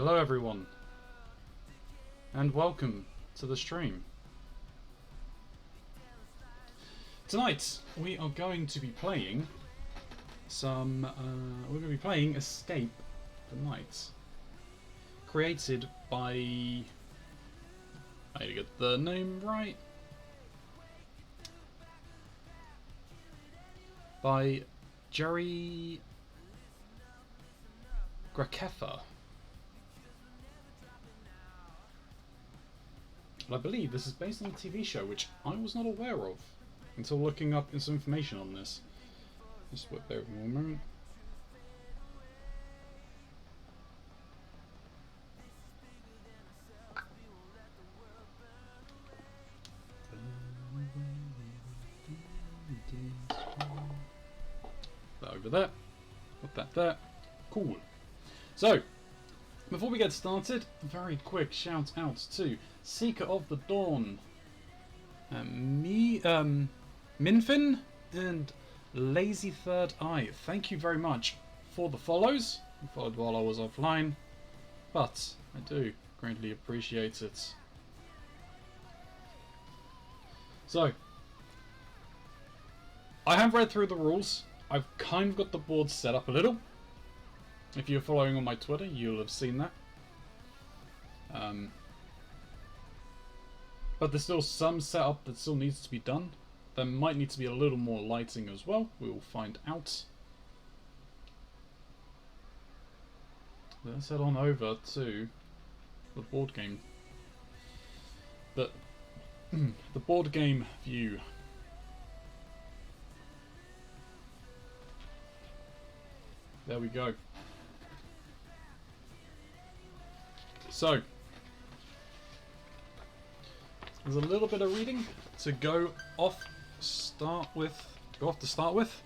Hello everyone, and welcome to the stream. Tonight we are going to be playing Escape the Night, created by, I need to get the name right, by Jerry Grakefa. And I believe this is based on a TV show which I was not aware of until looking up some information on this. Just bear with me one moment. That over there. Put that there. Cool. So, before we get started, a very quick shout out to Seeker of the Dawn, Minfin, and Lazy Third Eye. Thank you very much for the follows. I followed while I was offline, but I do greatly appreciate it. So, I have read through the rules. I've kind of got the board set up a little. If you're following on my Twitter, you'll have seen that. But there's still some setup that still needs to be done. There might need to be a little more lighting as well. We will find out. Let's head on over to the board game. The board game view. There we go. So, there's a little bit of reading to go off to start with.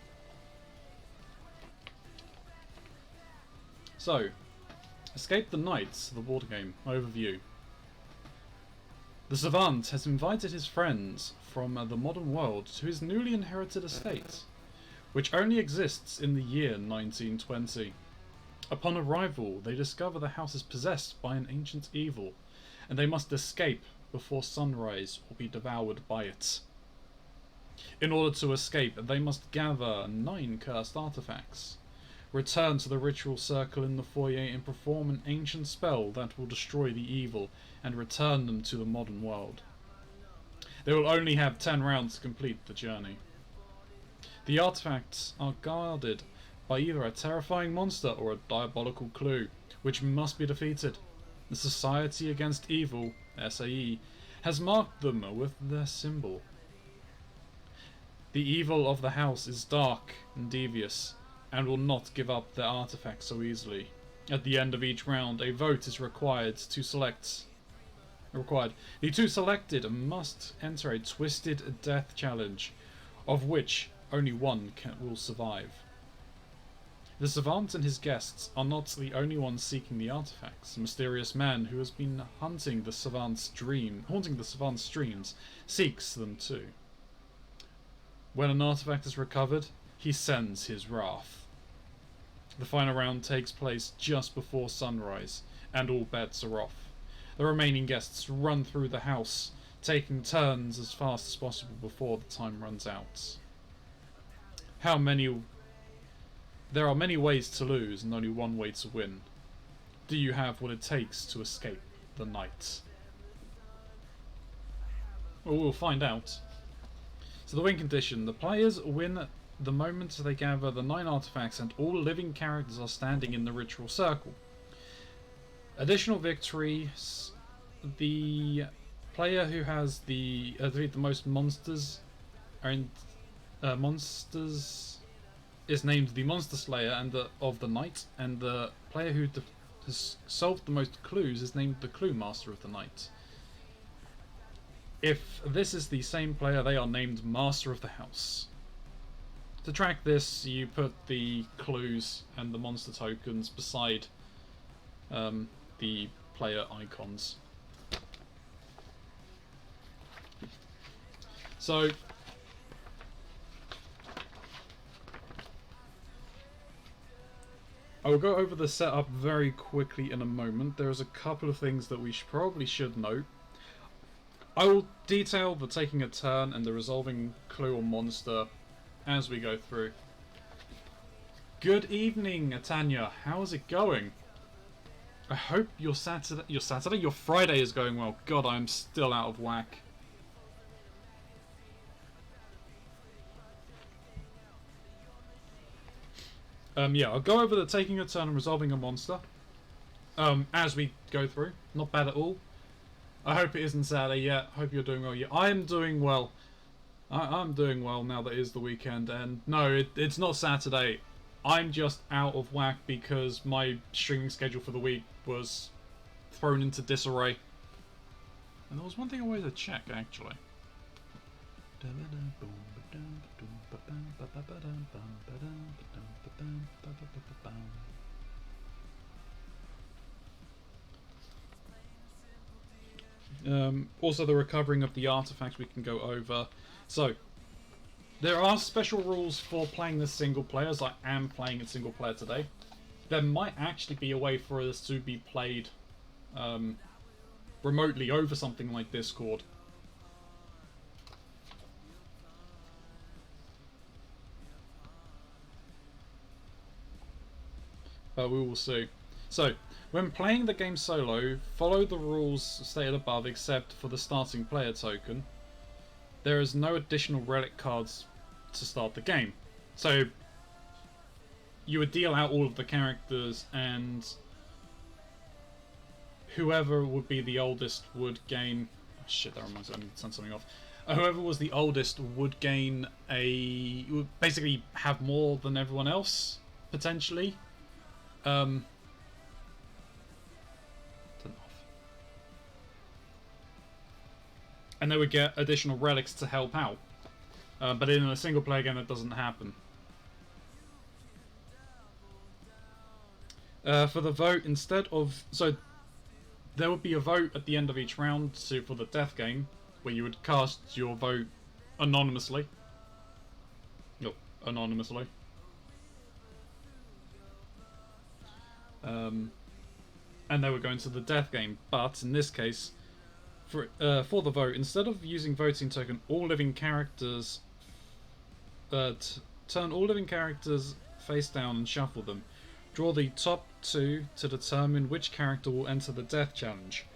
So, Escape the Night, the board game overview. The savant has invited his friends from the modern world to his newly inherited estate, which only exists in the year 1920. Upon arrival, they discover the house is possessed by an ancient evil, and they must escape before sunrise or be devoured by it. In order to escape, they must gather 9 cursed artifacts, return to the ritual circle in the foyer and perform an ancient spell that will destroy the evil and return them to the modern world. They will only have 10 rounds to complete the journey. The artifacts are guarded by either a terrifying monster or a diabolical clue, which must be defeated. The Society Against Evil, SAE, has marked them with their symbol. The evil of the house is dark and devious, and will not give up their artifacts so easily. At the end of each round, a vote is required. The 2 selected must enter a twisted death challenge, of which only one will survive. The savant and his guests are not the only ones seeking the artifacts. A mysterious man who has been haunting the savant's dreams seeks them too. When an artifact is recovered, he sends his wrath. The final round takes place just before sunrise, and all bets are off. The remaining guests run through the house, taking turns as fast as possible before the time runs out. There are many ways to lose and only one way to win. Do you have what it takes to escape the night? Well, we'll find out. So the win condition. The players win the moment they gather the 9 artifacts and all living characters are standing in the ritual circle. Additional victories. The player who has the most monsters is named the Monster Slayer of the night, and the player who has solved the most clues is named the Clue Master of the night. If this is the same player, they are named Master of the House. To track this, you put the clues and the monster tokens beside the player icons. So, I will go over the setup very quickly in a moment. There's a couple of things that we probably should note. I will detail the taking a turn and the resolving clue or monster as we go through. Good evening, Tanya. How's it going? I hope your Friday is going well. God, I'm still out of whack. Yeah, I'll go over the taking a turn and resolving a monster as we go through. Not bad at all. I hope it isn't Saturday yet. Hope you're doing well. Yeah, I am doing well. I'm doing well now that it is the weekend. And no, it's not Saturday. I'm just out of whack because my streaming schedule for the week was thrown into disarray. And there was one thing I wanted to check, actually. Also the recovering of the artifacts we can go over. So, there are special rules for playing this single player, as I am playing it single player today. There might actually be a way for this to be played remotely over something like Discord. But we will see. So, when playing the game solo, follow the rules stated above except for the starting player token. There is no additional relic cards to start the game. So, you would deal out all of the characters and whoever would be the oldest would gain... Oh, shit, that reminds me, I need to turn something off. Whoever was the oldest would gain a... would basically have more than everyone else, potentially. Turn off. And they would get additional relics to help out. But in a single player game, that doesn't happen. For the vote, instead of... So, there would be a vote at the end of each round for the death game, where you would cast your vote anonymously. No, anonymously. And they would go into the death game. But, in this case, for the vote, instead of using voting token, all living characters... turn all living characters face down and shuffle them. Draw the top two to determine which character will enter the death challenge.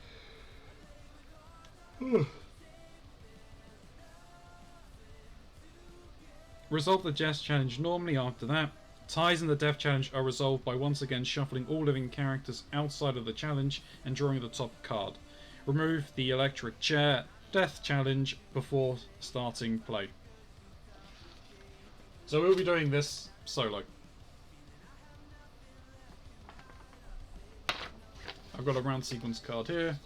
Resolve the death challenge normally after that. Ties in the death challenge are resolved by once again shuffling all living characters outside of the challenge and drawing the top card. Remove the electric chair death challenge before starting play. So we'll be doing this solo. I've got a round sequence card here.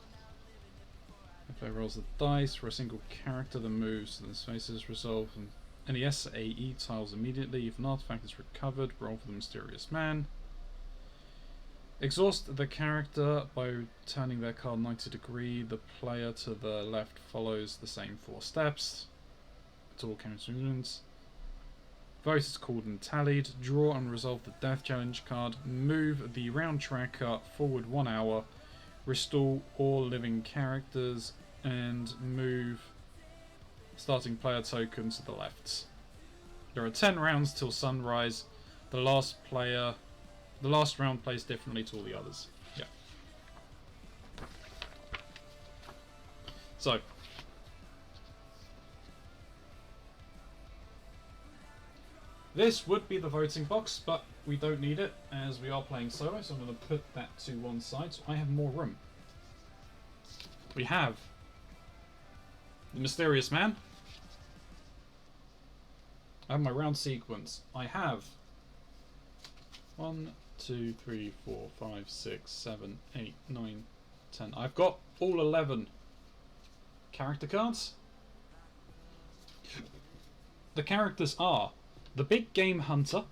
If I rolls the dice for a single character that moves, then space is resolved and any SAE tiles immediately. If an artifact is recovered, roll for the mysterious man. Exhaust the character by turning their card 90 degrees. The player to the left follows the same 4 steps. It's all counter-movements. Vote is called and tallied. Draw and resolve the death challenge card. Move the round tracker forward 1 hour. Restore all living characters and move starting player token to the left. There are 10 rounds till sunrise. The last round plays differently to all the others. Yeah. So. This would be the voting box, but we don't need it as we are playing solo, so I'm going to put that to one side so I have more room. We have the mysterious man. I have my round sequence. I have 1, 2, 3, 4, 5, 6, 7, 8, 9, 10. I've got all 11 character cards. The characters are the Big Game Hunter.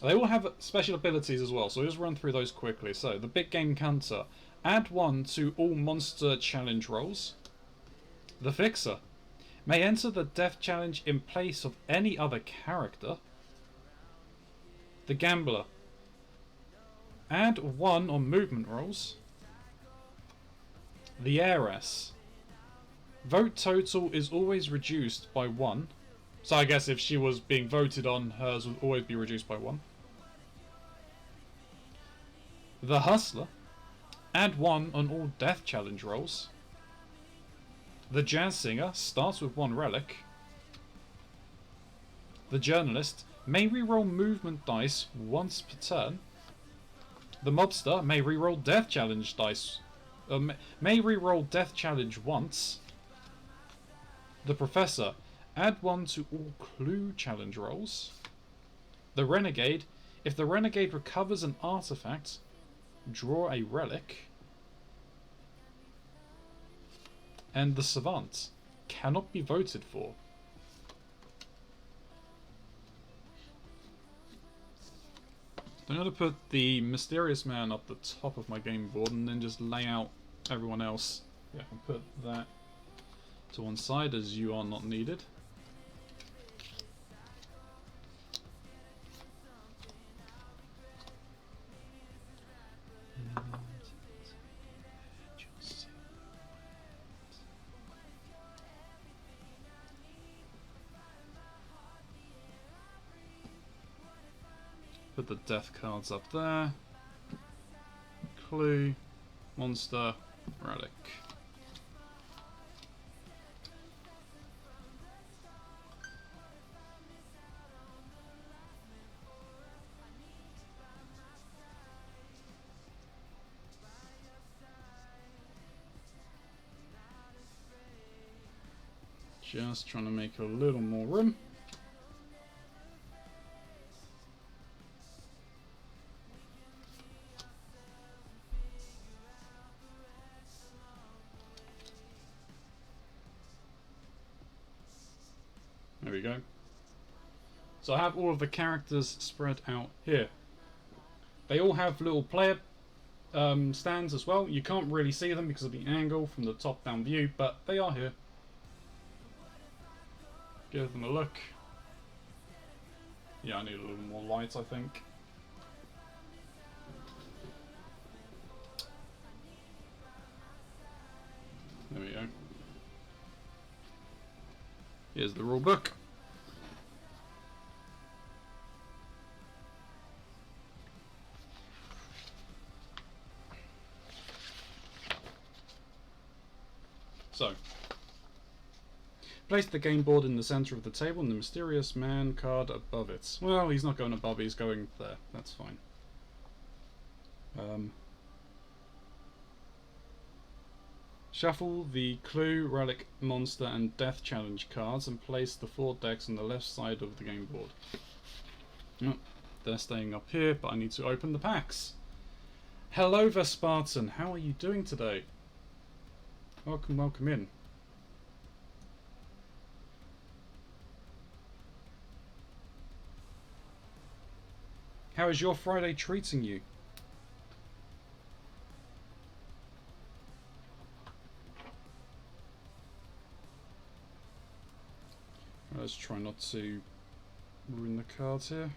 They all have special abilities as well, so we'll just run through those quickly. So, the Big Game Hunter. Add 1 to all monster challenge rolls. The Fixer. May enter the death challenge in place of any other character. The Gambler. Add 1 on movement rolls. The Heiress. Vote total is always reduced by 1. So I guess if she was being voted on, hers would always be reduced by 1. The Hustler. Add 1 on all death challenge rolls. The Jazz Singer starts with 1 relic. The Journalist may reroll movement dice once per turn. The Mobster may reroll death challenge dice. May reroll death challenge once. The Professor, add 1 to all clue challenge rolls. The Renegade, if the Renegade recovers an artifact, draw a relic. And the Savant cannot be voted for. I'm going to put the Mysterious Man up the top of my game board and then just lay out everyone else. Yeah, I can put that to one side as you are not needed. Put the death cards up there. Clue, monster, relic. Just trying to make a little more room. There we go. So I have all of the characters spread out here. They all have little player stands as well. You can't really see them because of the angle from the top down view, but they are here. Give them a look. Yeah, I need a little more light, I think. There we go. Here's the rule book. So, place the game board in the center of the table and the Mysterious Man card above it. Well, he's not going above, he's going there. That's fine. Shuffle the Clue, Relic, Monster and Death Challenge cards and place the 4 decks on the left side of the game board. Oh, they're staying up here, but I need to open the packs. Hello Vespartan, how are you doing today? Welcome, welcome in. How is your Friday treating you? Let's try not to ruin the cards here.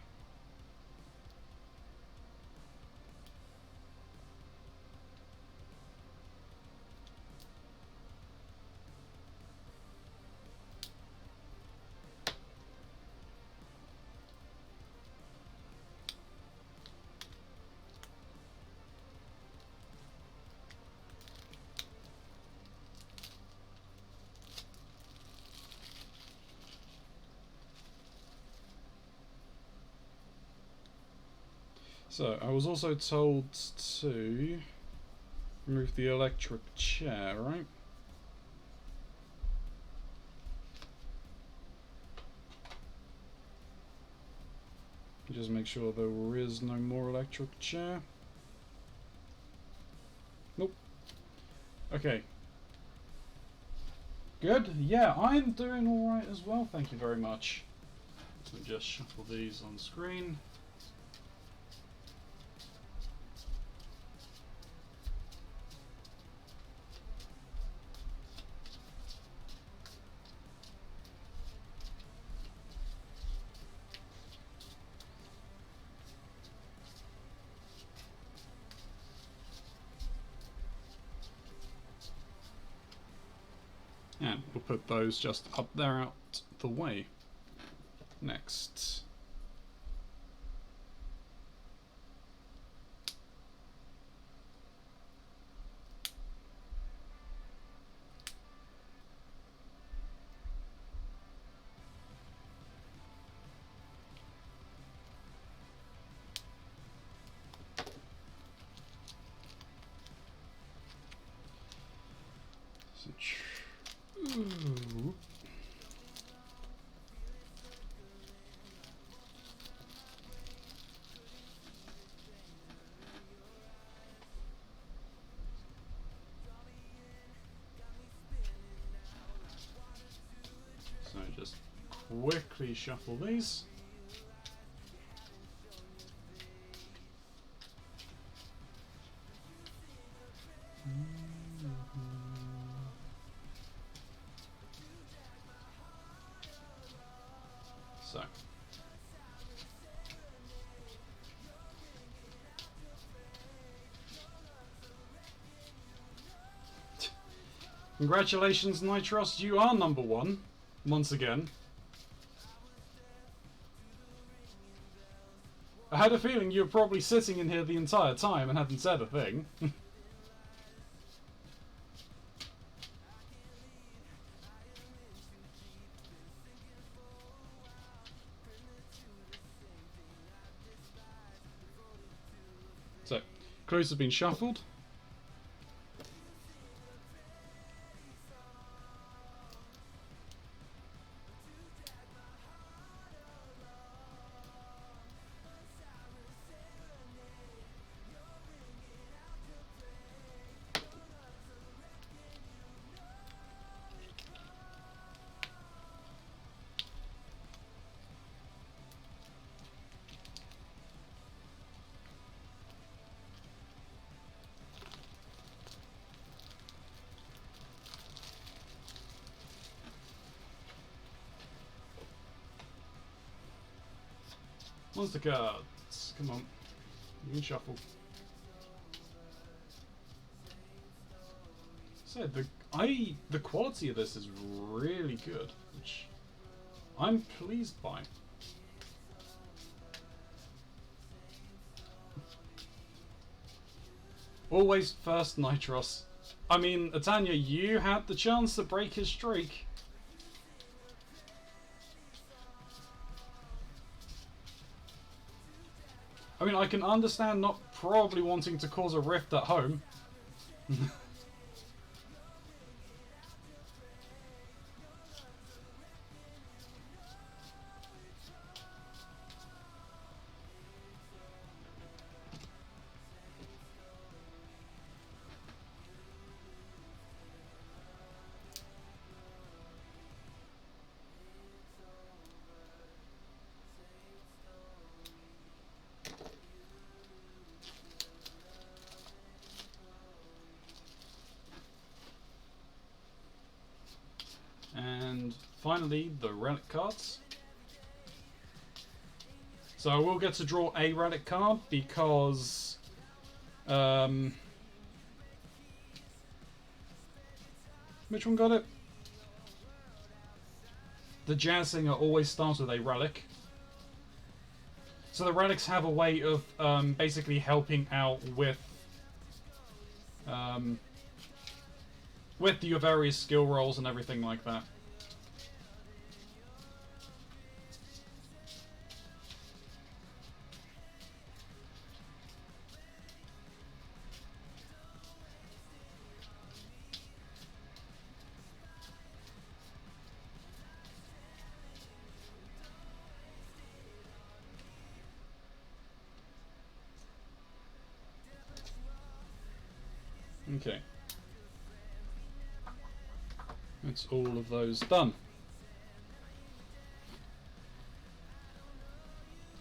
So, I was also told to remove the electric chair, right? Just make sure there is no more electric chair. Nope. Okay. Good. Yeah, I'm doing alright as well, thank you very much. Let me just shuffle these on screen. And we'll put those just up there out the way. Next. Ooh. So just quickly shuffle these. So. Congratulations, Nitros, you are number one, once again. I had a feeling you were probably sitting in here the entire time and hadn't said a thing. So, clues have been shuffled. Monster cards, come on, you can shuffle. So the quality of this is really good, which I'm pleased by. Always first, Nitros. I mean, Atanya, you had the chance to break his streak. I mean, I can understand not probably wanting to cause a rift at home. And finally, the relic cards. So I will get to draw a relic card because which one got it? The Jazz Singer always starts with a relic. So the relics have a way of basically helping out with your various skill rolls and everything like that. Okay. That's all of those done.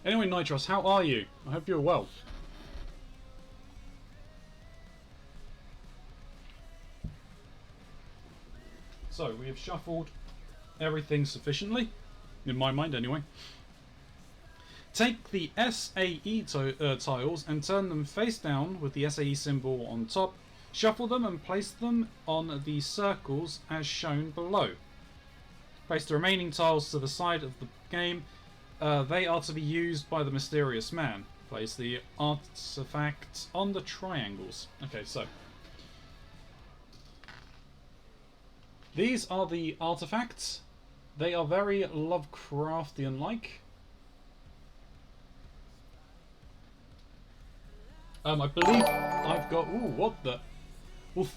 Anyway, Nitros, how are you? I hope you're well. So, we have shuffled everything sufficiently, in my mind anyway. Take the SAE tiles and turn them face down with the SAE symbol on top Shuffle them and place them on the circles as shown below. Place the remaining tiles to the side of the game. They are to be used by the mysterious man. Place the artifacts on the triangles. Okay, so these are the artifacts. They are very Lovecraftian-like. I believe I've got... Ooh, what the... Well,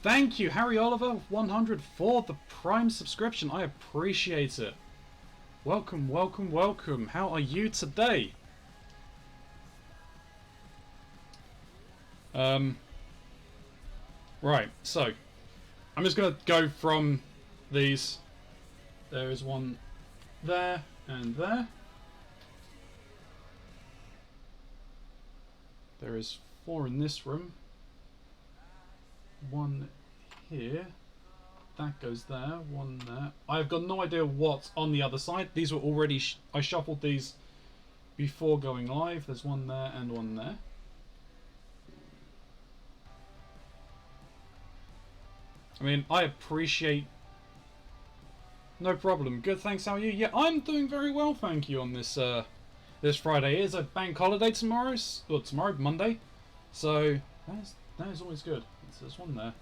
thank you, Harry Oliver 100 for the Prime subscription. I appreciate it. Welcome, welcome, welcome. How are you today? Right, so I'm just going to go from these. There is one there and there. There is 4 in this room. 1 here. That goes there. 1 there. I've got no idea what's on the other side. These were already... I shuffled these before going live. There's 1 there and 1 there. I mean, I appreciate... No problem. Good, thanks. How are you? Yeah, I'm doing very well, thank you, on this this Friday. It is a bank holiday tomorrow. Or tomorrow, Monday. So, that is always good. There's 1 there.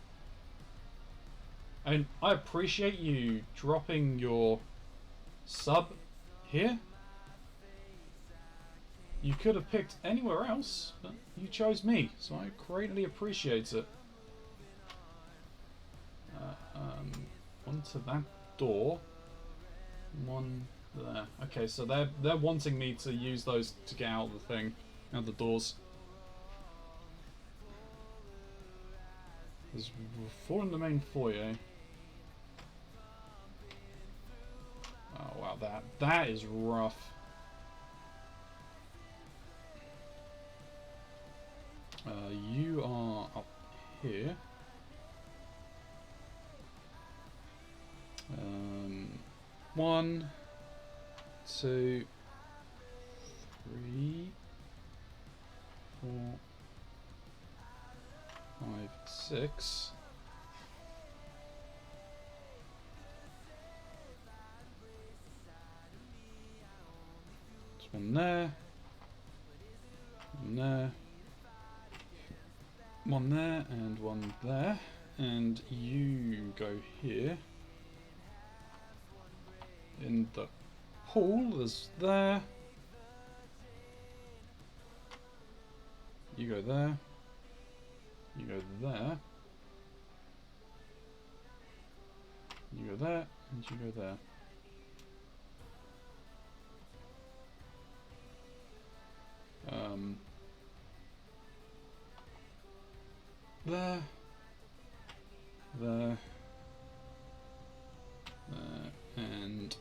And I appreciate you dropping your sub here. You could have picked anywhere else, but you chose me, so I greatly appreciate it. 1 to that door. 1 there. Okay, so they're wanting me to use those to get out of the thing, out the doors. There's 4 in the main foyer. Oh wow, that is rough. You are up here. 1, 2, 3, 4, 5, 6. There's 1 there. 1 there. 1 there and 1 there. And you go here. In the pool, there's there. You go there. You go there. You go there, and you go there. There. There. There. And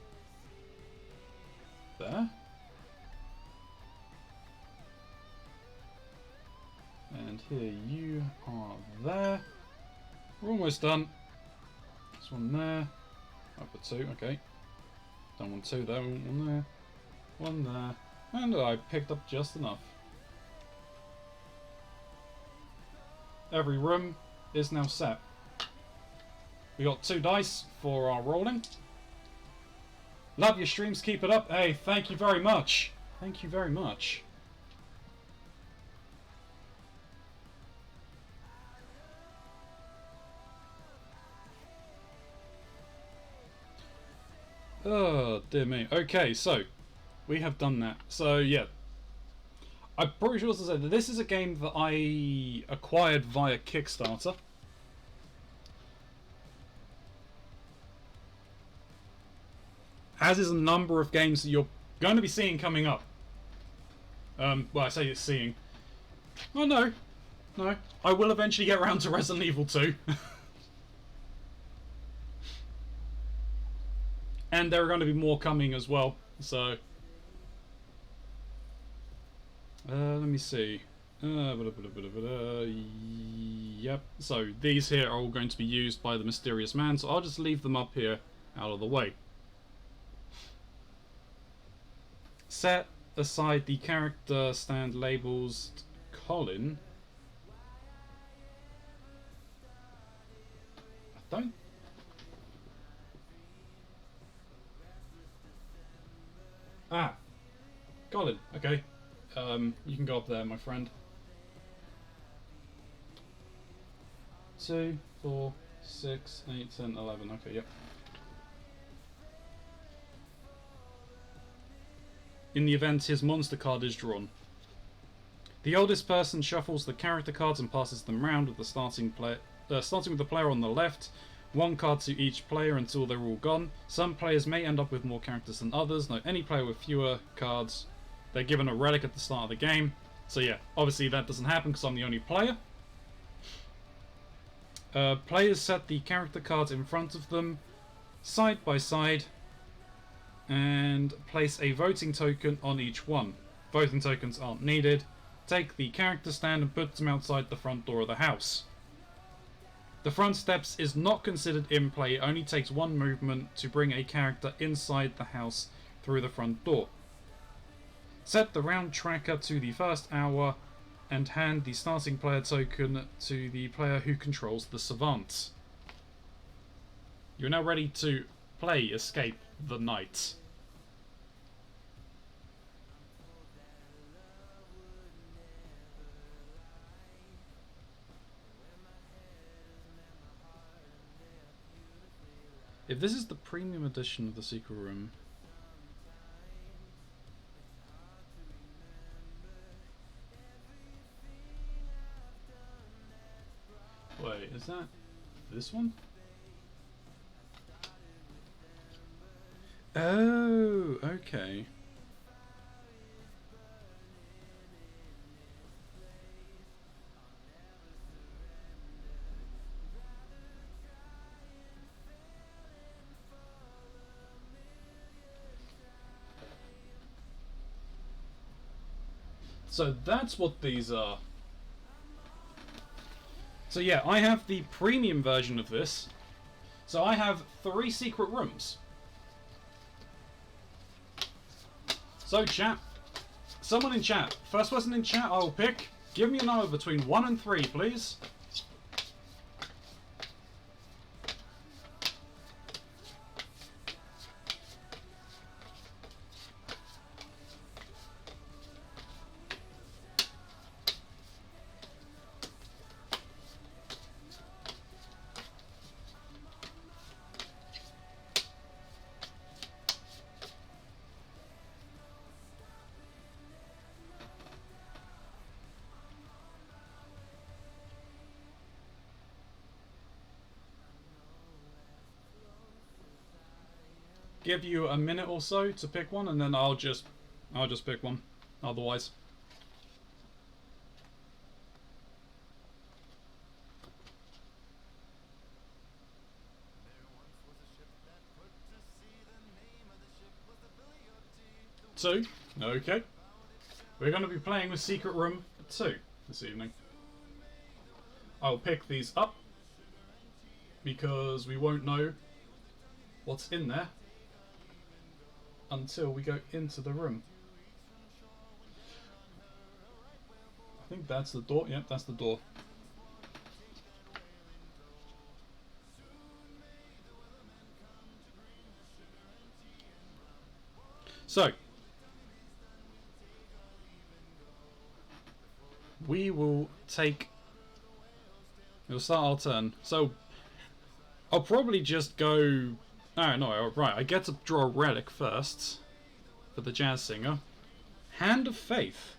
there. And here you are there. We're almost done. This 1 there. I put 2, okay. Done 1, 2 there, 1 there. 1 there. And I picked up just enough. Every room is now set. We got 2 dice for our rolling. Love your streams, keep it up. Hey, thank you very much. Thank you very much. Oh, dear me. Okay, so we have done that. So, yeah. I'm pretty sure to say that this is a game that I acquired via Kickstarter. As is a number of games that you're going to be seeing coming up. Well, I say it's seeing. Oh, no. No. I will eventually get around to Resident Evil 2. And there are going to be more coming as well. So... let me see. Yep. So, these here are all going to be used by the mysterious man. So, I'll just leave them up here out of the way. Set aside the character stand labels Colin. Don't... Ah! Colin, okay. You can go up there, my friend. 2, 4, 6, 8, 10, 11. Okay, yep. In the event his monster card is drawn. The oldest person shuffles the character cards and passes them round with the starting with the player on the left. One card to each player until they're all gone. Some players may end up with more characters than others. Note any player with fewer cards, they're given a relic at the start of the game. So yeah, obviously that doesn't happen because I'm the only player. Players set the character cards in front of them, side by side, and place a voting token on each one. Voting tokens aren't needed. Take the character stand and put them outside the front door of the house. The front steps is not considered in play. It only takes one movement to bring a character inside the house through the front door. Set the round tracker to the first hour and hand the starting player token to the player who controls the savant. You're now ready to play Escape the Night. If this is the premium edition of the Secret Room... Wait, is that this one? Oh, okay. So that's what these are. So yeah, I have the premium version of this. So I have 3 secret rooms. So chat, someone in chat, first person in chat I'll pick, give me a number between 1 and 3, please. Give you a minute or so to pick one, and then I'll just pick one. Otherwise, two. Okay, we're going to be playing with Secret Room 2 this evening. I'll pick these up because we won't know what's in there until we go into the room. I think that's the door. Yep, that's the door. So, we will take... We'll start our turn. So, I'll probably just go... Oh, no, right, I get to draw a relic first for the jazz singer. Hand of Faith.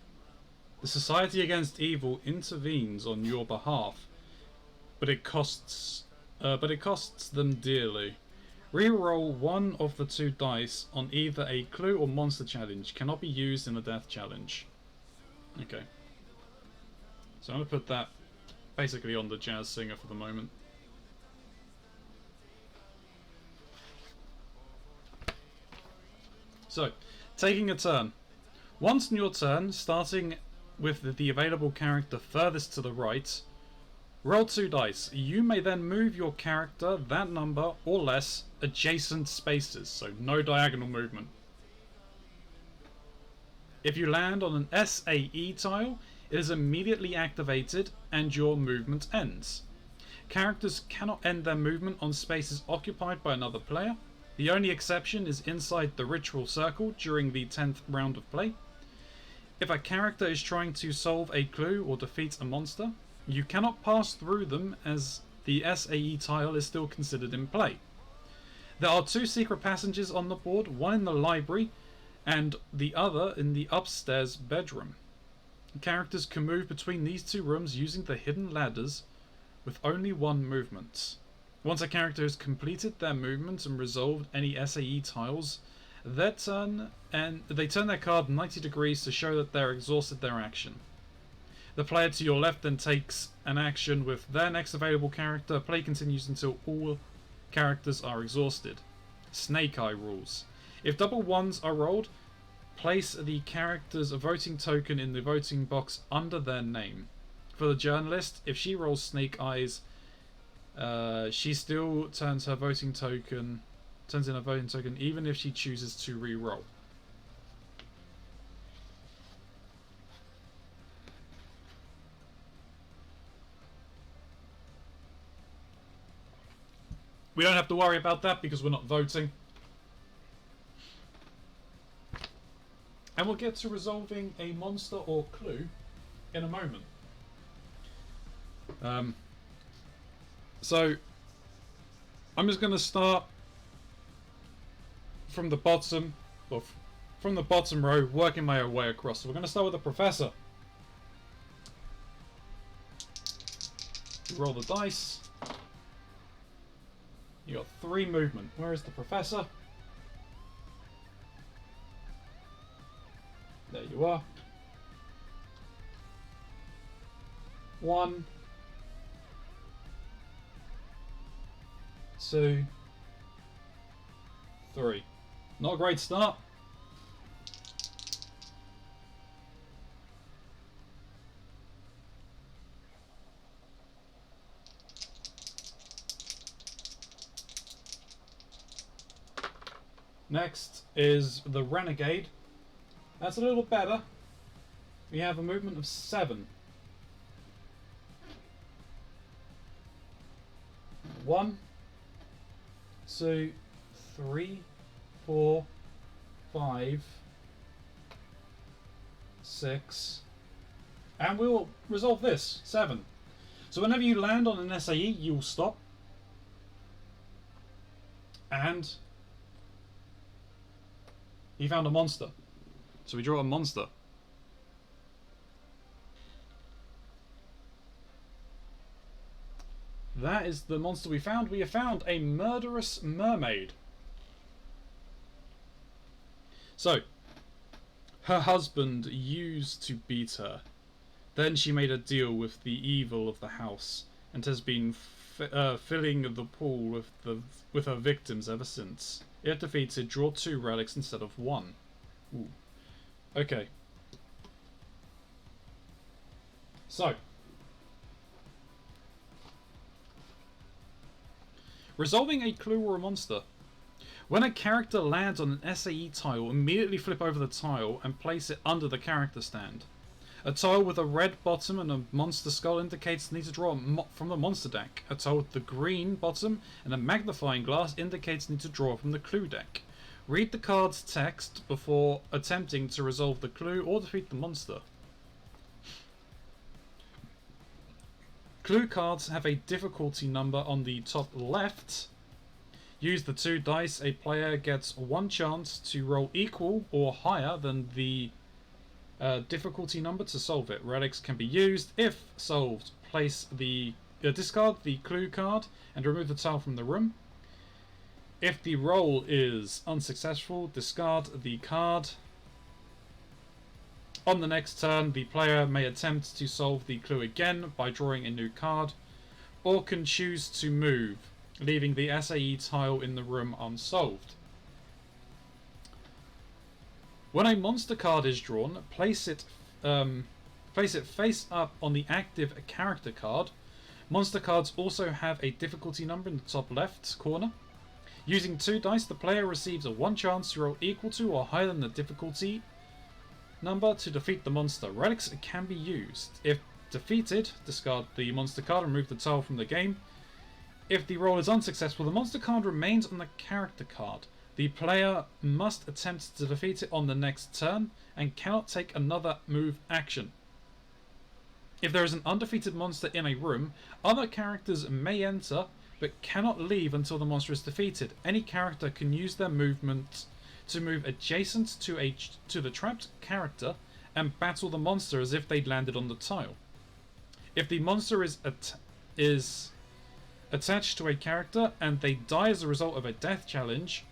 The Society Against Evil intervenes on your behalf, but it costs them dearly. Reroll one of the 2 dice on either a clue or monster challenge. Cannot be used in a death challenge. Okay. So I'm going to put that basically on the jazz singer for the moment. So, taking a turn. Once in your turn, starting with the available character furthest to the right, roll 2 dice. You may then move your character that number or less adjacent spaces, so no diagonal movement. If you land on an SAE tile, it is immediately activated and your movement ends. Characters cannot end their movement on spaces occupied by another player. The only exception is inside the ritual circle during the 10th round of play. If a character is trying to solve a clue or defeat a monster, you cannot pass through them as the SAE tile is still considered in play. There are 2 secret passages on the board, one in the library and the other in the upstairs bedroom. Characters can move between these 2 rooms using the hidden ladders with only 1 movement. Once a character has completed their movement and resolved any SAE tiles, they turn their card 90 degrees to show that they're exhausted their action. The player to your left then takes an action with their next available character. Play continues until all characters are exhausted. Snake Eye rules. If double 1s are rolled, place the character's voting token in the voting box under their name. For the journalist, if she rolls Snake Eyes, she still turns in a voting token even if she chooses to re-roll. We don't have to worry about that because we're not voting. And we'll get to resolving a monster or clue in a moment. So, I'm just going to start from the bottom, or from the bottom row, working my way across. So we're going to start with the Professor. You roll the dice. You got 3 movement. Where is the Professor? There you are. 1, 2, 3. Not a great start. Next is the Renegade. That's a little better. We have a movement of 7. 1, 2, 3, 4, 5, 6, and we'll resolve this. 7. So whenever you land on an SAE, you'll stop, and he found a monster. So we draw a monster. That is the monster we found. We have found a murderous mermaid. So, her husband used to beat her. Then she made a deal with the evil of the house and has been filling the pool with her victims ever since. If defeated, draw 2 relics instead of 1. Ooh. Okay. So, resolving a clue or a monster. When a character lands on an SAE tile, immediately flip over the tile and place it under the character stand. A tile with a red bottom and a monster skull indicates the need to draw from the monster deck. A tile with the green bottom and a magnifying glass indicates need to draw from the clue deck. Read the card's text before attempting to resolve the clue or defeat the monster. Clue cards have a difficulty number on the top left. Use the 2 dice. A player gets 1 chance to roll equal or higher than the difficulty number to solve it. Relics can be used. If solved, discard the clue card and remove the tile from the room. If the roll is unsuccessful, discard the card. On the next turn, the player may attempt to solve the clue again by drawing a new card, or can choose to move, leaving the SAE tile in the room unsolved. When a monster card is drawn, place it face up on the active character card. Monster cards also have a difficulty number in the top left corner. Using 2 dice, the player receives a 1 chance to roll equal to or higher than the difficulty number to defeat the monster. Relics can be used. If defeated, discard the monster card and remove the tile from the game. If the roll is unsuccessful, the monster card remains on the character card. The player must attempt to defeat it on the next turn and cannot take another move action. If there is an undefeated monster in a room, other characters may enter but cannot leave until the monster is defeated. Any character can use their movement to move adjacent to the trapped character and battle the monster as if they'd landed on the tile. If the monster is attached to a character and they die as a result of a death challenge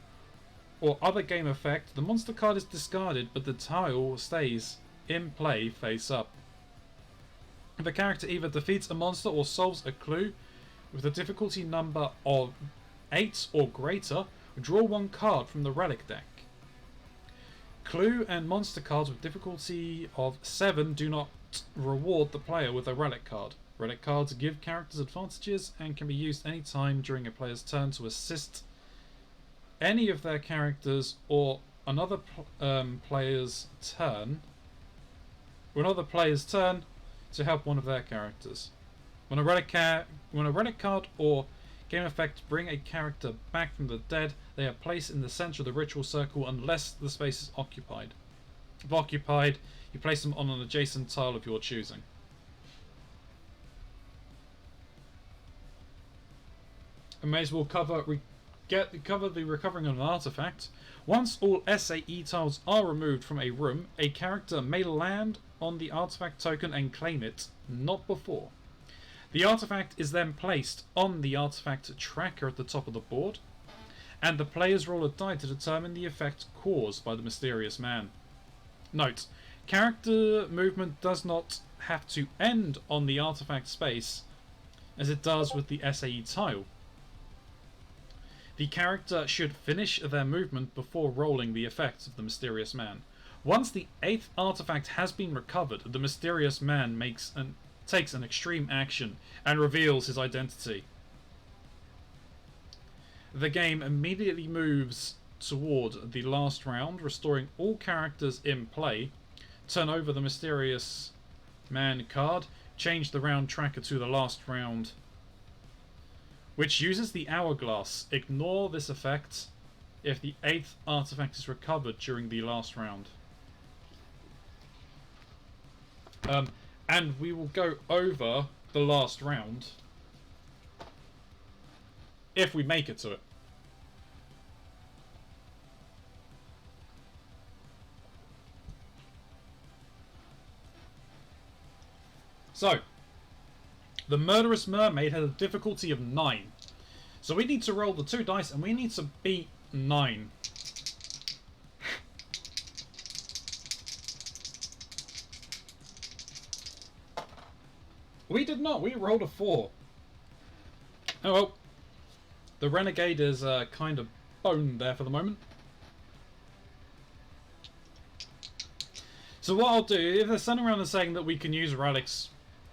or other game effect, the monster card is discarded but the tile stays in play face up. If a character either defeats a monster or solves a clue with a difficulty number of 8 or greater, draw one card from the relic deck. Clue and monster cards with difficulty of 7 do not reward the player with a relic card. Relic cards give characters advantages and can be used any time during a player's turn to assist any of their characters or another player's turn to help one of their characters. When a relic card or game effect bring a character back from the dead, they are placed in the center of the ritual circle unless the space is occupied. If occupied, you place them on an adjacent tile of your choosing. I may as well cover the recovering of an artifact. Once all SAE tiles are removed from a room, a character may land on the artifact token and claim it, not before. The artifact is then placed on the artifact tracker at the top of the board, and the players roll a die to determine the effect caused by the mysterious man. Note, character movement does not have to end on the artifact space, as it does with the SAE tile. The character should finish their movement before rolling the effects of the mysterious man. Once the 8th artifact has been recovered, the mysterious man takes an extreme action and reveals his identity. The game immediately moves toward the last round, restoring all characters in play. Turn over the mysterious man card, change the round tracker to the last round, which uses the hourglass. Ignore this effect if the 8th artifact is recovered during the last round. And we will go over the last round if we make it to it. So, the Murderous Mermaid had a difficulty of 9. So we need to roll the 2 dice and we need to beat 9. We did not. We rolled a 4. Oh well. The Renegade is kind of boned there for the moment. So what I'll do, if they're standing around and saying that we can use relics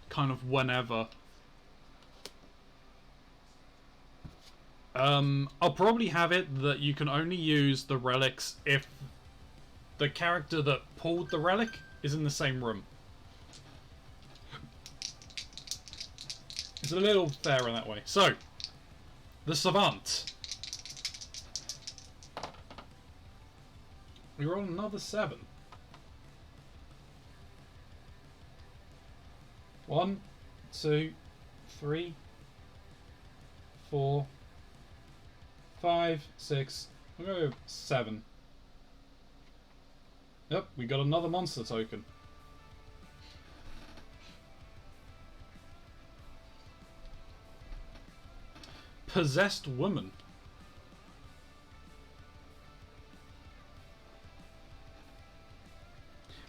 kind of whenever, I'll probably have it that you can only use the relics if the character that pulled the relic is in the same room. It's a little fairer that way. So, the Savant. We roll another 7. 1, 2, 3, 4, 5, 6. We'll go 7. Yep, we got another monster token. Possessed Woman.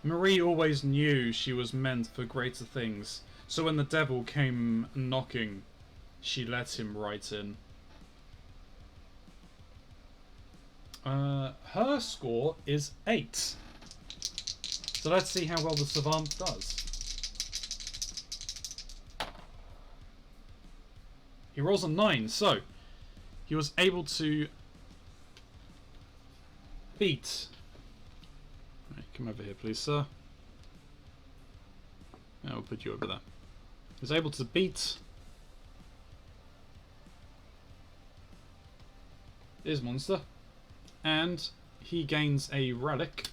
Marie always knew she was meant for greater things, so when the devil came knocking, she let him right in. Her score is 8. So let's see how well the Savant does. He rolls a 9, so he was able to beat... Right, come over here please, sir. I'll put you over there. He was able to beat his monster, and he gains a relic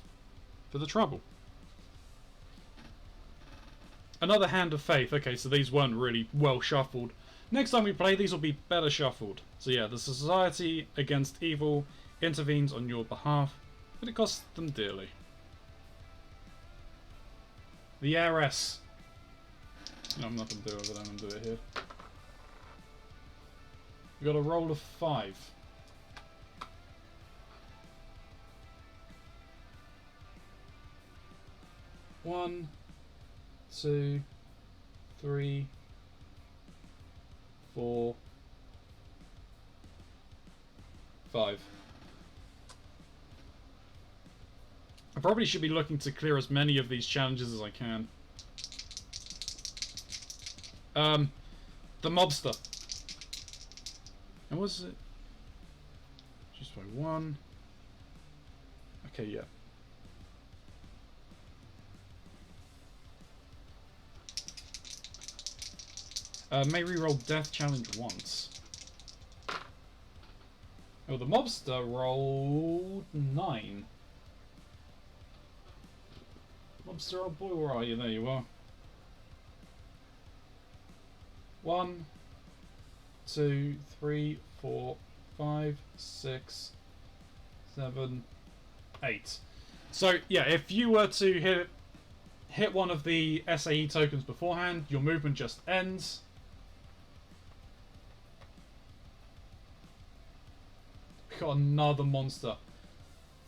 for the trouble. Another Hand of Faith. Okay, so these weren't really well shuffled. Next time we play, these will be better shuffled. So yeah, the Society Against Evil intervenes on your behalf, but it costs them dearly. The Heiress. No, I'm not going to do it, but I'm going to do it here. We got a roll of 5. One, 2, 3, 4, 5. I probably should be looking to clear as many of these challenges as I can. The mobster. And was it? Just by 1. Okay, yeah. May reroll death challenge once. Oh, the mobster rolled 9. Mobster, old boy, where are you? There you are. 1, 2, 3, 4, 5, 6, 7, 8. So yeah, if you were to hit one of the SAE tokens beforehand, your movement just ends. We got another monster.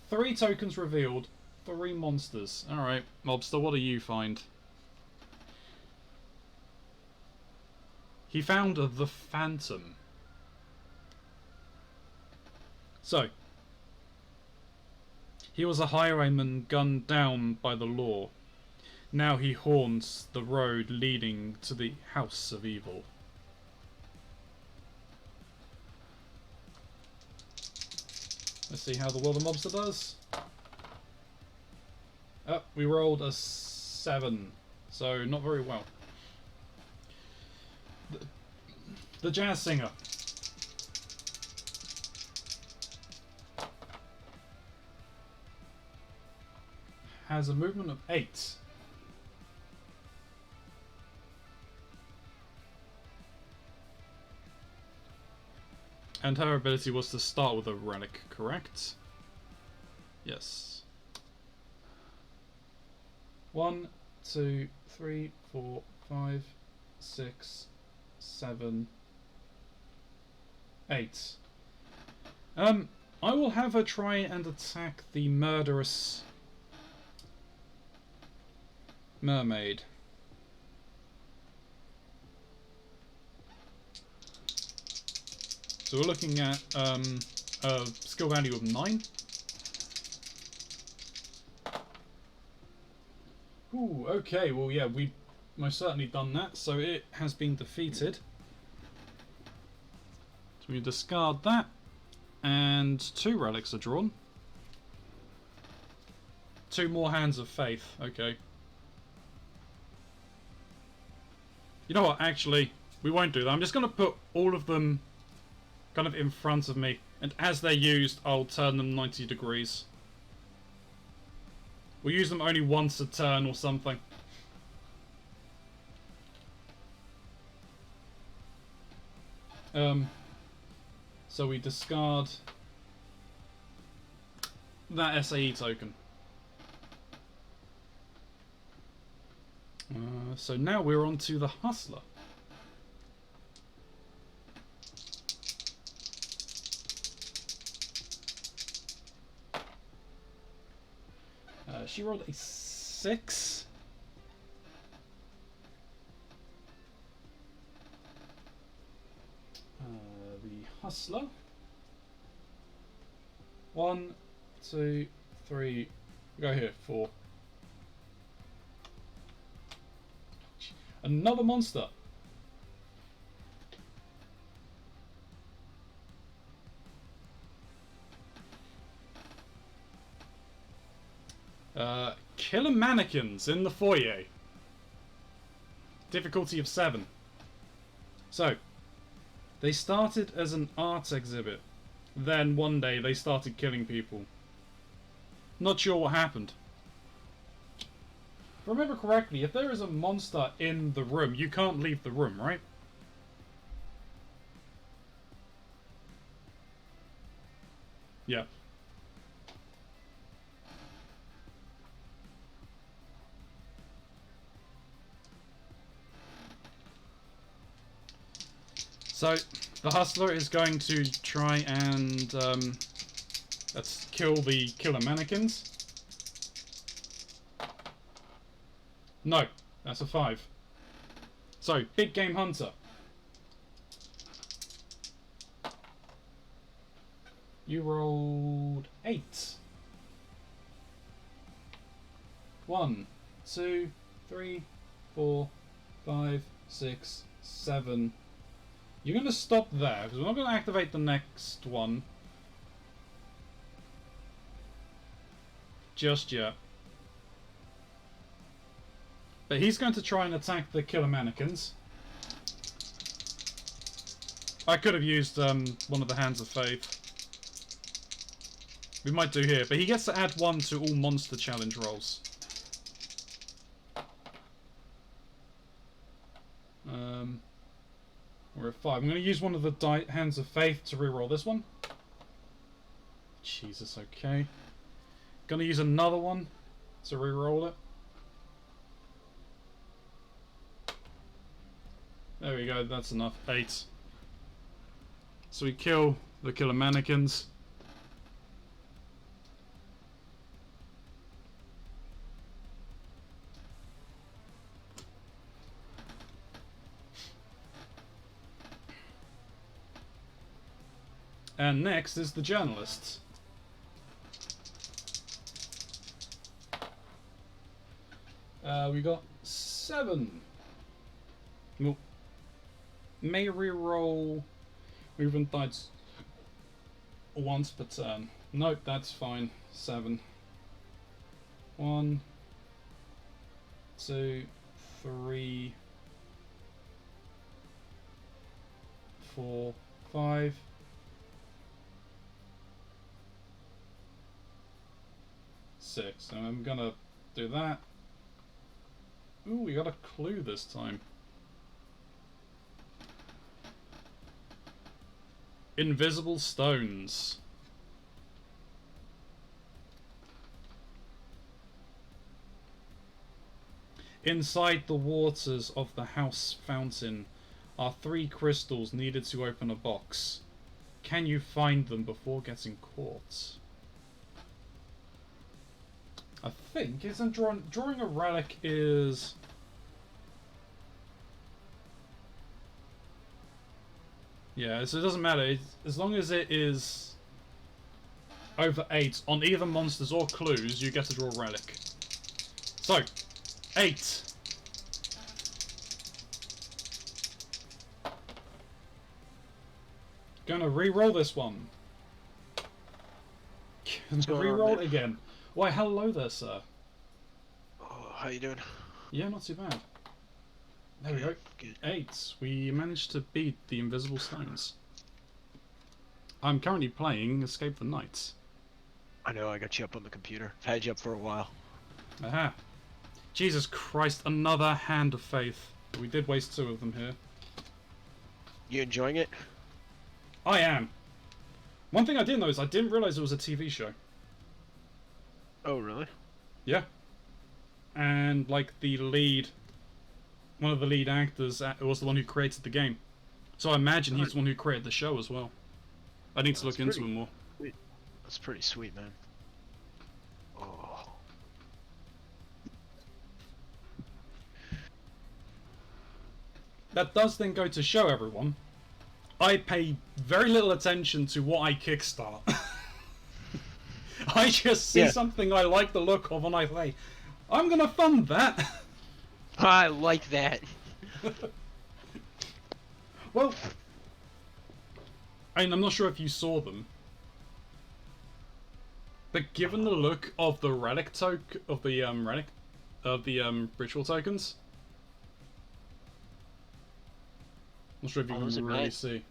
3 tokens revealed, 3 monsters. Alright, mobster, what do you find? He found the Phantom. So, he was a highwayman gunned down by the law. Now he haunts the road leading to the House of Evil. Let's see how well the mobster does. Oh, we rolled a 7, so not very well. The jazz singer. Has a movement of 8. And her ability was to start with a relic, correct? Yes. 1, 2, 3, 4, 5, 6, 7, 8. I will have her try and attack the murderous mermaid. So we're looking at a skill value of 9. Ooh, okay, well yeah, we most certainly done that, so it has been defeated. So we discard that, and 2 relics are drawn. 2 more Hands of Faith, okay. You know what, actually, we won't do that. I'm just going to put all of them kind of in front of me, and as they're used, I'll turn them 90 degrees. We'll use them only once a turn or something. So we discard that SAE token. So now we're on to the Hustler. She rolled a 6. The Hustler. 1, 2, 3. Go here. 4. Another monster. Killer mannequins in the foyer. Difficulty of 7. So, they started as an art exhibit Then one day they started killing people. Not sure what happened. If I remember correctly, if there is a monster in the room, you can't leave the room, right? Yeah. So, the Hustler is going to try and let's kill the killer mannequins. No, that's a 5. So, Big Game Hunter. You rolled 8. 1, 2, 3, 4, 5, 6, 7. You're going to stop there, because we're not going to activate the next one just yet. But he's going to try and attack the killer mannequins. I could have used one of the Hands of Faith. We might do here, but he gets to add 1 to all monster challenge rolls. We're at 5. I'm going to use one of the Hands of Faith to reroll this one. Jesus, okay. Going to use another one to reroll it. There we go, that's enough. 8. So we kill the killer mannequins. And next is the journalist. We got 7. Well, may reroll movement dice once per turn. Nope, that's fine. 7. 1, 2, 3, 4, 5. 6. And I'm gonna do that. Ooh, we got a clue this time. Invisible stones. Inside the waters of the house fountain are 3 crystals needed to open a box. Can you find them before getting caught? I think isn't drawing a relic is yeah, so it doesn't matter as long as it is over 8 on either monsters or clues. You get to draw a relic. So 8. Gonna re-roll this one. Re-roll it again. Why, hello there, sir. Oh, how you doing? Yeah, not too bad. There we go. Good. 8. We managed to beat the invisible stones. I'm currently playing Escape the Night. I know, I got you up on the computer. I've had you up for a while. Aha. Jesus Christ, another Hand of Faith. We did waste 2 of them here. You enjoying it? I am. One thing I didn't know is I didn't realise it was a TV show. Oh, really? Yeah. And, like, the lead... One of the lead actors was the one who created the game. So I imagine he's the one who created the show as well. I need to look into it more. Sweet. That's pretty sweet, man. Oh. That does then go to show everyone, I pay very little attention to what I kickstart. I just see something I like the look of and I say, I'm gonna fund that. I like that. Well, I mean, I'm not sure if you saw them, but given the look of the relic ritual tokens, I'm not sure if you can really see.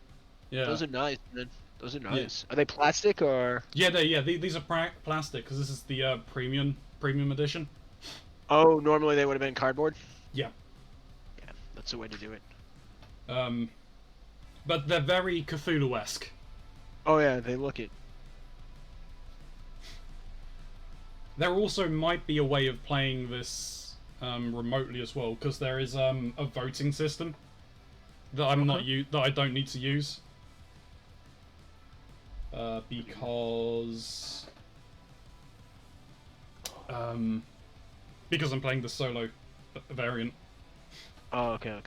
Yeah, Those are nice, man. Those are nice. Are they plastic or? Yeah, these are plastic because this is the premium edition. Oh, normally they would have been cardboard. Yeah. Yeah, that's the way to do it. But they're very Cthulhu-esque. Oh yeah, they look it. There also might be a way of playing this remotely as well, because there is a voting system that that I don't need to use. Because I'm playing the solo variant. Oh, okay.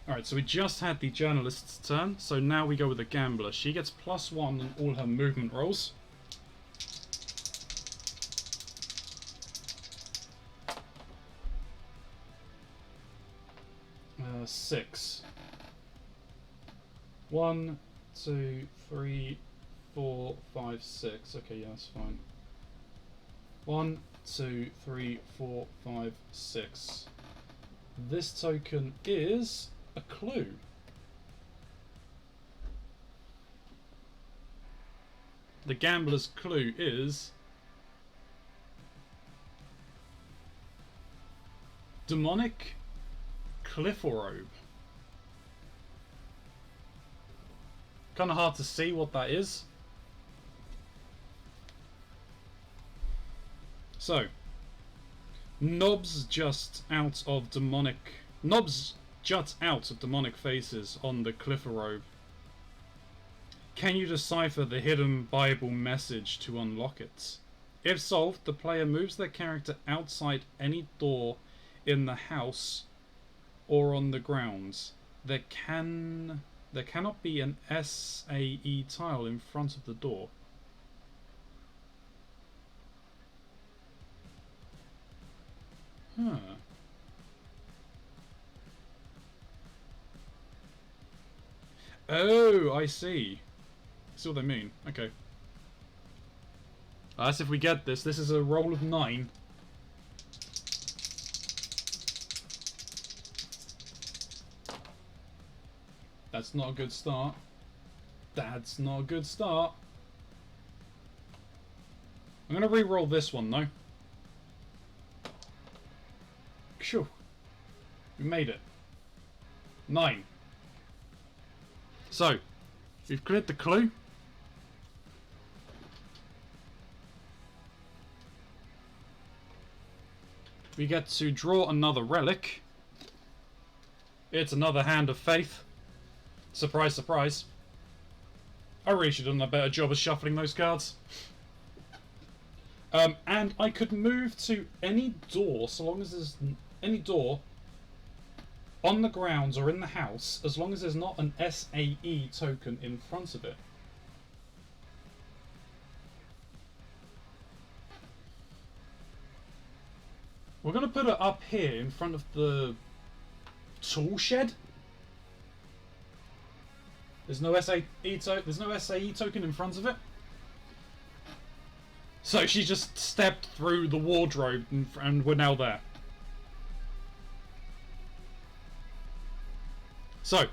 Alright, so we just had the journalist's turn, so now we go with the gambler. She gets +1 on all her movement rolls. Six. 1, 2, 3, 4, 5, 6. Okay, yeah, that's fine. 1, 2, 3, 4, 5, 6. This token is a clue. The gambler's clue is demonic clifforobe. Kind of hard to see what that is. So, knobs jut out of demonic faces on the clifforobe. Can you decipher the hidden Bible message to unlock it? If solved, the player moves their character outside any door in the house or on the grounds. There cannot be an SAE tile in front of the door. Huh. Oh, I see. See what they mean. Okay. That's if we get this. This is a roll of 9. That's not a good start. That's not a good start. I'm going to re-roll this one, though. Phew. We made it. 9. So, we've cleared the clue. We get to draw another relic. It's another Hand of Faith. Surprise, surprise. I really should have done a better job of shuffling those cards. And I could move to any door, so long as there's any door on the grounds or in the house, as long as there's not an SAE token in front of it. We're going to put it up here in front of the tool shed. There's no SAE token in front of it. So she just stepped through the wardrobe and we're now there. So,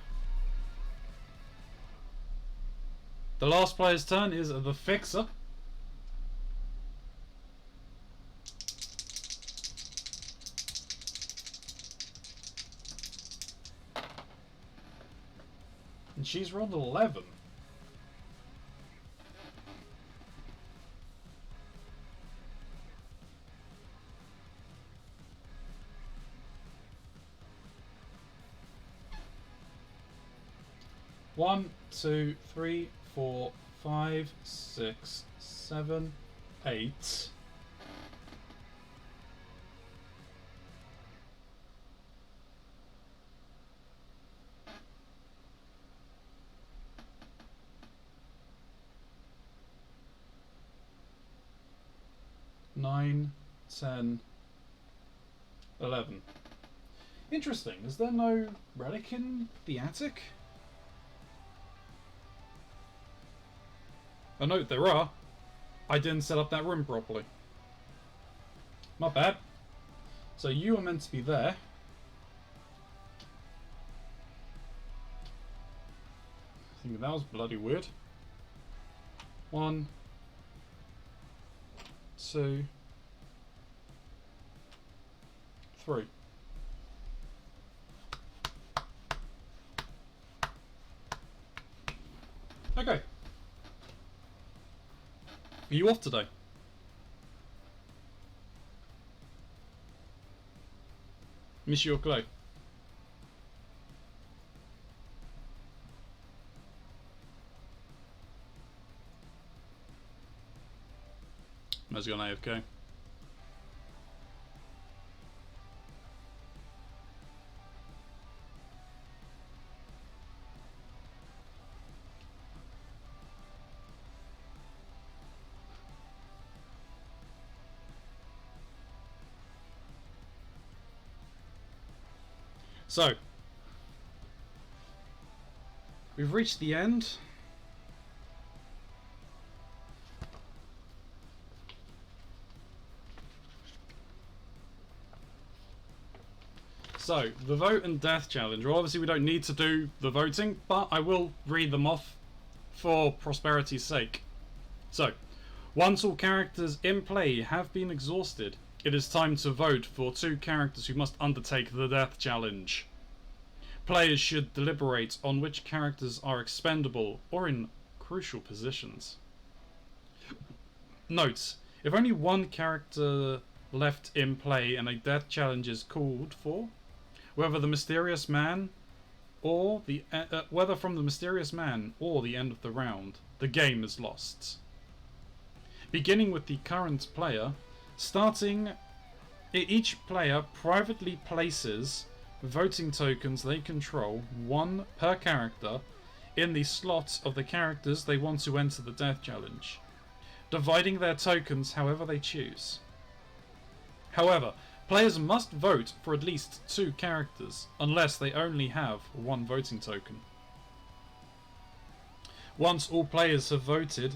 the last player's turn is the Fixer. And she's rolled 11. One, 2, 3, 4, 5, 6, 7, 8. Nine, 10, 11. Interesting. Is there no relic in the attic? Oh no, there are. I didn't set up that room properly. Not bad. So you are meant to be there. think that was bloody weird. 1, 2, 3. Okay. Are you off today? Monsieur Clay. Where's gone AFK? So, we've reached the end. So, the vote and death challenge. Well, obviously we don't need to do the voting, but I will read them off for prosperity's sake. So, once all characters in play have been exhausted, it is time to vote for 2 characters who must undertake the death challenge. Players should deliberate on which characters are expendable or in crucial positions. Note, if only one character left in play and a death challenge is called for, whether from the mysterious man or the end of the round, the game is lost. Beginning with the current player, each player privately places voting tokens they control, 1 per character, in the slot of the characters they want to enter the death challenge, dividing their tokens however they choose. However, players must vote for at least 2 characters, unless they only have 1 voting token. Once all players have voted,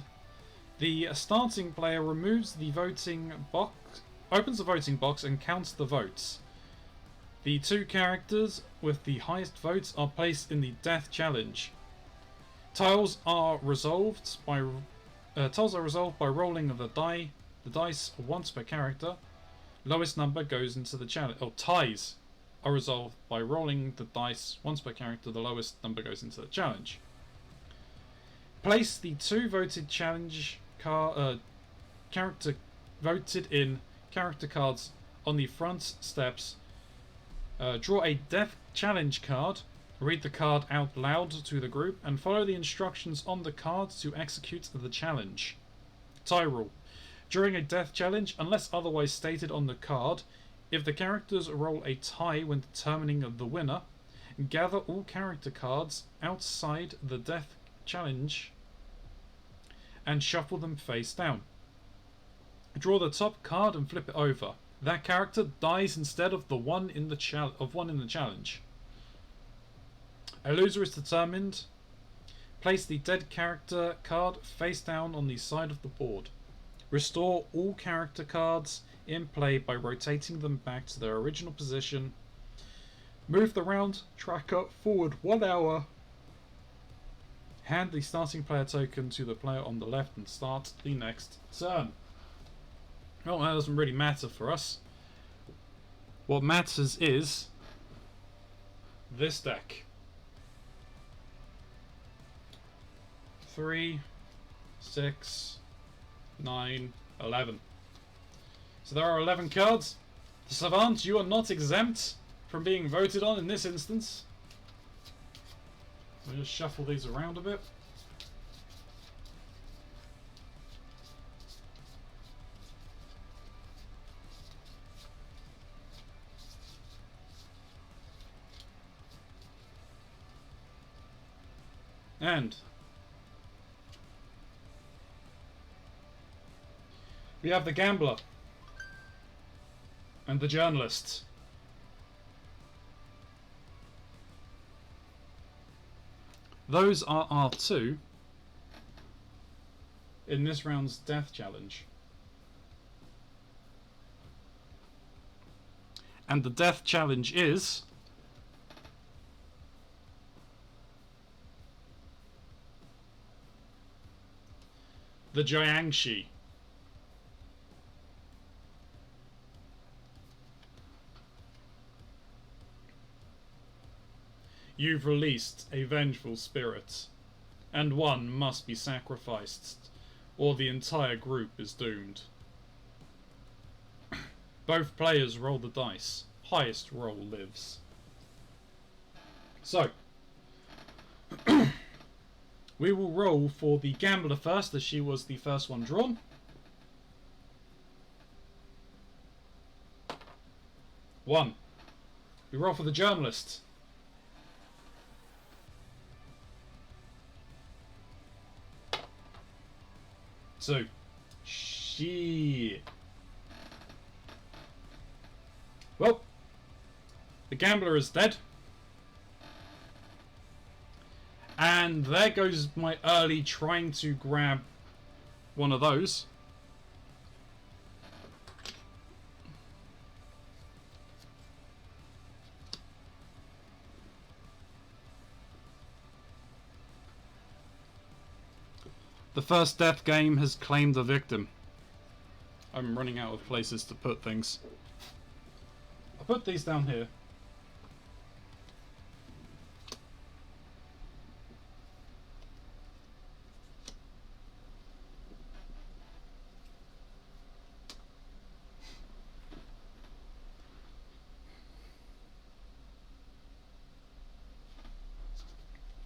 the starting player opens the voting box and counts the votes. The 2 characters with the highest votes are placed in the death challenge. Tiles are resolved by rolling the dice once per character. Lowest number goes into the challenge. Ties are resolved by rolling the dice once per character. The lowest number goes into the challenge. Place the 2 voted character cards on the front steps. Draw a death challenge card. Read the card out loud to the group and follow the instructions on the card to execute the challenge. Tie rule. During a death challenge, unless otherwise stated on the card, if the characters roll a tie when determining the winner, gather all character cards outside the death challenge and shuffle them face down. Draw the top card and flip it over. That character dies instead of the one in the challenge. A loser is determined. Place the dead character card face down on the side of the board. Restore all character cards in play by rotating them back to their original position. Move the round tracker forward 1 hour. Hand the starting player token to the player on the left and start the next turn. Well, that doesn't really matter for us. What matters is this deck. 3, 6, 9, 11. So there are 11 cards. The Savant, you are not exempt from being voted on in this instance. We'll just shuffle these around a bit. And we have the Gambler and the Journalist. Those are our 2 in this round's death challenge. And the death challenge is The Jiangshi. You've released a vengeful spirit, and one must be sacrificed, or the entire group is doomed. Both players roll the dice. Highest roll lives. So, we will roll for the gambler first, as she was the first one drawn. One. We roll for the journalist. Two. Shit. Well, the gambler is dead. And there goes my early trying to grab one of those. The first death game has claimed a victim. I'm running out of places to put things. I'll put these down here.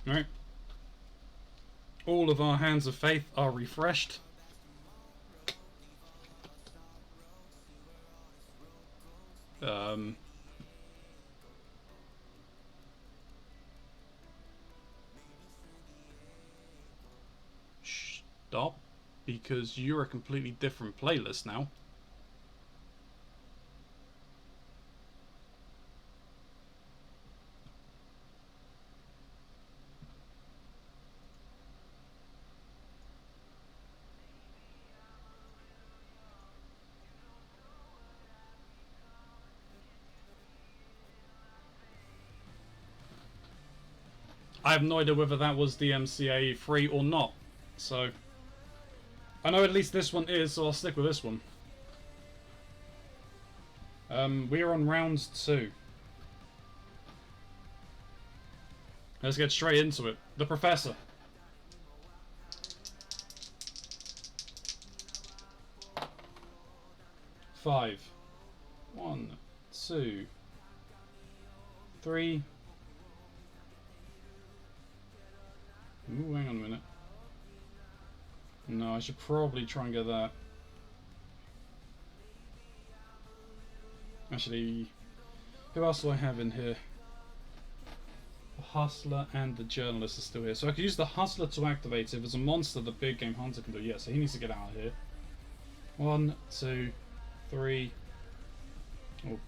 Alright. All of our hands of faith are refreshed. Stop, because you're a completely different playlist now. I have no idea whether that was DMCA free or not, so I know at least this one is, so I'll stick with this one. We are on round 2. Let's get straight into it. The Professor. Five. 1, 2, 3. Ooh, hang on a minute. No, I should probably try and get that. Actually, who else do I have in here? The Hustler and the Journalist are still here. So I could use the Hustler to activate if there's a monster the Big Game Hunter can do. Yeah, so he needs to get out of here. 1, 2, 3. Oh.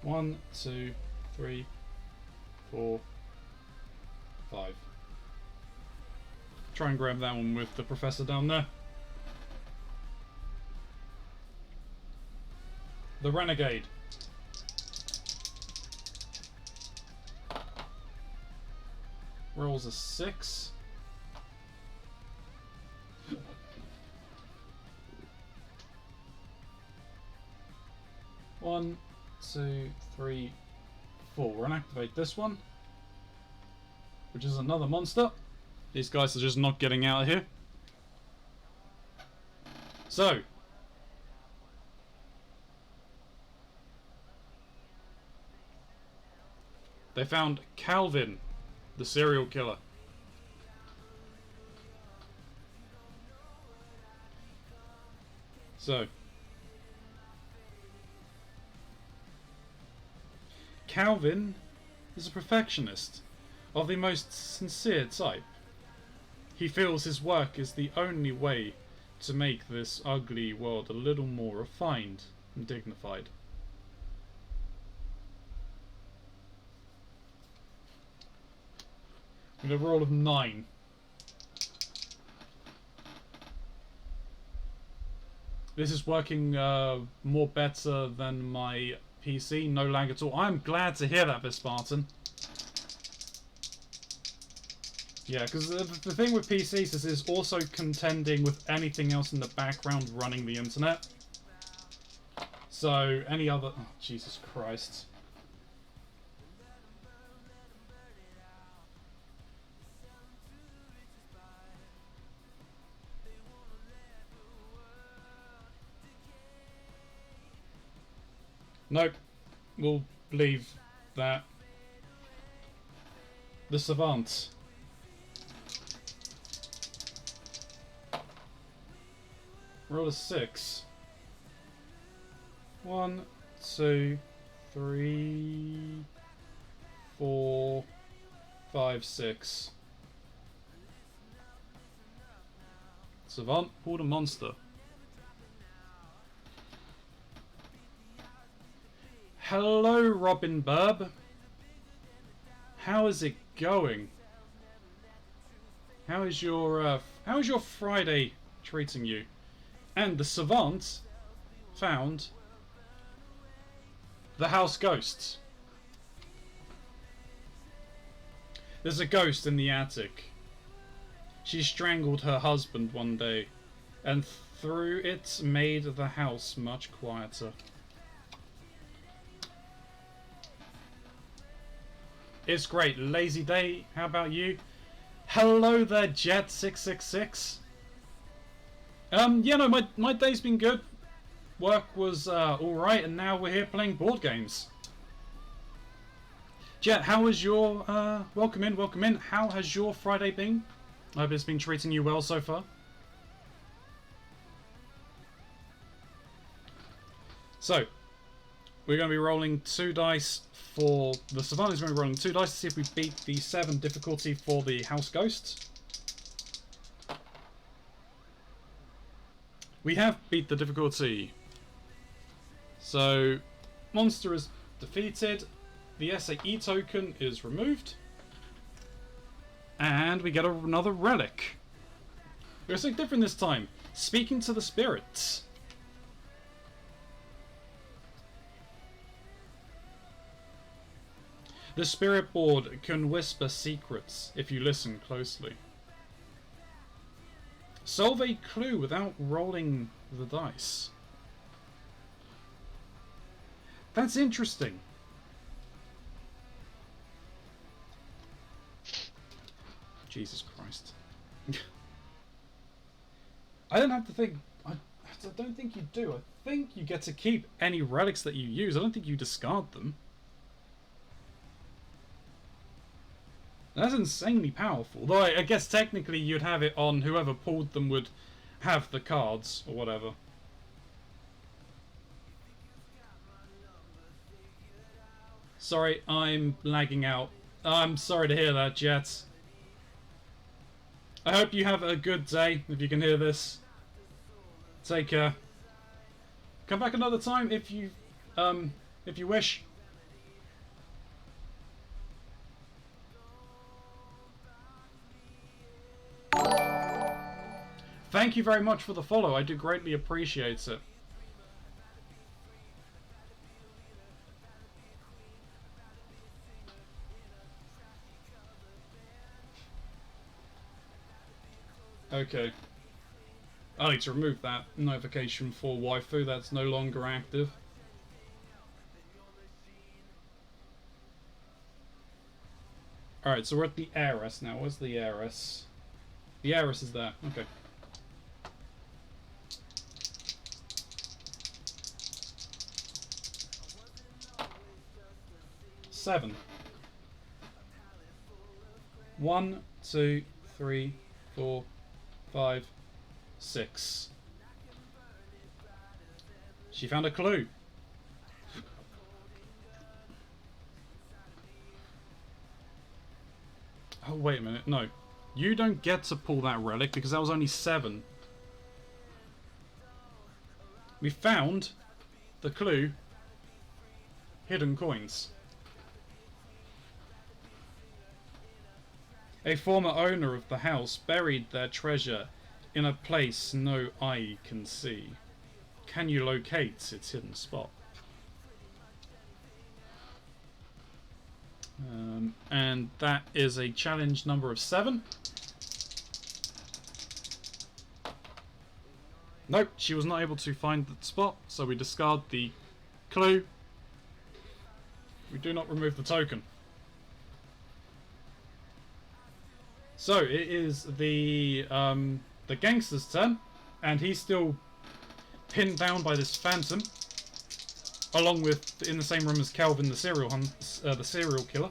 1, 2, 3, 4, 5. Try and grab that one with the Professor down there. The Renegade. Rolls a 6. One, 2, 3, 4. We're gonna activate this one, which is another monster. These guys are just not getting out of here. So, they found Calvin, the serial killer. So, Calvin is a perfectionist of the most sincere type. He feels his work is the only way to make this ugly world a little more refined and dignified. With a roll of 9. This is working more better than my PC, no lag at all. I'm glad to hear that, Spartan. Yeah, because the thing with PCs is it's also contending with anything else in the background running the internet. So, any other... Oh, Jesus Christ. Nope. We'll leave that. The Savant. Roll a 6. 1, 2, 3, 4, 5, 6. Savant pulled a monster. Hello, Robin Burb. How is it going? How is your Friday treating you? And the Savant found the house ghosts. There's a ghost in the attic. She strangled her husband one day, and through it made the house much quieter. It's great. Lazy day. How about you? Hello there, Jet666. Yeah, no, my day's been good. Work was alright, and now we're here playing board games. Jet, how was your... welcome in, welcome in. How has your Friday been? I hope it's been treating you well so far. So, we're going to be rolling 2 dice for... The Savant is going to be rolling 2 dice to see if we beat the 7 difficulty for the House Ghost. We have beat the difficulty. So, monster is defeated. The SAE token is removed. And we get another relic. We're going something different this time. Speaking to the spirits. The spirit board can whisper secrets if you listen closely. Solve a clue without rolling the dice. That's interesting. Jesus Christ. I don't have to think. I don't think you do. I think you get to keep any relics that you use. I don't think you discard them. That's insanely powerful. Though I guess technically you'd have it on whoever pulled them would have the cards or whatever. Sorry, I'm lagging out. I'm sorry to hear that, Jets. I hope you have a good day, if you can hear this. Take care. Come back another time if you wish. Thank you very much for the follow. I do greatly appreciate it. Okay. I need to remove that notification for waifu. That's no longer active. Alright, so we're at the heiress now. Where's the heiress? The heiress is there. Okay. Seven. 1, 2, 3, 4, 5, 6. She found a clue. Oh, wait a minute. No. You don't get to pull that relic because that was only 7. We found the clue. Hidden coins. A former owner of the house buried their treasure in a place no eye can see. Can you locate its hidden spot? And that is a challenge number of 7. Nope, she was not able to find the spot, so we discard the clue. We do not remove the token. So it is the gangster's turn, and he's still pinned down by this phantom, along with in the same room as Calvin, the serial killer.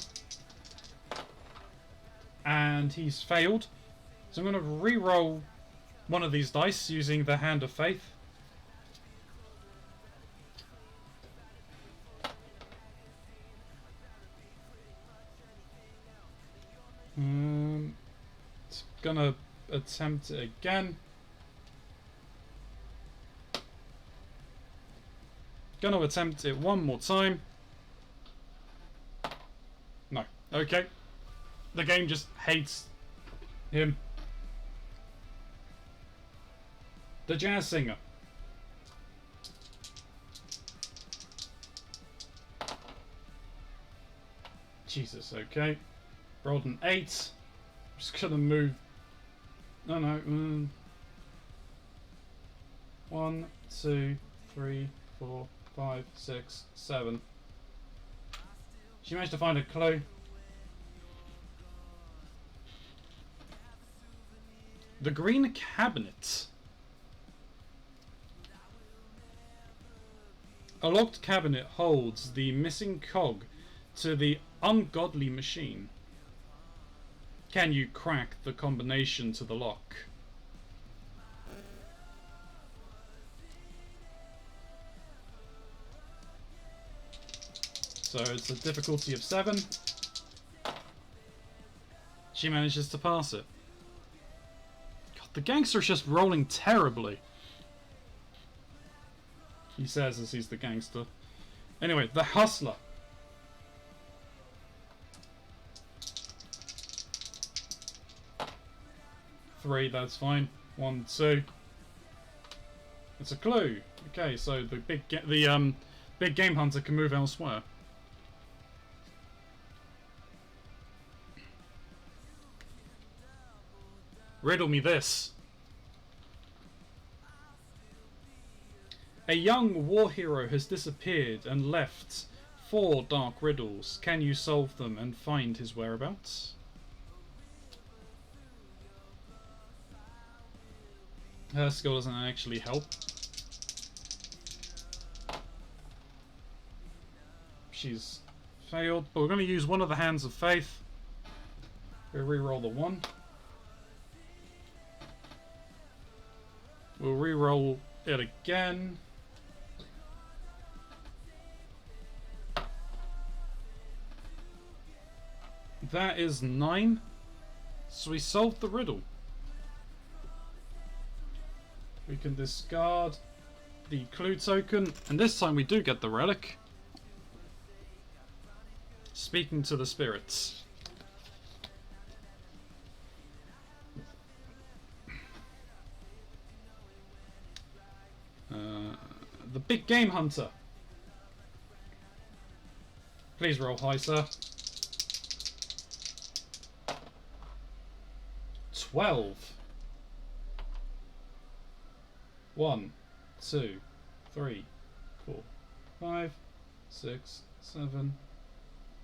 And he's failed. So I'm going to re-roll one of these dice using the Hand of Faith. Gonna attempt it again. Gonna attempt it one more time. No. Okay. The game just hates him. The jazz singer. Jesus, okay. Rolled an 8. I'm just gonna move. No. 1, 2, 3, 4, 5, 6, 7. She managed to find a clue. The green cabinet. A locked cabinet holds the missing cog to the ungodly machine. Can you crack the combination to the lock? So it's a difficulty of 7. She manages to pass it. God, the gangster's just rolling terribly. He says as he's the gangster. Anyway, the hustler. 3, that's fine. 1, 2. It's a clue. Okay, so the big game hunter can move elsewhere. Riddle me this. A young war hero has disappeared and left 4 dark riddles. Can you solve them and find his whereabouts? Her skill doesn't actually help. She's failed, but we're going to use one of the Hands of Faith. We'll re-roll the 1. We'll re-roll it again. That is 9. So we solved the riddle. We can discard the clue token, and this time we do get the relic. Speaking to the spirits. The big game hunter. Please roll high, sir. 12. 1, 2, 3, 4, 5, 6, 7,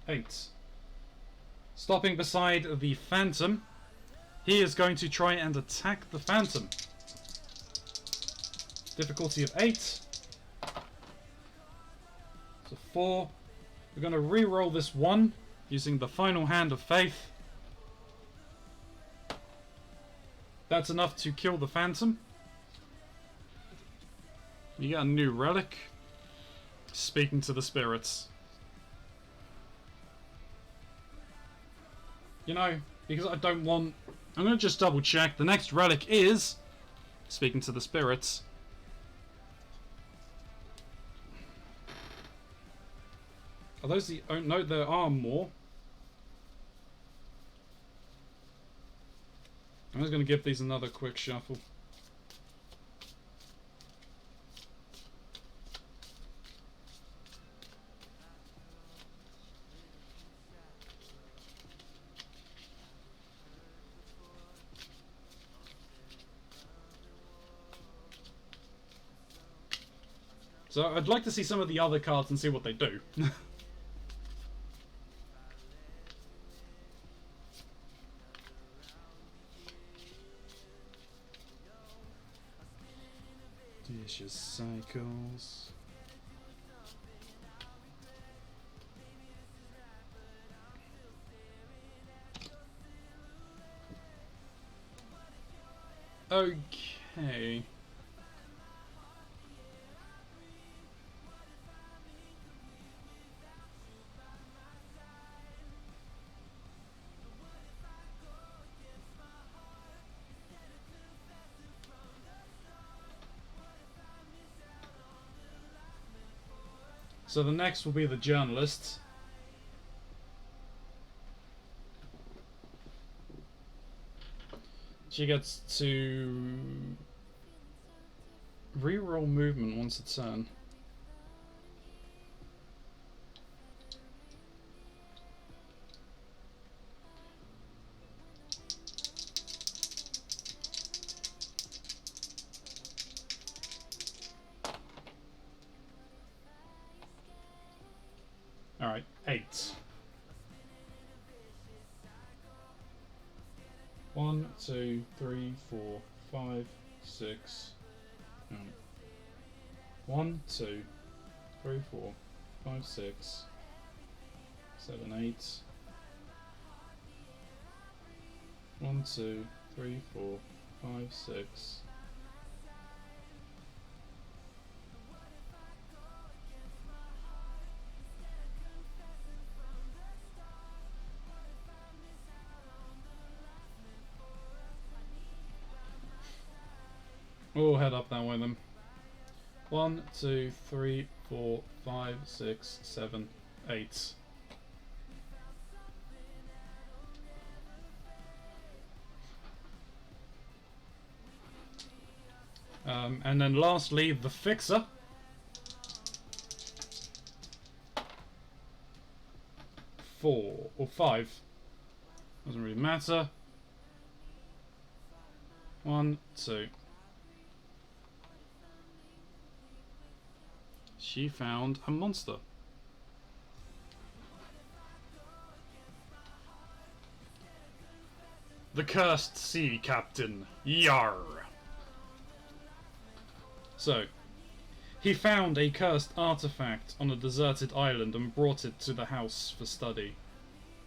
8. Stopping beside the phantom, he is going to try and attack the phantom. Difficulty of 8. So 4. We're going to re-roll this 1 using the final Hand of Faith. That's enough to kill the phantom. You get a new relic. Speaking to the spirits. You know, because I don't want... I'm going to just double check. The next relic is... Speaking to the spirits. Are those the... Oh, no, there are more. I'm just going to give these another quick shuffle. So I'd like to see some of the other cards and see what they do. Vicious cycles. Okay. So the next will be the journalist. She gets to reroll movement once a turn. Alright, 8. 1, 2, 3, 4, 5, 6. 1, 2, 3, 4, 5, 6, 7, 8. 1, 2, 3, 4, 5, 6. We'll head up that way then. 1, 2, 3, 4, 5, 6, 7, 8. And then lastly, the Fixer. 4 or 5. Doesn't really matter. 1, 2. She found a monster. The Cursed Sea Captain. Yar! So, he found a cursed artifact on a deserted island and brought it to the house for study.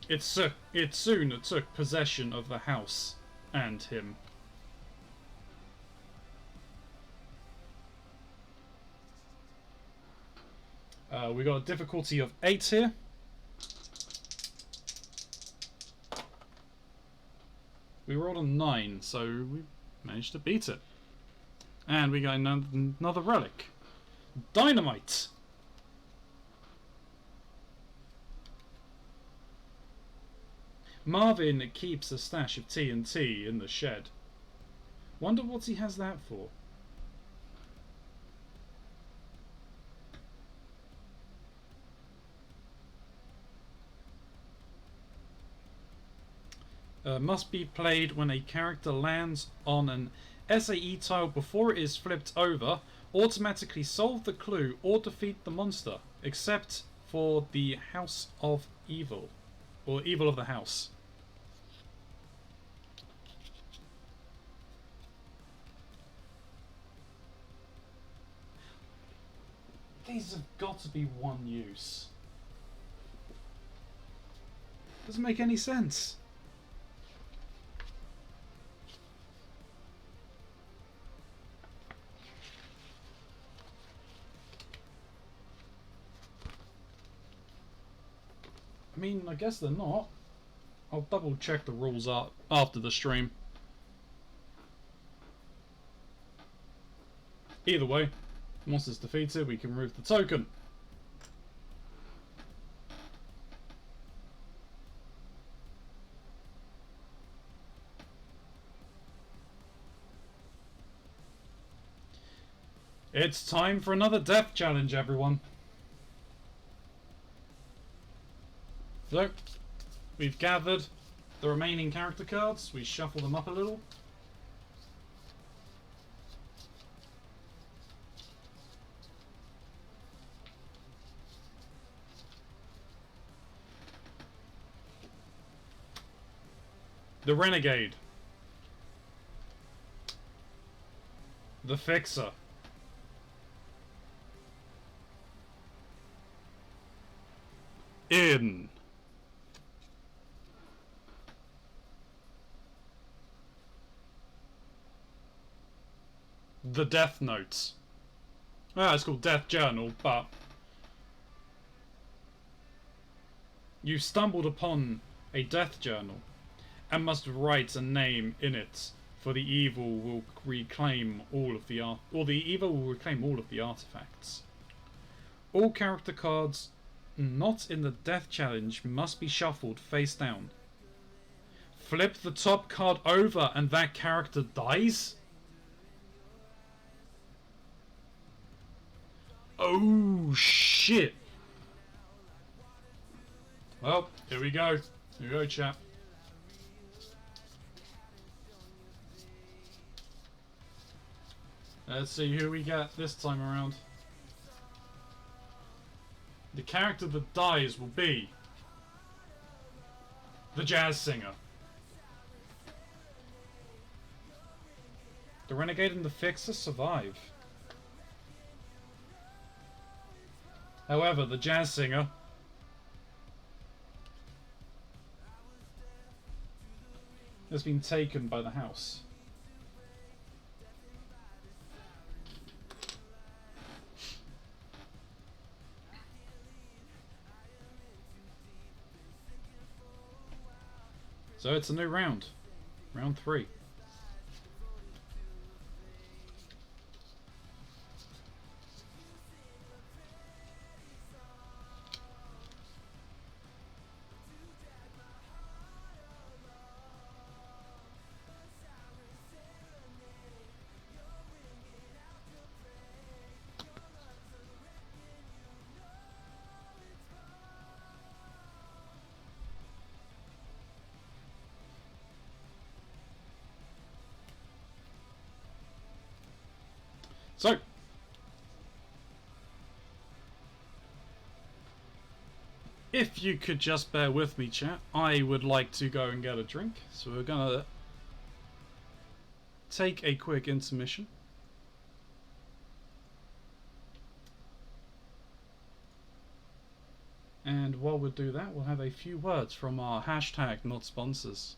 It soon took possession of the house and him. We got a difficulty of 8 here. We rolled a 9, so we managed to beat it. And we got another relic. Dynamite! Marvin keeps a stash of TNT in the shed. Wonder what he has that for. Must be played when a character lands on an SAE tile before it is flipped over. Automatically solve the clue or defeat the monster, except for the House of Evil, or Evil of the House. These have got to be one use. Doesn't make any sense. I mean, I guess they're not. I'll double check the rules out after the stream. Either way, once it's defeated, we can remove the token. It's time for another death challenge, everyone. So, we've gathered the remaining character cards. We shuffle them up a little. The Renegade. The Fixer. In. The Death Notes. Well, it's called Death Journal, but you stumbled upon a death journal and must write a name in it, for the evil will reclaim all of the artifacts. All character cards not in the death challenge must be shuffled face down. Flip the top card over and that character dies? Oh shit. Well, here we go. Here we go, chap. Let's see who we get this time around. The character that dies will be the jazz singer. The Renegade and the Fixer survive. However, the jazz singer has been taken by the house. So it's a new round. Round 3. So, if you could just bear with me, chat, I would like to go and get a drink. So we're gonna take a quick intermission. And while we do that, we'll have a few words from our hashtag not sponsors.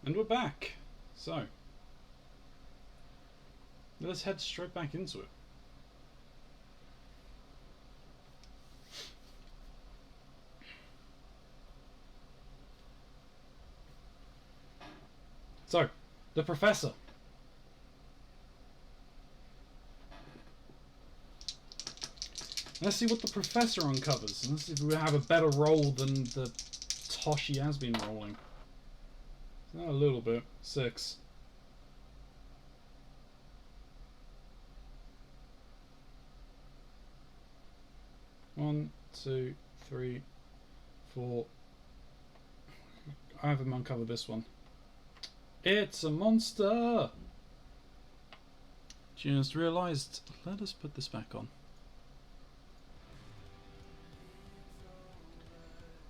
And we're back. So, let's head straight back into it. So, the Professor. Let's see what the Professor uncovers. And let's see if we have a better roll than the tosh he has been rolling. A little bit. 6. 1, 2, 3, 4. I haven't uncovered this one. It's a monster! Just realised. Let us put this back on.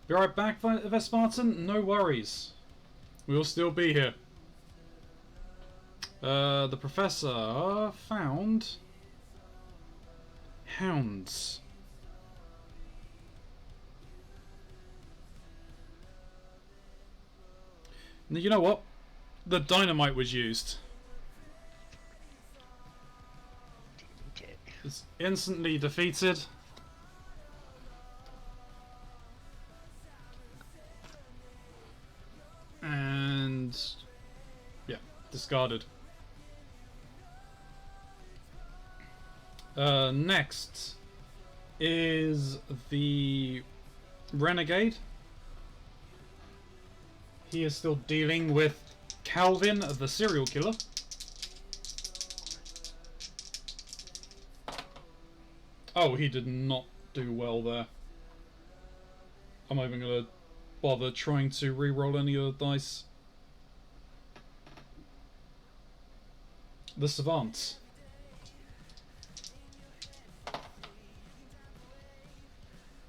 Be right back, Vespartan? No worries. We'll still be here. The professor found hounds. Now, you know what? The dynamite was used. Okay. It's instantly defeated. And yeah, discarded. Next is the Renegade. He is still dealing with Calvin, the serial killer. Oh, he did not do well there. I'm not even going to bother trying to re-roll any of the dice. The Savant.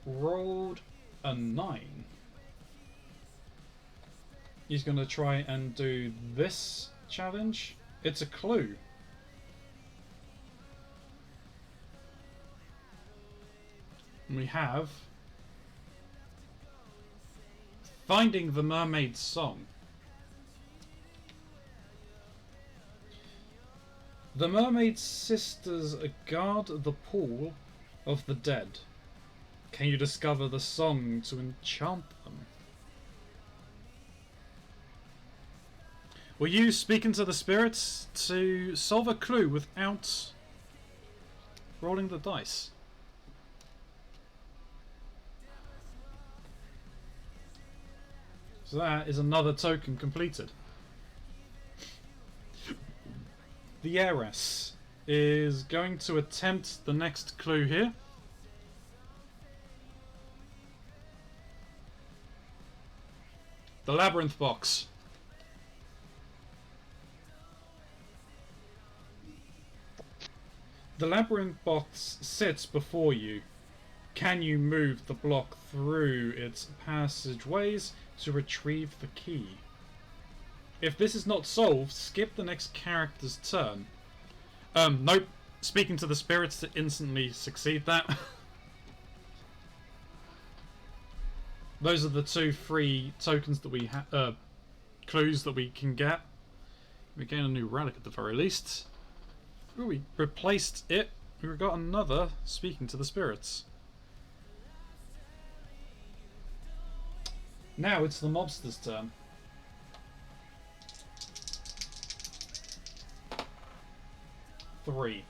Rolled a 9. He's going to try and do this challenge. It's a clue. We have finding the mermaid's song. The mermaid's sisters guard the pool of the dead. Can you discover the song to enchant them? Will you speak into the spirits to solve a clue without rolling the dice? So that is another token completed. The heiress is going to attempt the next clue here. The Labyrinth Box. The Labyrinth Box sits before you. Can you move the block through its passageways to retrieve the key? If this is not solved, skip the next character's turn. Nope. Speaking to the spirits to instantly succeed that. Those are the 2 free tokens that we clues that we can get. We gain a new relic at the very least. Ooh, we replaced it. We got another speaking to the spirits. Now it's the mobster's turn. Three.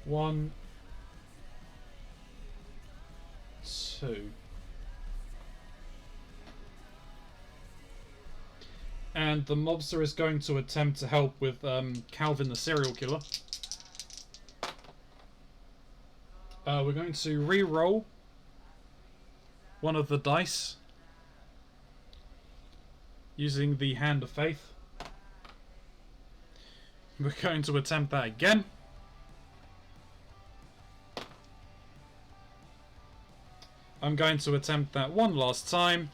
One. 2. And the mobster is going to attempt to help with Calvin the serial killer. We're going to re-roll one of the dice using the Hand of Faith. We're going to attempt that again. I'm going to attempt that one last time.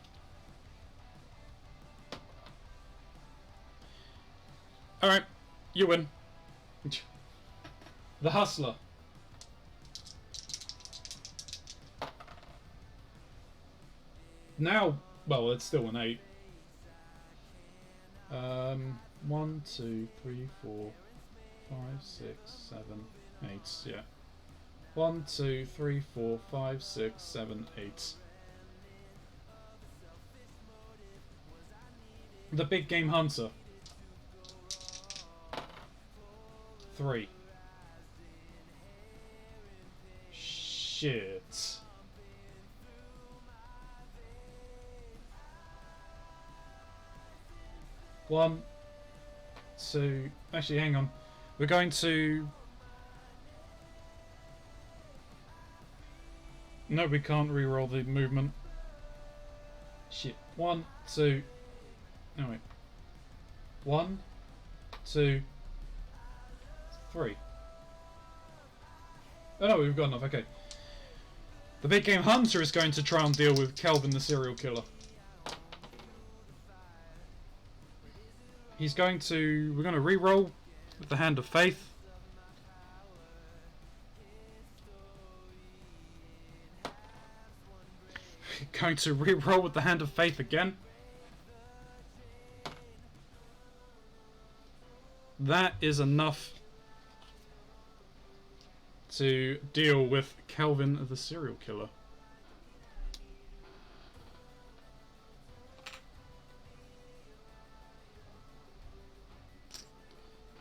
Alright, you win. The Hustler. Now, well, it's still an 8. 1, 2, 3, 4, 5, 6, 7, 8. Yeah. 1, 2, 3, 4, 5, 6, 7, 8. The Big Game Hunter. 3. Shit. One, to... Actually, hang on. We're going to... No, we can't re-roll the movement. Shit. 1, 2... No, wait. 1, 2, 3. Oh no, we've got enough, okay. The big game hunter is going to try and deal with Kelvin the serial killer. He's going to... We're going to re-roll with the Hand of Faith. Going to re-roll with the Hand of Faith again. That is enough to deal with Kelvin the serial killer.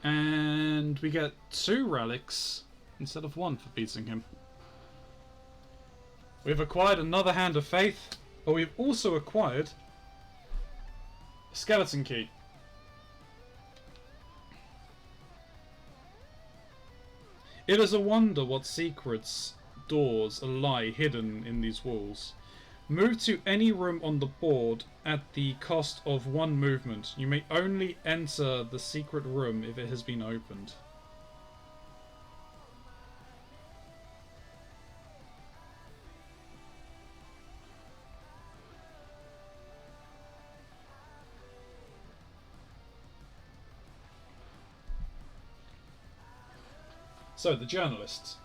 And we get 2 relics instead of 1 for beating him. We've acquired another Hand of Faith, but we've also acquired a skeleton key. It is a wonder what secrets, doors lie hidden in these walls. Move to any room on the board at the cost of 1 movement. You may only enter the secret room if it has been opened. So, the journalist.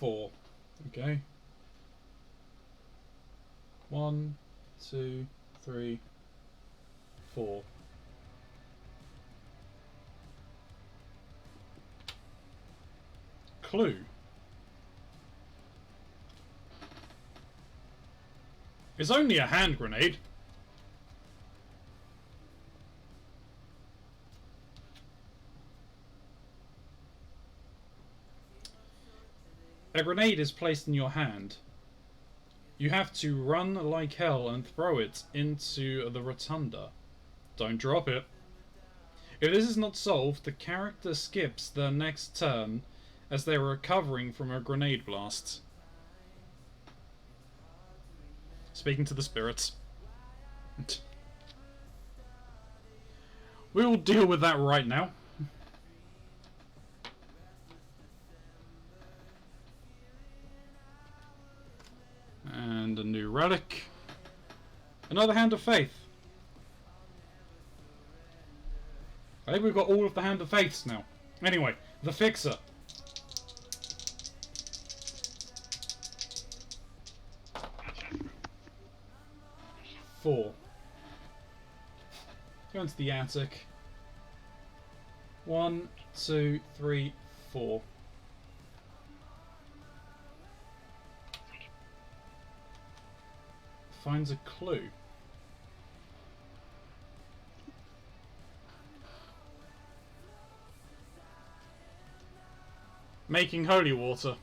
Four. Okay. 1, 2, 3, 4. Clue. It's only a hand grenade. A grenade is placed in your hand. You have to run like hell and throw it into the rotunda. Don't drop it. If this is not solved, the character skips their next turn as they are recovering from a grenade blast. Speaking to the spirits. We will deal with that right now. And a new relic. Another Hand of Faith. I think we've got all of the Hand of Faiths now. Anyway, the Fixer. Four. Go into the attic. 1, 2, 3, 4. Finds a clue. Making holy water.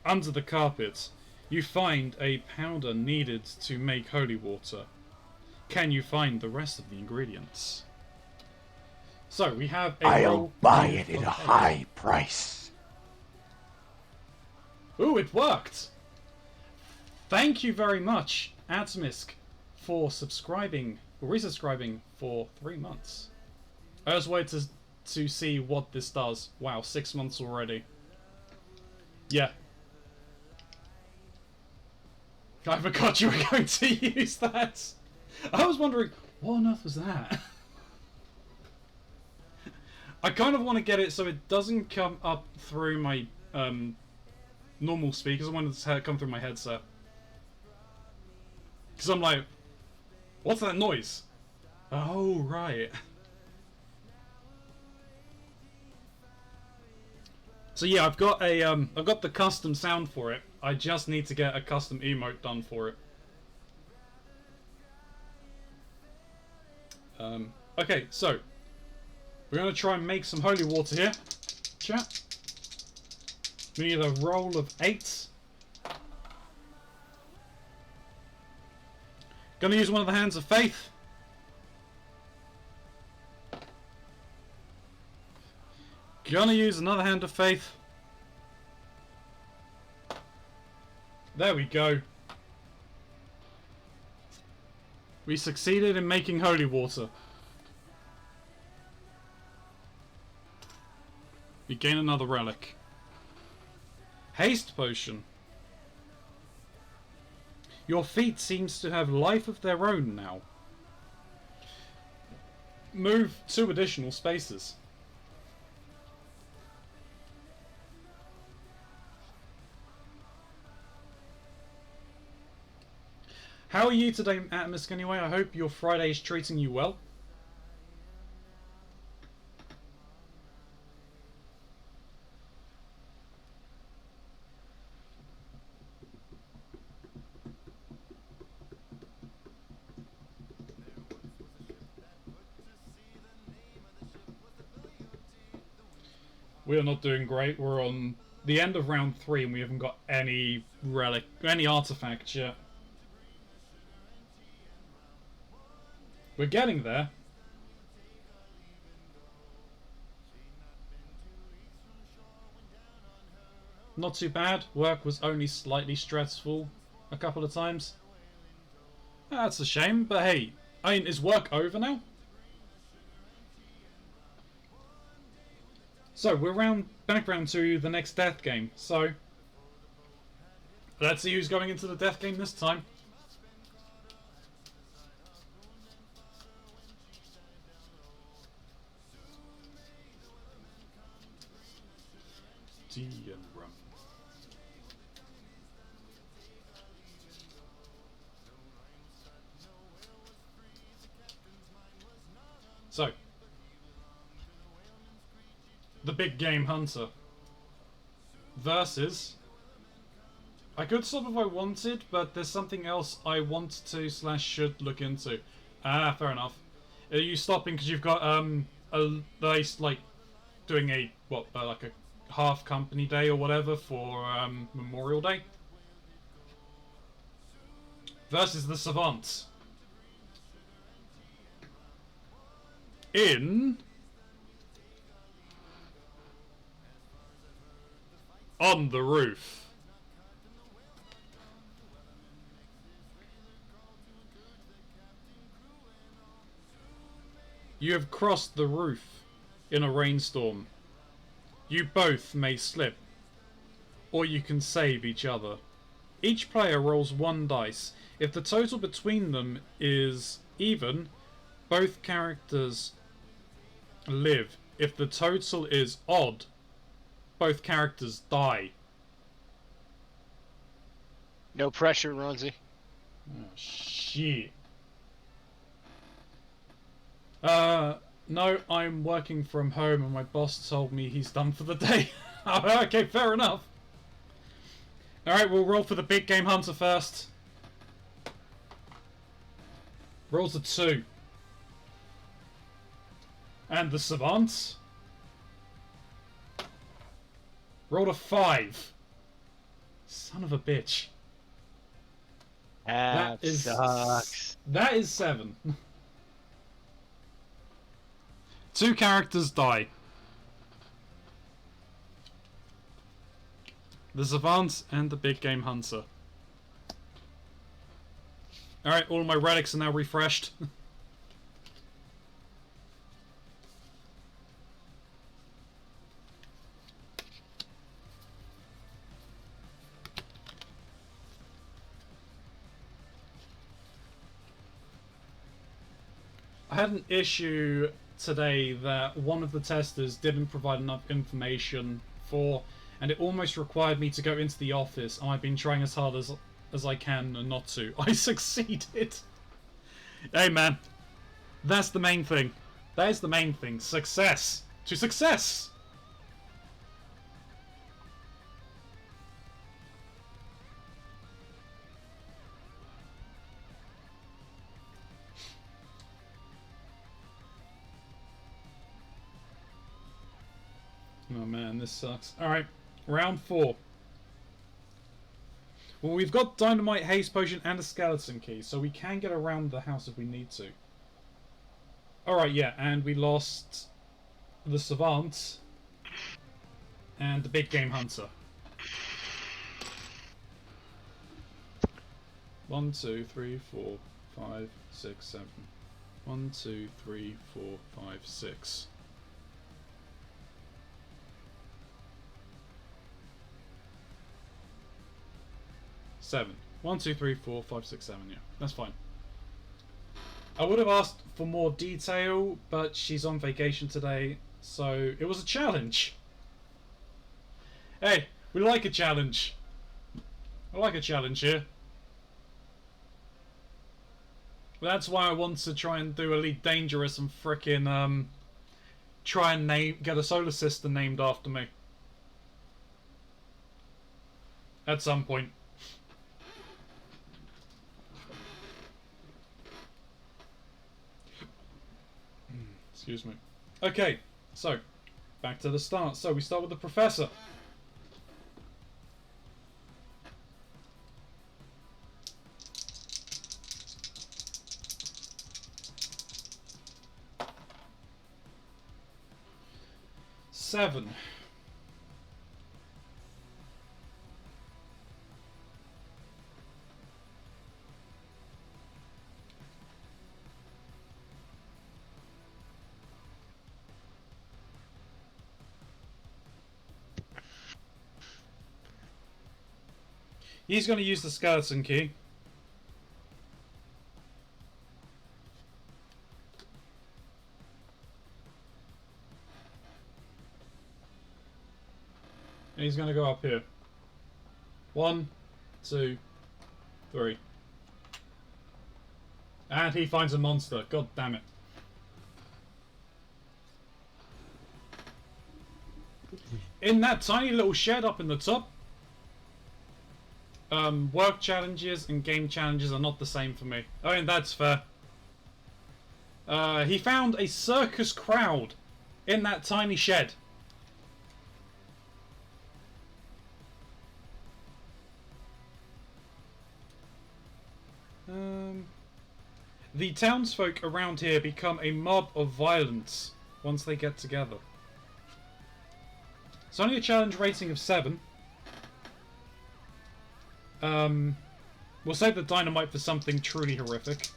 Under the carpet, you find a powder needed to make holy water. Can you find the rest of the ingredients? So we have a I'll buy it at a high price. Ooh, it worked! Thank you very much, Atomisk, for subscribing, or resubscribing for 3 months. I just waited to see what this does. Wow, 6 months already. Yeah. I forgot you were going to use that. I was wondering, what on earth was that? I kind of want to get it so it doesn't come up through my normal speakers. I want it to come through my headset. Because I'm like, what's that noise? Oh, right. So yeah, I've got the custom sound for it. I just need to get a custom emote done for it. Okay, so we're gonna try and make some holy water here, chat. We need a roll of 8 Gonna use one of the hands of faith. Gonna use another hand of faith. There we go. We succeeded in making holy water. We gain another relic. Haste potion. Your feet seems to have life of their own now. Move 2 additional spaces. How are you today, Atmos, anyway? I hope your Friday is treating you well. We are not doing great. We're on the end of round 3 and we haven't got any relic, any artifacts yet. We're getting there. Not too bad. Work was only slightly stressful a couple of times. That's a shame, but hey, I mean, is work over now? So we're back round to the next death game. So let's see who's going into the death game this time. Tea and rum. So, the big game hunter versus. I could stop if I wanted, but there's something else I want to / should look into. Ah, fair enough. Are you stopping because you've got a nice like doing a like a half company day or whatever for Memorial Day versus the Savants in On the Roof. You have crossed the roof in a rainstorm. You both may slip, or you can save each other. Each player rolls 1 dice. If the total between them is even, both characters live. If the total is odd, both characters die. No pressure, Ronzi. Oh, shit. No, I'm working from home and my boss told me he's done for the day. Okay, fair enough. Alright, we'll roll for the big game hunter first. Rolls a 2. And the Savants rolled a 5. Son of a bitch. That sucks. That is 7. 2 characters die. The Savants and the Big Game Hunter. Alright, all my relics are now refreshed. I had an issue today that one of the testers didn't provide enough information for, and it almost required me to go into the office, and I've been trying as hard as I can not to. I succeeded. Hey man, that's the main thing. That is the main thing. Success. To success! Oh man, this sucks. Alright, round 4. Well, we've got dynamite, haste potion, and a skeleton key, so we can get around the house if we need to. Alright, yeah, and we lost the savant and the big game hunter. 1, 2, 3, 4, 5, 6, 7. 1, 2, 3, 4, 5, 6. Seven. 1, 2, 3, 4, 5, 6, 7. Yeah, that's fine. I would have asked for more detail, but she's on vacation today, so it was a challenge. Hey, we like a challenge. I like a challenge here. That's why I want to try and do Elite Dangerous and frickin' try and get a solar system named after me. At some point. Excuse me. Okay, so back to the start. So we start with the professor. Seven. He's going to use the skeleton key. And he's going to go up here. 1, 2, 3. And he finds a monster. God damn it. In that tiny little shed up in the top, work challenges and game challenges are not the same for me. I mean, that's fair. He found a circus crowd in that tiny shed. The townsfolk around here become a mob of violence once they get together. It's only a challenge rating of 7. We'll save the dynamite for something truly horrific.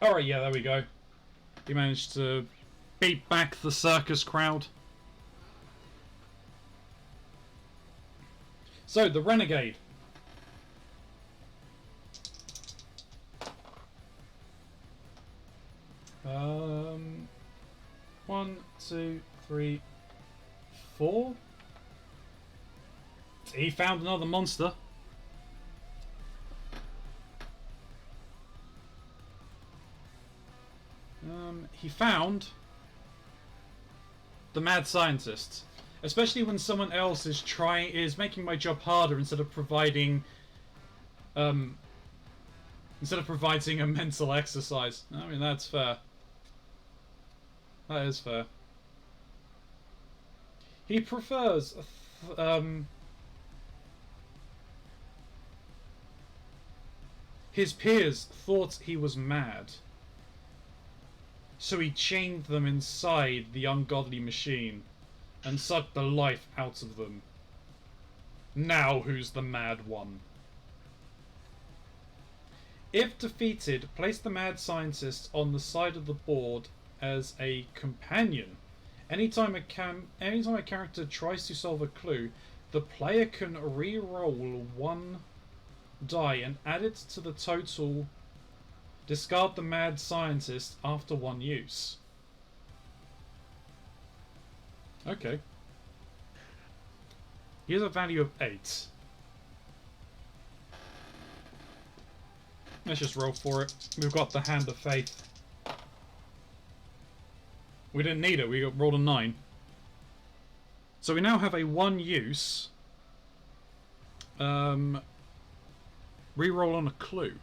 Alright, yeah, there we go. He managed to beat back the circus crowd. So, the Renegade. One, 2, 3, 4. He found another monster. He found the mad scientist. Especially when someone else is making my job harder instead of providing a mental exercise. I mean, that's fair. That is fair. He prefers his peers thought he was mad, so he chained them inside the ungodly machine and sucked the life out of them. Now who's the mad one? If defeated, place the mad scientist on the side of the board as a companion. Anytime a character tries to solve a clue, the player can re-roll 1 die and add it to the total. Discard the mad scientist after 1 use. Okay. Here's a value of 8. Let's just roll for it. We've got the Hand of Faith. We didn't need it, we rolled a 9. So we now have a 1 use. Reroll on a clue.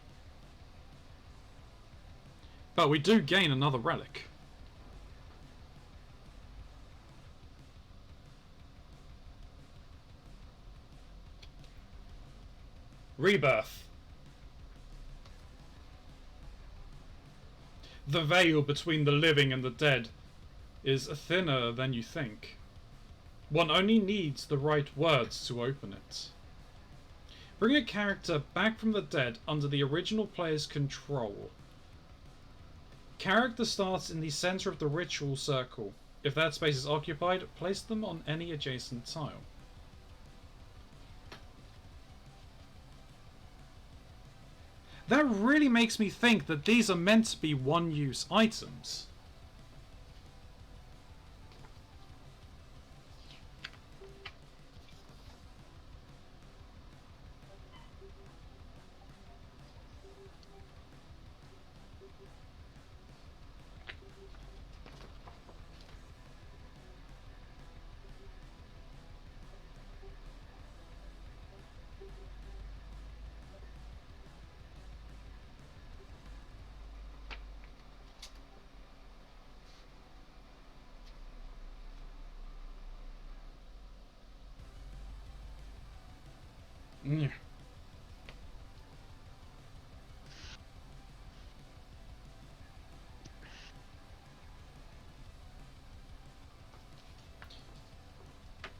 But we do gain another relic. Rebirth. The veil between the living and the dead is thinner than you think. One only needs the right words to open it. Bring a character back from the dead under the original player's control. Character starts in the center of the ritual circle. If that space is occupied, place them on any adjacent tile. That really makes me think that these are meant to be one-use items. Yeah.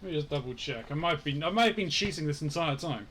Let me just double check. I might have been cheating this entire time.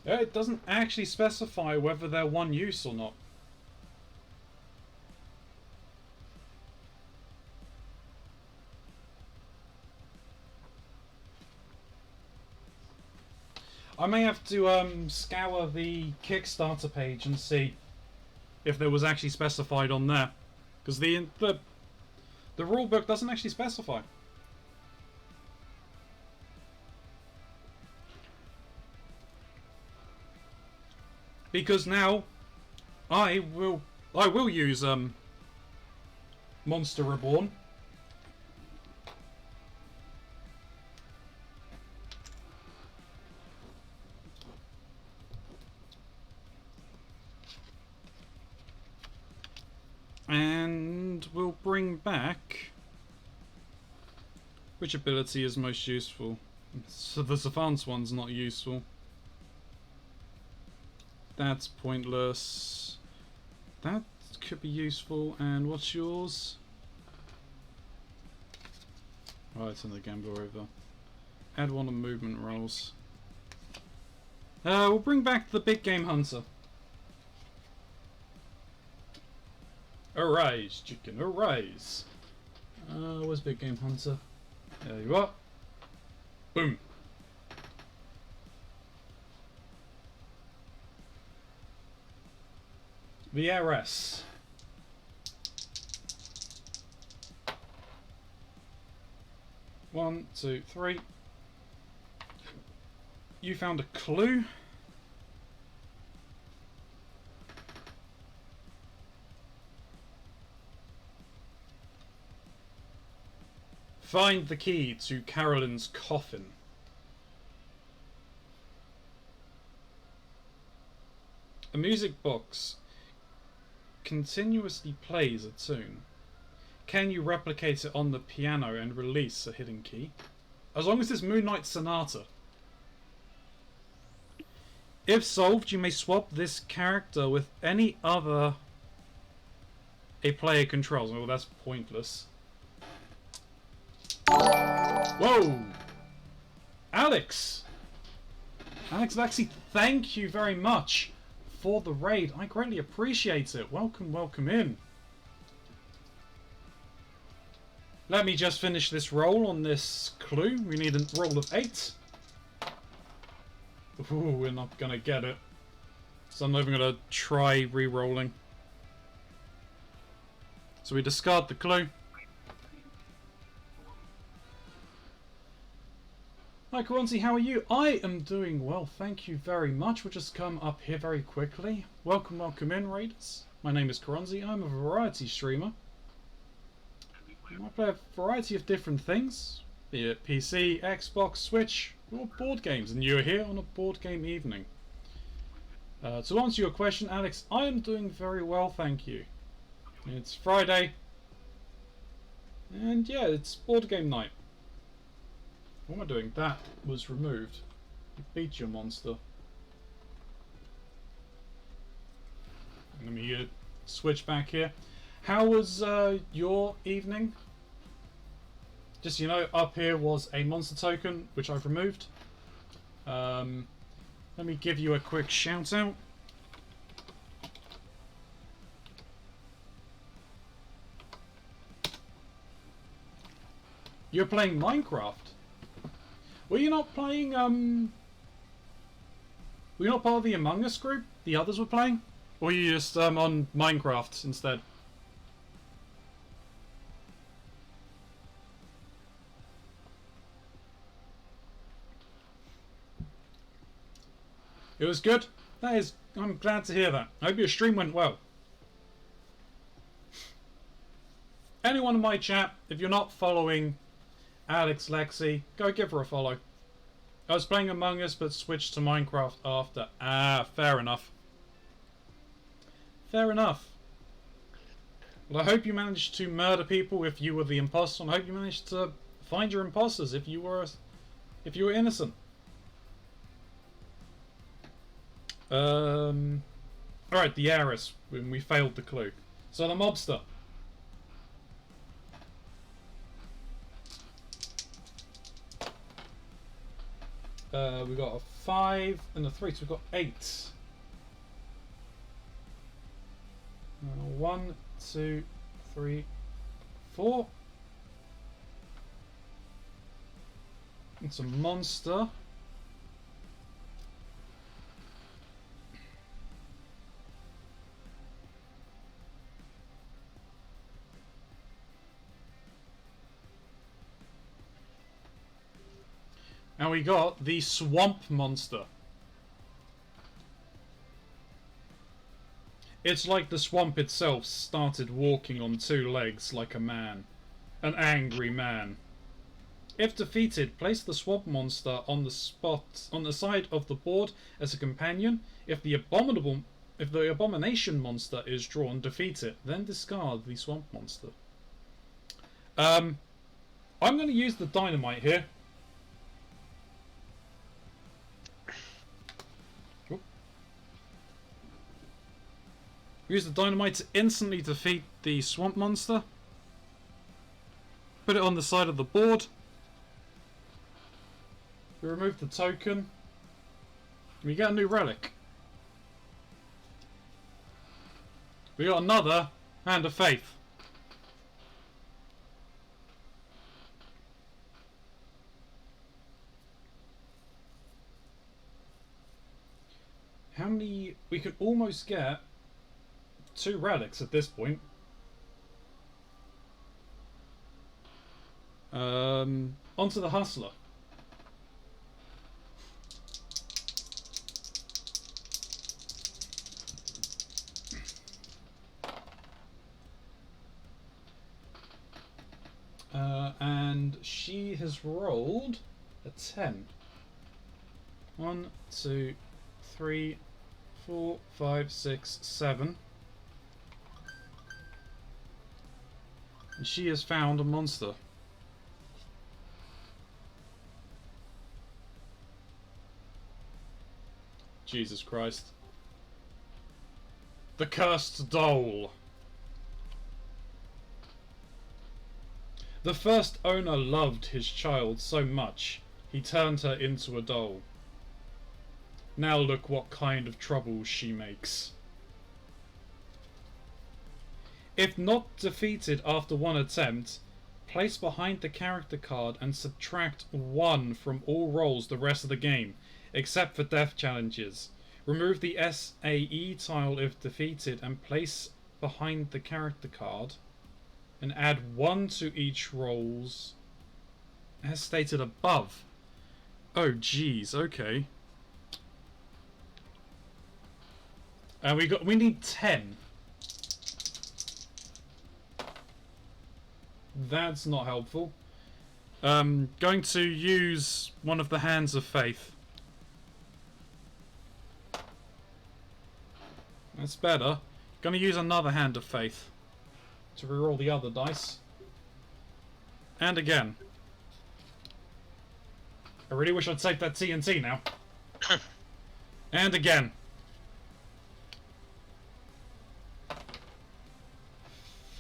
It doesn't actually specify whether they're one use or not. I may have to scour the Kickstarter page and see if there was actually specified on there, because the rulebook doesn't actually specify. Because now I will use Monster Reborn. And we'll bring back... Which ability is most useful? So the Savant's one's not useful. That's pointless. That could be useful. And what's yours? Right, turn the gambler over. Add one of movement rolls. We'll bring back the Big Game Hunter. Arise, chicken, arise. Where's Big Game Hunter? There you are. Boom. VRS. One, two, three. You found a clue. Find the key to Carolyn's coffin. A music box continuously plays a tune. Can you replicate it on the piano and release a hidden key? As long as it's Moonlight Sonata. If solved, you may swap this character with any other a player controls. Well, that's pointless. Whoa! Alex! Alex Lexi, thank you very much for the raid. I greatly appreciate it. Welcome, welcome in. Let me just finish this roll on this clue. We need a roll of 8. Ooh, we're not gonna get it. So I'm not even gonna try re-rolling. So we discard the clue. Hi Karonzi, how are you? I am doing well, thank you very much. We'll just come up here very quickly. Welcome, welcome in, Raiders. My name is Karonzi. I'm a variety streamer. I play a variety of different things, be it PC, Xbox, Switch, or board games, and you're here on a board game evening. To answer your question, Alex, I am doing very well, thank you. It's Friday, and yeah, it's board game night. What am I doing? That was removed. You beat your monster. Let me switch back here. How was your evening? Just so you know, up here was a monster token, which I've removed. Let me give you a quick shout out. You're playing Minecraft. Were you not playing, were you not part of the Among Us group the others were playing? Or were you just on Minecraft instead? It was good. That is, I'm glad to hear that. I hope your stream went well. Anyone in my chat, if you're not following Alex Lexi, go give her a follow. I was playing Among Us but switched to Minecraft after. Ah, fair enough. Fair enough. Well, I hope you managed to murder people if you were the imposter, and I hope you managed to find your imposters if you were innocent. Alright, the heiress, when we failed the clue. So the mobster. We got a 5 and a 3, so we've got 8. 1, 2, 3, 4. It's a monster. And we got the swamp monster. It's like the swamp itself started walking on 2 legs like a man. An angry man. If defeated, place the swamp monster on the side of the board as a companion. If the abomination monster is drawn, defeat it. Then discard the swamp monster. I'm going to use the dynamite here. Use the dynamite to instantly defeat the swamp monster. Put it on the side of the board. We remove the token. We get a new relic. We got another Hand of Faith. How many? We could almost get 2 relics at this point. Onto the Hustler. And she has rolled a 10. 1, 2, 3, 4, 5, 6, 7. And she has found a monster. Jesus Christ. The Cursed Doll. The first owner loved his child so much, he turned her into a doll. Now look what kind of trouble she makes. If not defeated after one attempt, place behind the character card and subtract 1 from all rolls the rest of the game, except for death challenges. Remove the SAE tile if defeated and place behind the character card, and add 1 to each rolls as stated above. Oh jeez, okay. And we need 10. That's not helpful. Going to use one of the Hands of Faith. That's better. Gonna use another Hand of Faith to reroll the other dice. And again. I really wish I'd saved that TNT now. And again.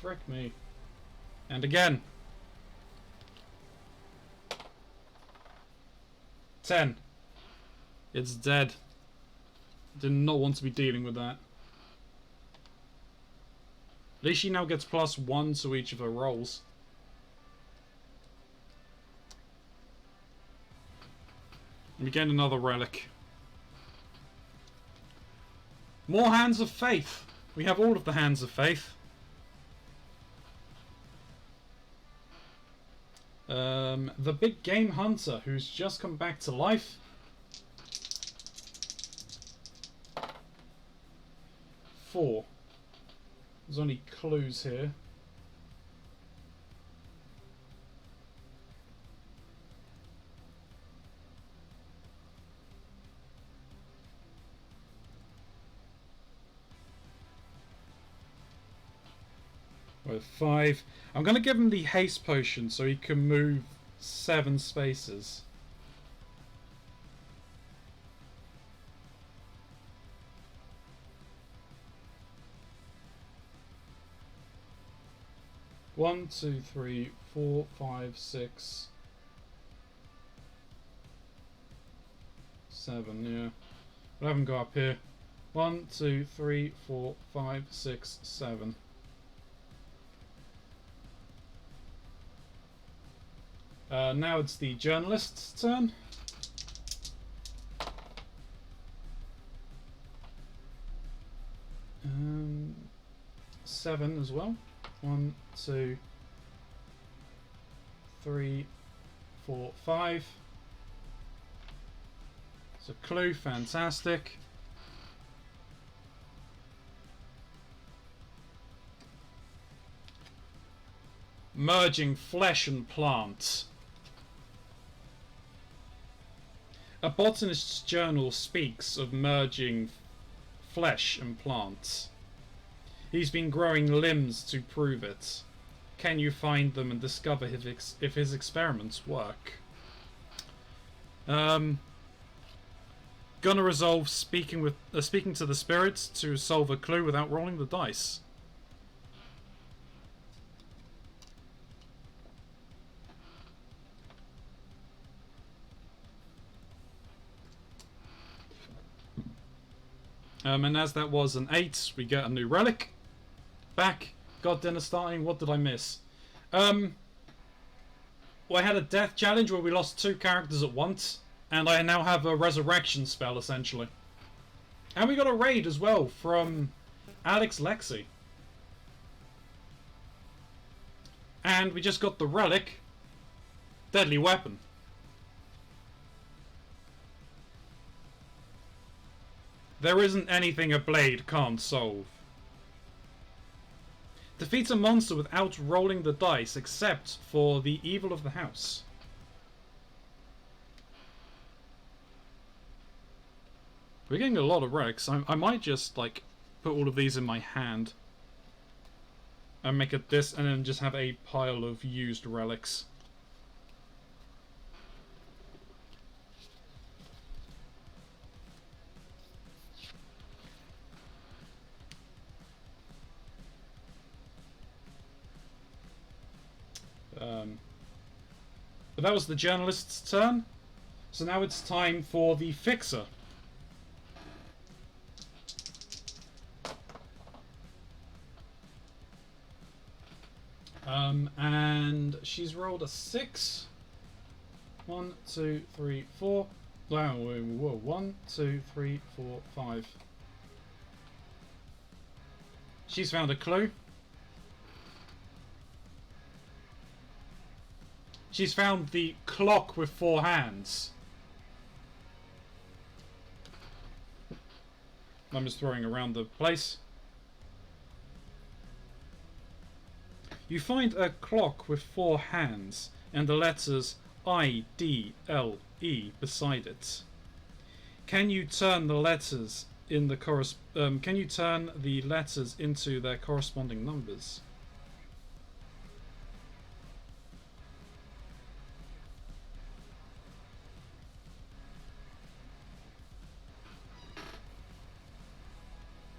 Frick me. And again. 10. It's dead. Did not want to be dealing with that. At least she now gets +1 to each of her rolls. And we get another relic. More Hands of Faith. We have all of the Hands of Faith. The big game hunter who's just come back to life. Four. There's only clues here. With 5. I'm going to give him the haste potion so he can move 7 spaces. One, 2, 3, 4, 5, 6, 7. Yeah, we'll have him go up here. 1, 2, 3, 4, 5, 6, 7. Now it's the journalist's turn. Seven as well. 1, 2, 3, 4, 5. It's a clue, fantastic. Merging flesh and plants. A botanist's journal speaks of merging flesh and plants. He's been growing limbs to prove it. Can you find them and discover if his experiments work? Gonna resolve speaking to the spirits to solve a clue without rolling the dice. And as that was an 8, we get a new relic. Back. God, dinner starting. What did I miss? Well, I had a death challenge where we lost 2 characters at once. And I now have a resurrection spell, essentially. And we got a raid as well from Alex Lexi. And we just got the relic. Deadly weapon. There isn't anything a blade can't solve. Defeat a monster without rolling the dice, except for the evil of the house. We're getting a lot of relics. I might just, like, put all of these in my hand. And make it this, and then just have a pile of used relics. But that was the journalist's turn. So now it's time for the fixer. And she's rolled a 6. 1, 2, 3, 4. Wow, whoa, 1, 2, 3, 4, 5. She's found a clue. She's found the clock with 4 hands. I'm just throwing around the place. You find a clock with 4 hands and the letters I, D, L, E beside it. Can you turn the letters in the can you turn the letters into their corresponding numbers?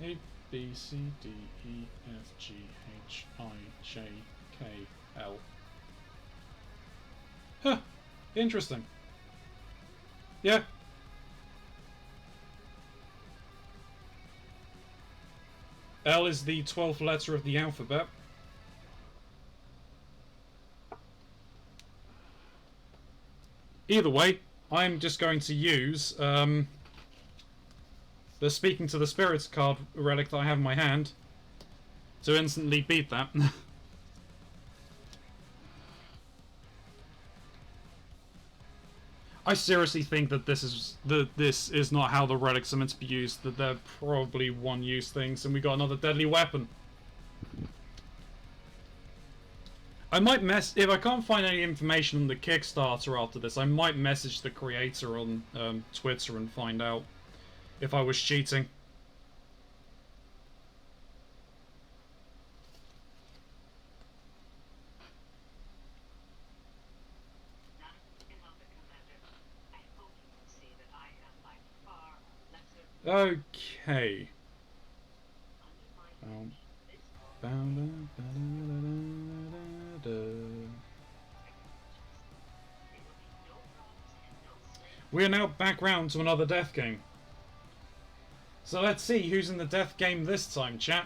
A, B, C, D, E, F, G, H, I, J, K, L. Huh. Interesting. Yeah. L is the 12th letter of the alphabet. Either way, I'm just going to use the Speaking to the Spirits card relic that I have in my hand to instantly beat that. I seriously think that this is not how the relics are meant to be used, that they're probably one-use things, and we got another deadly weapon. I might if I can't find any information on the Kickstarter after this, I might message the creator on Twitter and find out if I was cheating. Okay. We are now back round to another death game. So let's see who's in the death game this time, chat.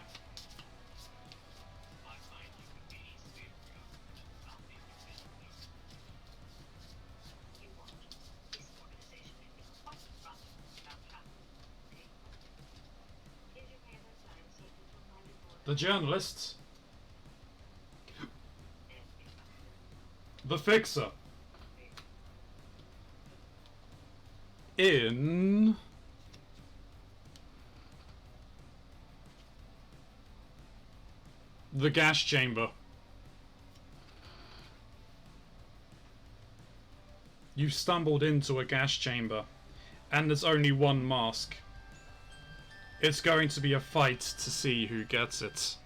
The journalist. The fixer. In the gas chamber. You stumbled into a gas chamber, and there's only one mask. It's going to be a fight to see who gets it.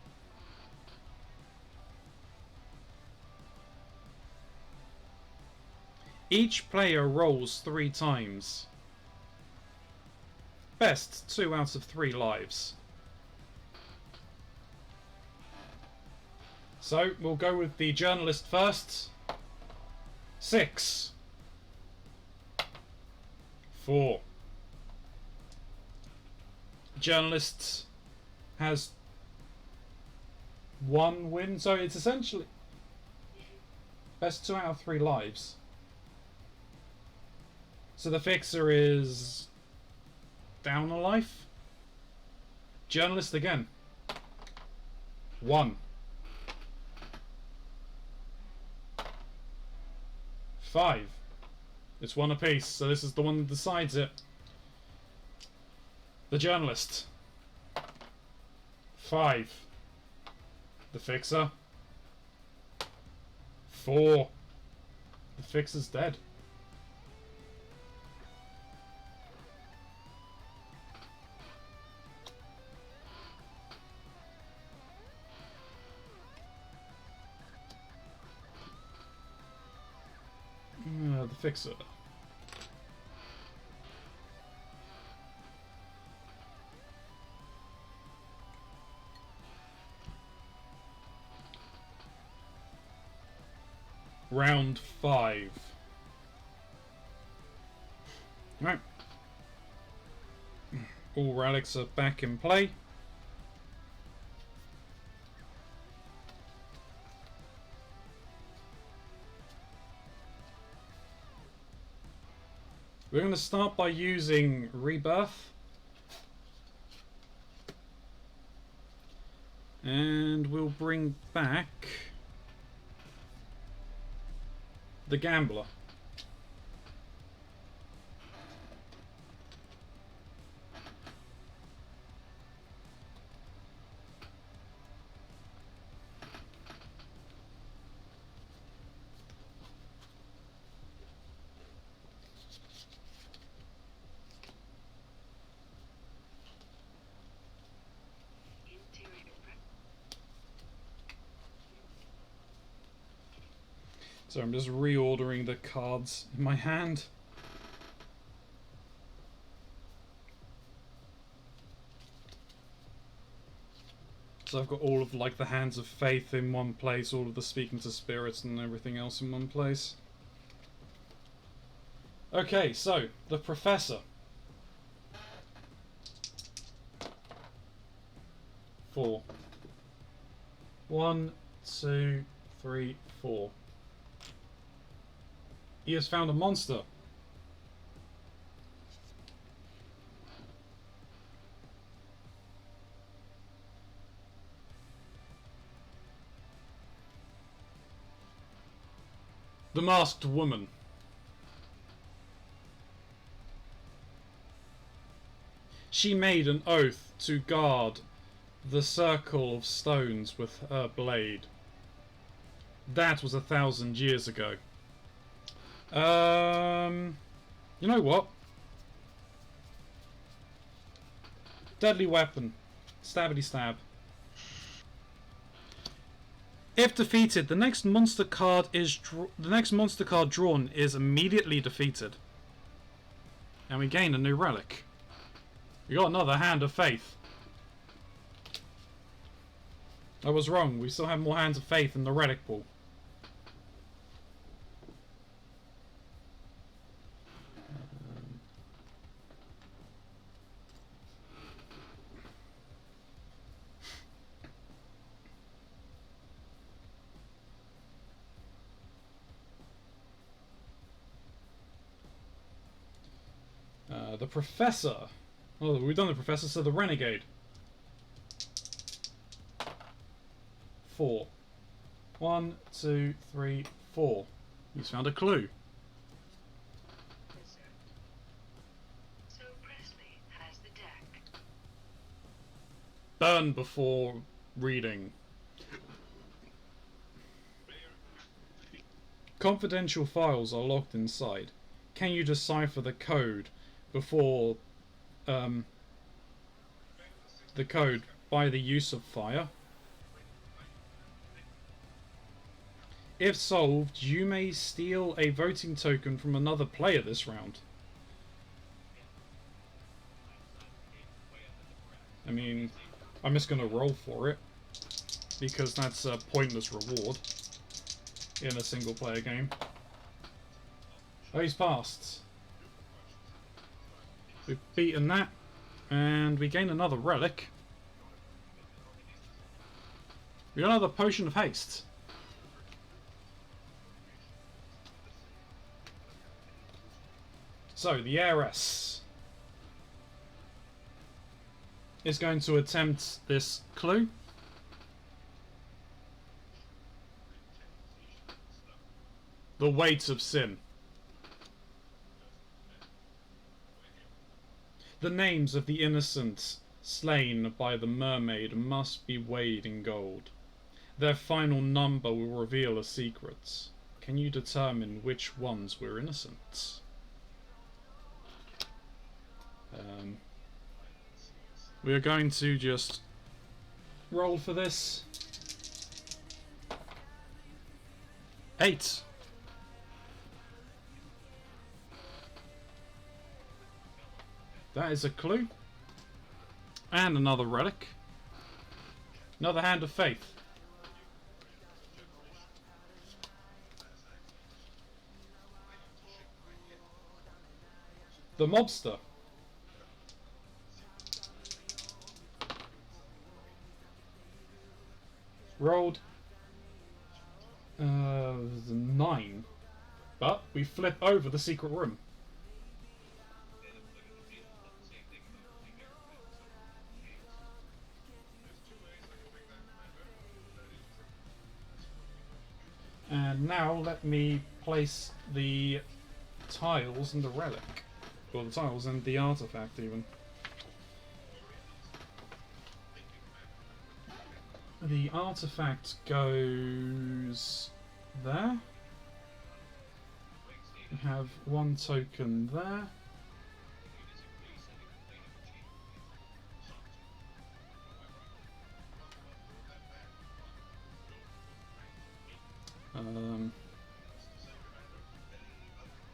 Each player rolls 3 times. Best 2 out of 3 lives. So, we'll go with the journalist first. 6. 4. Journalist has 1 win, so it's essentially best 2 out of 3 lives. So the fixer is down a life. Journalist again. 1. 5. It's 1 apiece, so this is the one that decides it. The journalist. 5. The fixer. 4. The fixer's dead. The fixer. Round 5. Right. All relics are back in play. We're going to start by using Rebirth. And we'll bring back the Gambler. So I'm just reordering the cards in my hand. So I've got all of like the Hands of Faith in one place, all of the Speaking to Spirits and everything else in one place. Okay, so the Professor. 4. 1, 2, 3, 4. He has found a monster. The Masked Woman. She made an oath to guard the circle of stones with her blade. That was 1,000 years ago. You know what? Deadly weapon. Stabbity stab. If defeated, the next monster card drawn is immediately defeated. And we gain a new relic. We got another Hand of Faith. I was wrong. We still have more Hands of Faith in the relic pool. The Professor. Oh, we've done the Professor, so the Renegade. 4. 1, 2, 3, 4. He's found a clue. So Presley has the deck. Burn before reading. Confidential files are locked inside. Can you decipher the code before the code by the use of fire? If solved, you may steal a voting token from another player this round. I mean, I'm just gonna roll for it because that's a pointless reward in a single player game. Oh, he's passed. We've beaten that, and we gain another relic. We got another Potion of Haste. So, the heiress is going to attempt this clue. The weight of sin. The names of the innocent slain by the mermaid must be weighed in gold. Their final number will reveal a secret. Can you determine which ones were innocent? We are going to just roll for this. 8. That is a clue. And another relic. Another Hand of Faith. The mobster. Rolled 9. But we flip over the secret room. And now let me place the tiles and the relic. Well, the tiles and the artifact even. The artifact goes there. We have 1 token there.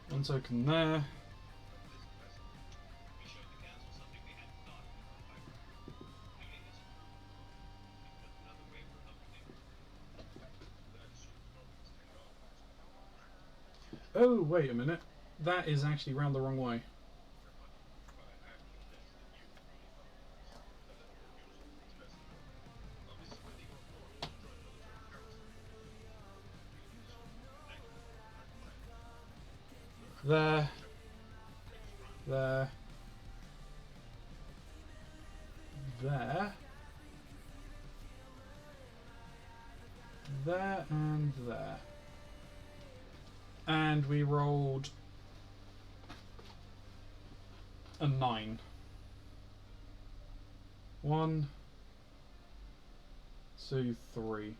One token there. Oh, wait a minute. That is actually round the wrong way. There. There. There. There and there. And we rolled a 9. 1, 2, 3.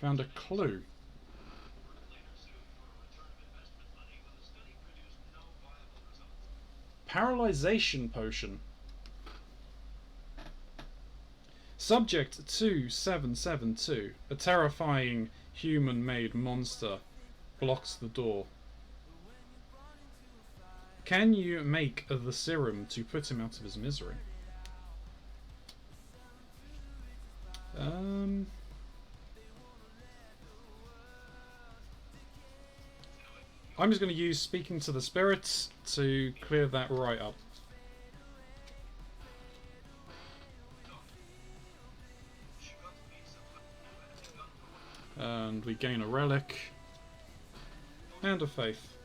Found a clue. Paralyzation potion. Subject 2772, a terrifying human-made monster, blocks the door. Can you make the serum to put him out of his misery? I'm just going to use Speaking to the Spirits to clear that right up. And we gain a relic and a faith.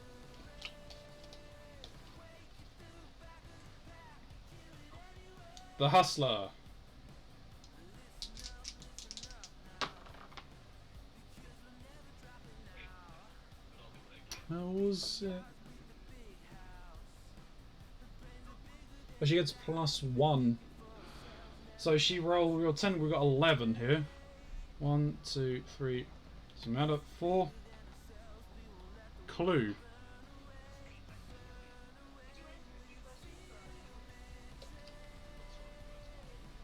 The Hustler. How was it? Oh, she gets +1. So she rolled 10, we've got 11 here. 1, 2, 3, doesn't matter, 4. Clue.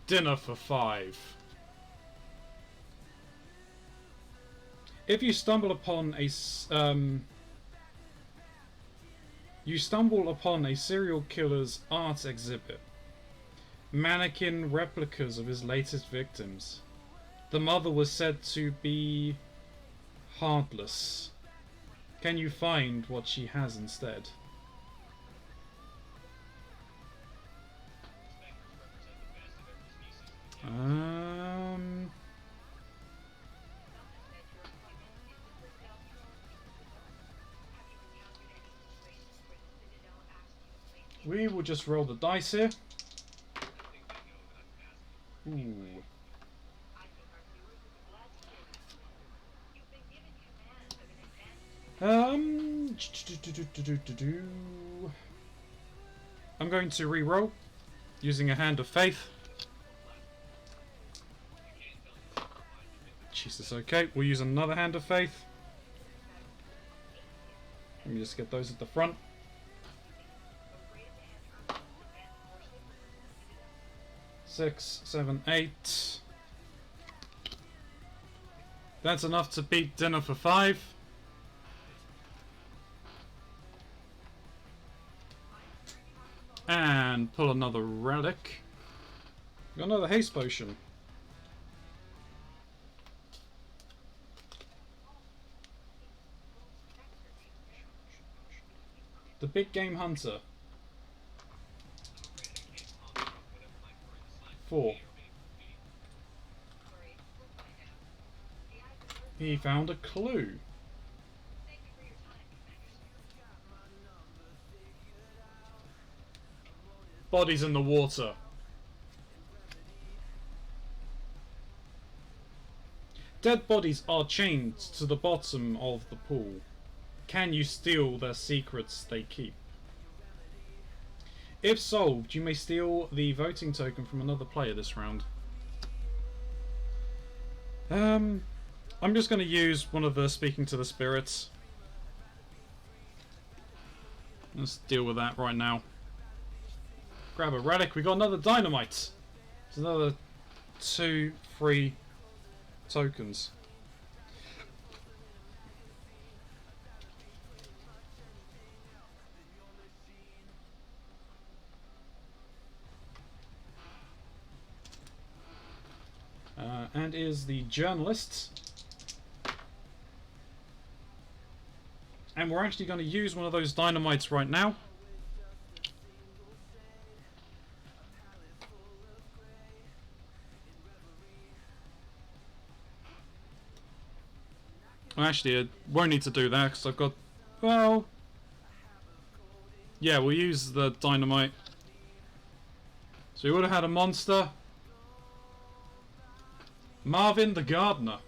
Dinner for 5. If you stumble upon a serial killer's art exhibit, mannequin replicas of his latest victims. The mother was said to be heartless. Can you find what she has instead? We will just roll the dice here. Ooh. I'm going to re-roll using a hand of faith. Jesus, okay. We'll use another hand of faith. Let me just get those at the front. Six, 7, 8. That's enough to beat dinner for 5. And pull another relic. Got another haste potion. The big game hunter. 4. He found a clue. Bodies in the water. Dead bodies are chained to the bottom of the pool. Can you steal their secrets they keep? If solved, you may steal the voting token from another player this round. I'm just going to use one of the speaking to the spirits. Let's deal with that right now. Grab a relic. We got another dynamite. There's another 2 free tokens. And is the journalist. And we're actually going to use one of those dynamites right now. Well, actually, I won't need to do that because I've got... Well... Yeah, we'll use the dynamite. So we would have had a monster. Marvin the Gardener.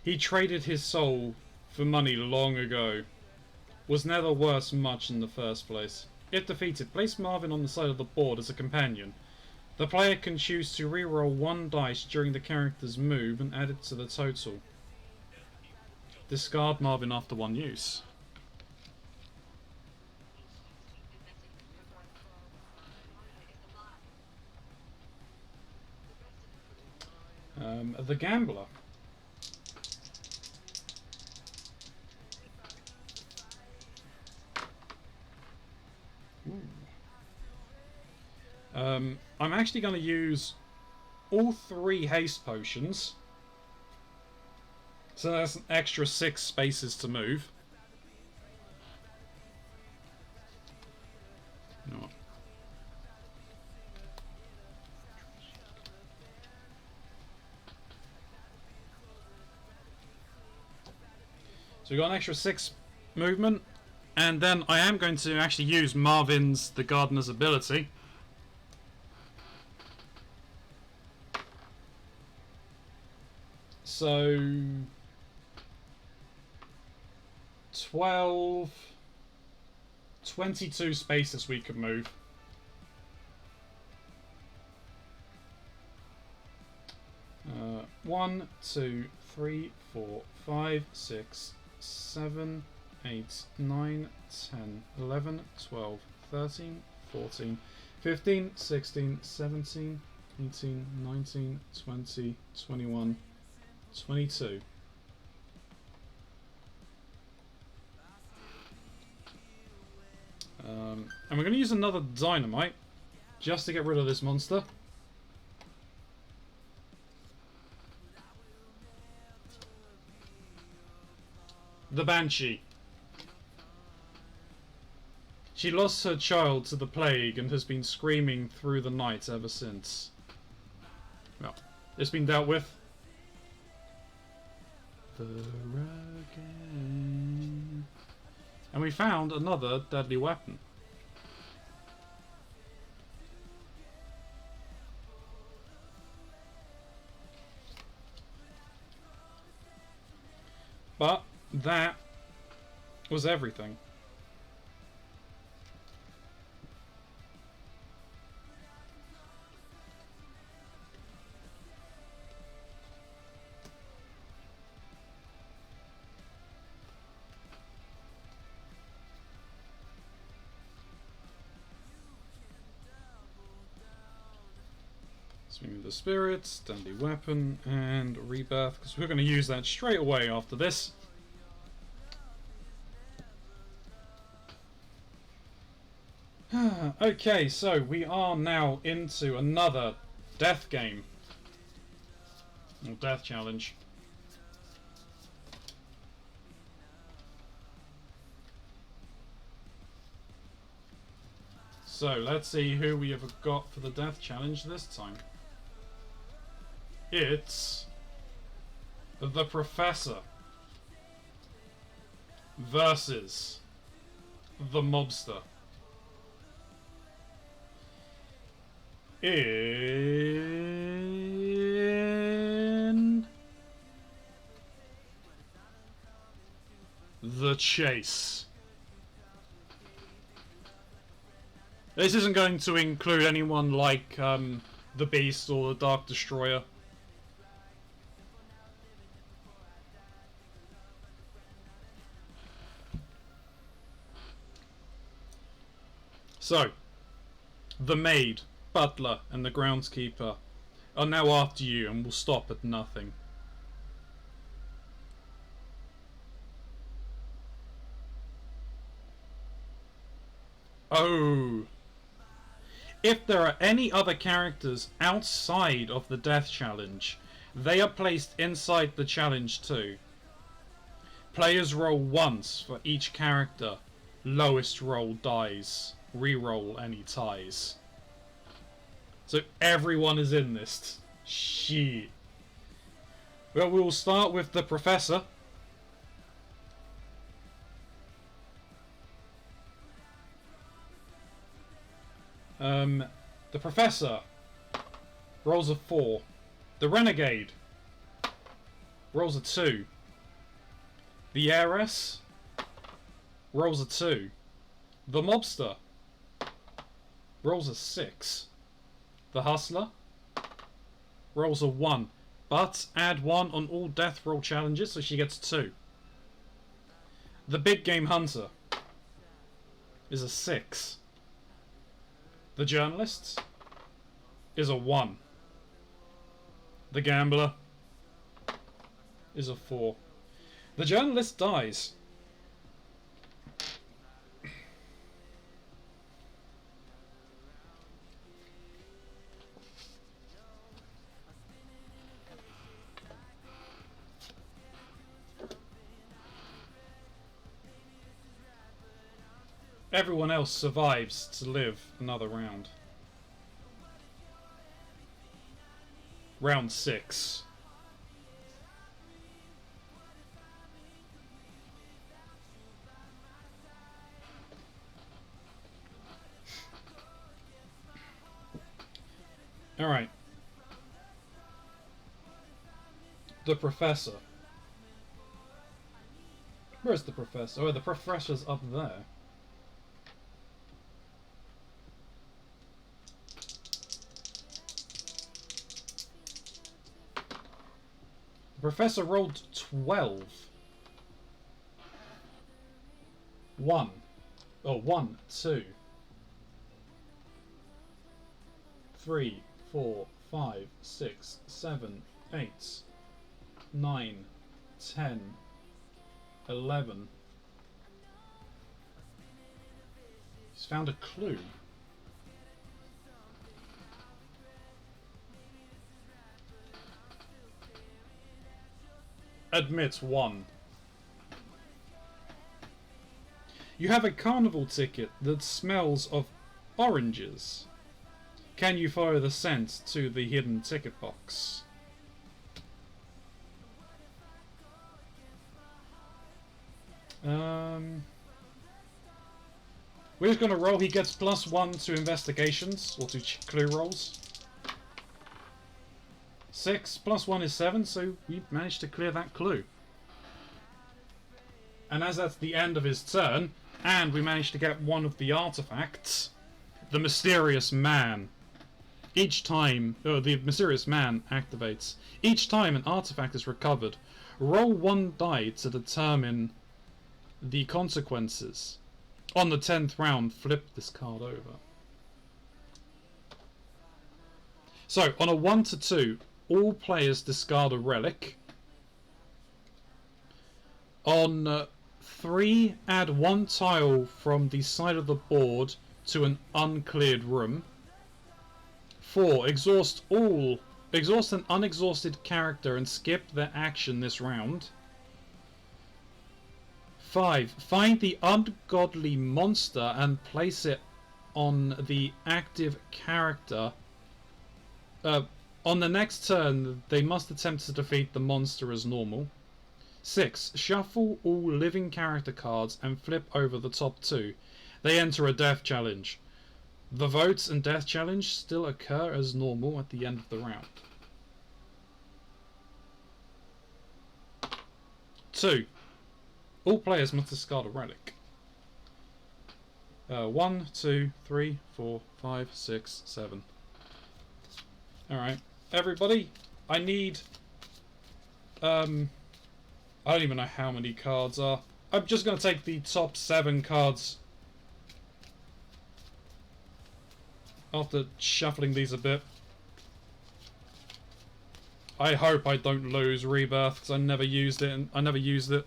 He traded his soul for money long ago. Was never worth much in the first place. If defeated, place Marvin on the side of the board as a companion. The player can choose to reroll 1 dice during the character's move and add it to the total. Discard Marvin after 1 use. The Gambler. I'm actually going to use all 3 haste potions. So that's an extra 6 spaces to move. You know what? So we got an extra 6 movement, and then I am going to actually use Marvin's the Gardener's ability. So 12, 22 spaces we could move. Uh, 1, 2, 3, 4, 5, 6, 7, 8, 9, 10, 11, 12, 13, 14, 15, 16, 17, 18, 19, 20, 21, 22. And we're going to use another dynamite just to get rid of this monster. The Banshee. She lost her child to the plague and has been screaming through the night ever since. Well, it's been dealt with. The Renegade. And we found another deadly weapon. But that was everything. Swing of the Spirits, deadly weapon, and rebirth, because we're going to use that straight away after this. Okay, so we are now into another death game. Or death challenge. So, let's see who we have got for the death challenge this time. It's the Professor versus the Mobster. In the chase. This isn't going to include anyone like the Beast or the Dark Destroyer. So, the maid, butler, and the groundskeeper are now after you and will stop at nothing. Oh. If there are any other characters outside of the death challenge, they are placed inside the challenge too. Players roll once for each character. Lowest roll dies. Reroll any ties. So everyone is in this. Shit. Well, we will start with the Professor. The Professor rolls a 4. The Renegade rolls a 2. The Heiress rolls a 2. The Mobster rolls a 6. The Hustler rolls a 1. But add 1 on all death roll challenges, so she gets 2. The Big Game Hunter is a 6. The Journalist is a 1. The Gambler is a 4. The Journalist dies. Everyone else survives to live another round. Round 6. Alright. The Professor. Where's the Professor? Oh, the Professor's up there. The Professor rolled 12. 1. Oh, 1, 2, 3, 4, 5, 6, 7, 8, 9, 10, 11. He's found a clue. Admits 1. You have a carnival ticket that smells of oranges. Can you follow the scent to the hidden ticket box? We're just going to roll. He gets +1 to investigations, or to clue rolls. 6 +1 is 7, so we managed to clear that clue. And as that's the end of his turn, and we managed to get one of the artifacts, the Mysterious Man. Each time, the Mysterious Man activates. Each time an artifact is recovered, roll 1 die to determine the consequences. On the 10th round, flip this card over. So, on a 1 to 2, all players discard a relic. On 3, add 1 tile from the side of the board to an uncleared room. 4, exhaust an unexhausted character and skip their action this round. 5, find the ungodly monster and place it on the active character. On the next turn, they must attempt to defeat the monster as normal. 6. Shuffle all living character cards and flip over the top 2. They enter a death challenge. The votes and death challenge still occur as normal at the end of the round. 2. All players must discard a relic. 1, 2, 3, 4, 5, 6, 7. Alright. Everybody, I need... I don't even know how many cards are. I'm just going to take the top 7 cards. After shuffling these a bit. I hope I don't lose Rebirth, because I never used it, and I never used it.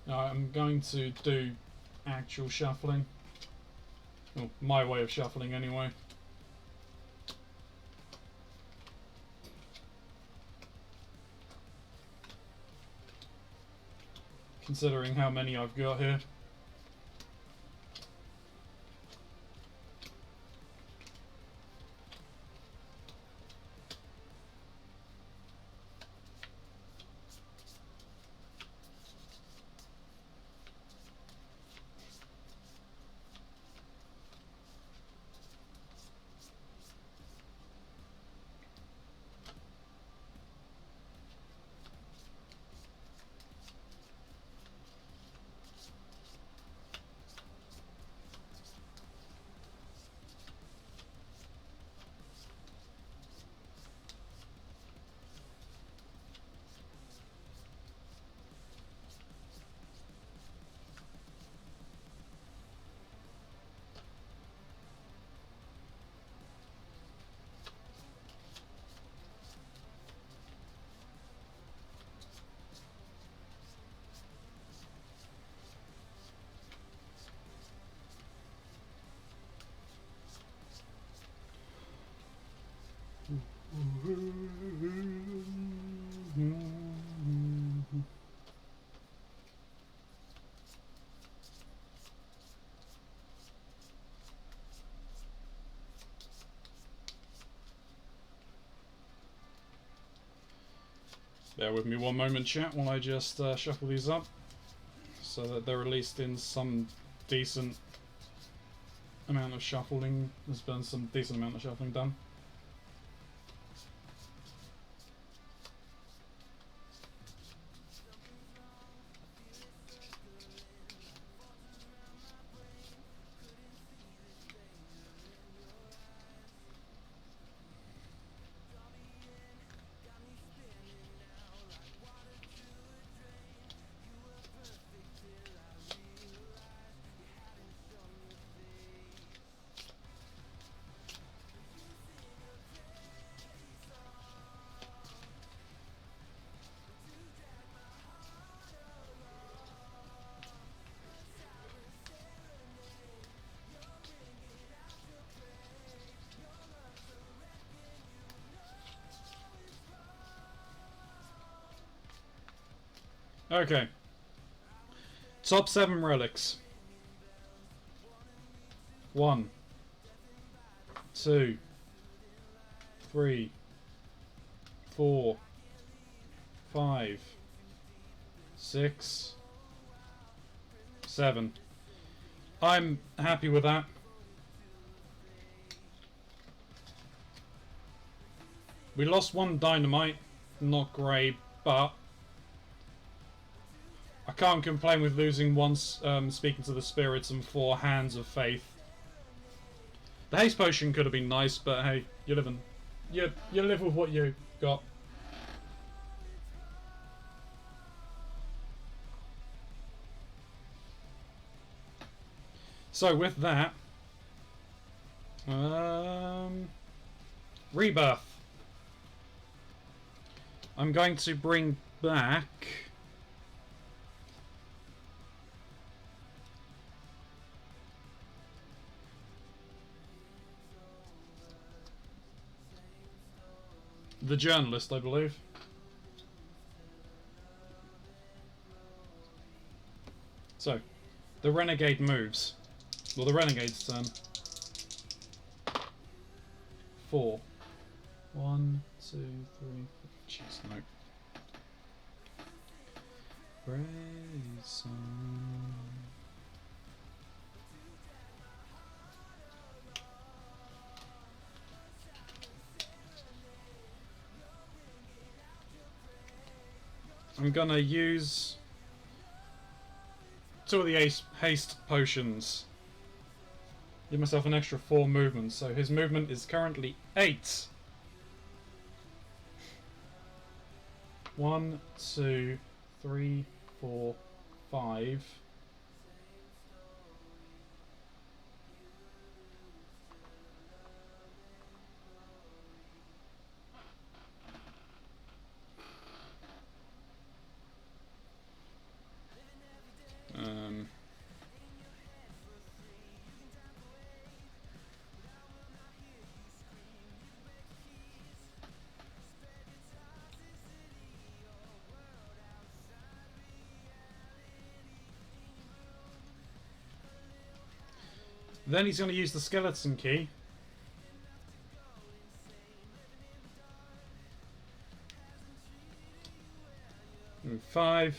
I'm going to do actual shuffling. Well, my way of shuffling anyway. Considering how many I've got here. Bear with me one moment, chat, while I just shuffle these up so that they're released in some decent amount of shuffling. There's been some decent amount of shuffling done. Okay. Top 7 relics. 1, 2, 3, 4, 5, 6, 7. I'm happy with that. We lost 1 dynamite. Not great, but I can't complain with losing 1 speaking to the spirits and 4 hands of faith. The haste potion could have been nice, but hey, you live with what you got. So with that, Rebirth. I'm going to bring back the journalist, I believe. So, The Renegade moves. Well, the Renegade's turn. 4. 1, 2, 3, 4. Jeez, no. Praise on. I'm gonna use 2 of the haste potions. Give myself an extra 4 movements, so his movement is currently 8. 1, 2, 3, 4, 5. Then he's going to use the skeleton key. And 5,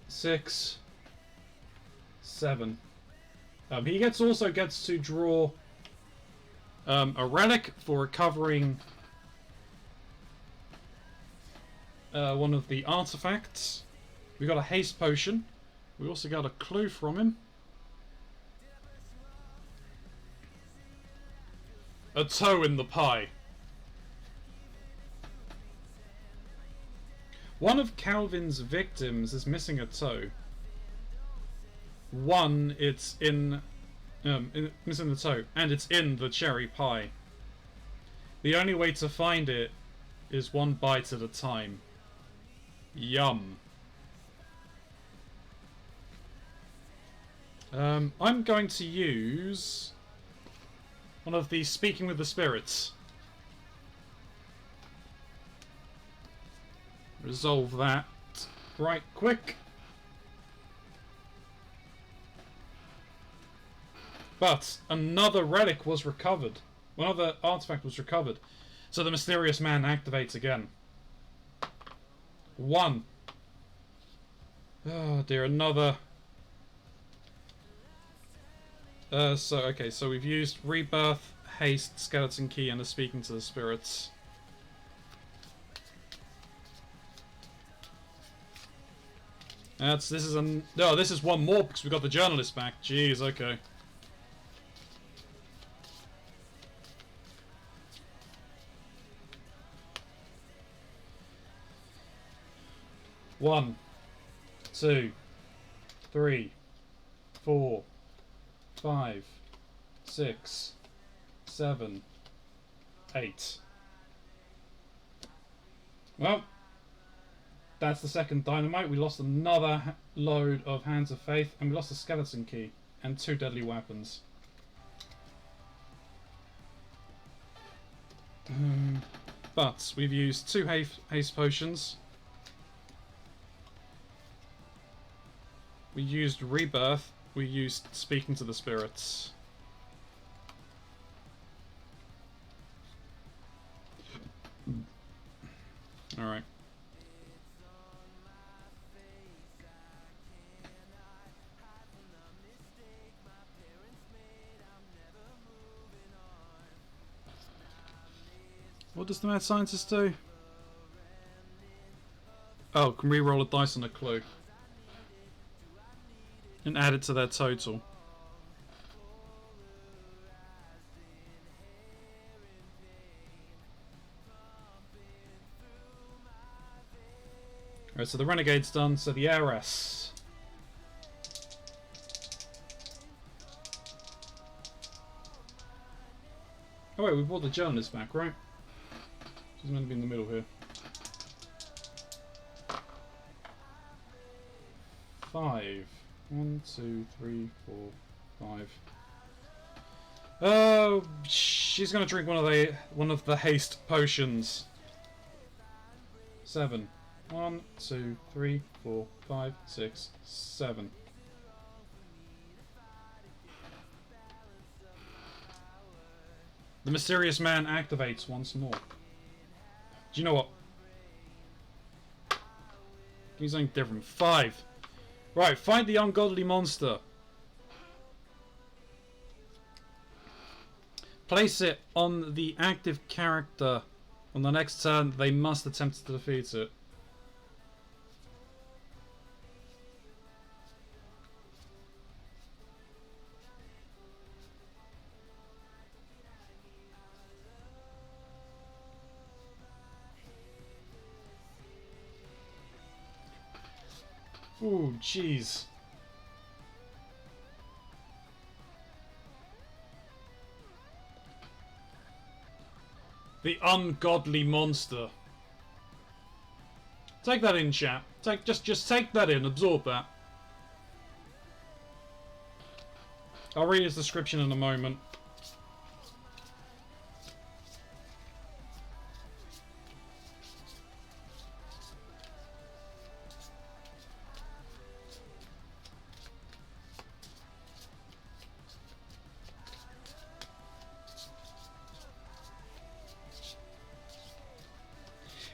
6, 7. He also gets to draw a relic for recovering one of the artifacts. We got a haste potion. We also got a clue from him. A toe in the pie. One of Calvin's victims is missing a toe. One, it's missing the toe, and it's in the cherry pie. The only way to find it is 1 bite at a time. Yum. I'm going to use one of the Speaking with the Spirits. Resolve that right quick. But another relic was recovered. Another artifact was recovered. So the mysterious man activates again. 1. Oh dear, another. So we've used Rebirth, Haste, Skeleton Key, and the Speaking to the Spirits. This is one more because we got the journalist back. Jeez, okay. One, 2, 3, 4, 5, 6, 7, 8. Well, that's the second dynamite. We lost another load of Hands of Faith, and we lost a skeleton key and 2 deadly weapons. But we've used 2 haste potions. We used Rebirth. We used Speaking to the Spirits. Alright. What does the mad scientist do? Oh, can re-roll a dice on a clue. And add it to their total. Alright, so the Renegade's done, so the heiress. Oh wait, we brought the journalist back, right? She's meant to be in the middle here. 5. 1, 2, 3, 4, 5. Oh, she's gonna drink one of the haste potions. 7. 1, 2, 3, 4, 5, 6, 7. The mysterious man activates once more. Do you know what? Give me something different. 5. Right, find the ungodly monster. Place it on the active character. On the next turn, they must attempt to defeat it. Ooh, jeez. The ungodly monster. Take that in, chat. Just take that in. Absorb that. I'll read his description in a moment.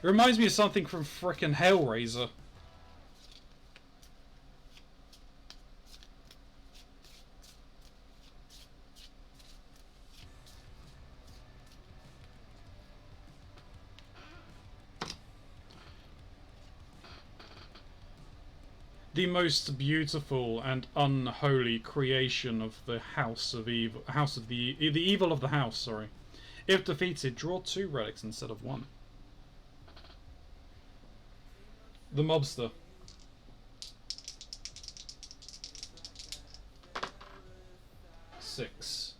It reminds me of something from frickin' Hellraiser. The most beautiful and unholy creation of the House of Evil, the evil of the house. Sorry. If defeated, draw 2 relics instead of 1. The mobster. Six.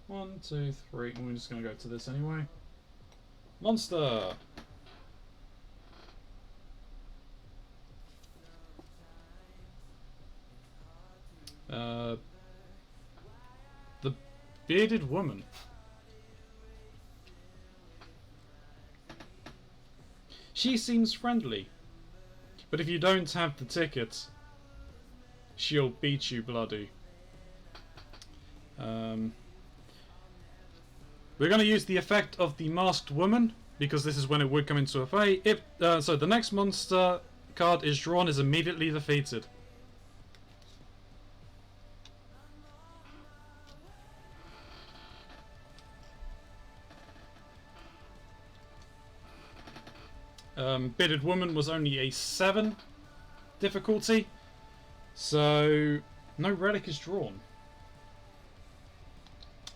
1, 2, 3. And we're just going to go to this anyway. Monster. The bearded woman. She seems friendly. But if you don't have the ticket, she'll beat you bloody. We're going to use the effect of the Masked Woman, because this is when it would come into effect. So the next monster card is drawn is immediately defeated. Bearded Woman was only a 7 difficulty, so no relic is drawn.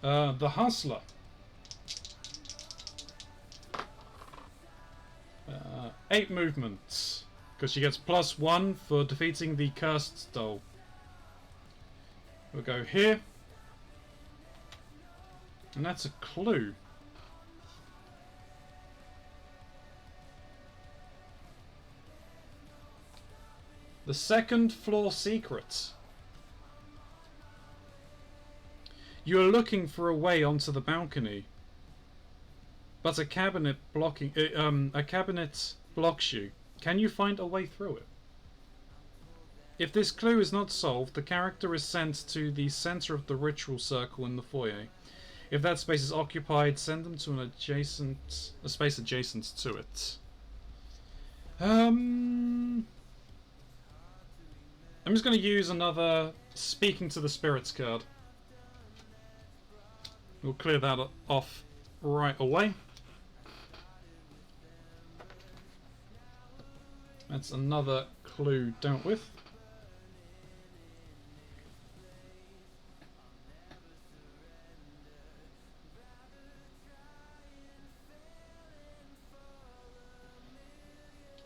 The Hustler. 8 movements, because she gets +1 for defeating the Cursed Doll. We'll go here, and that's a clue. The second floor secret. You are looking for a way onto the balcony, but a cabinet blocks you. Can you find a way through it? If this clue is not solved, the character is sent to the center of the ritual circle in the foyer. If that space is occupied, send them to a space adjacent to it. I'm just going to use another Speaking to the Spirits card. We'll clear that off right away. That's another clue dealt with.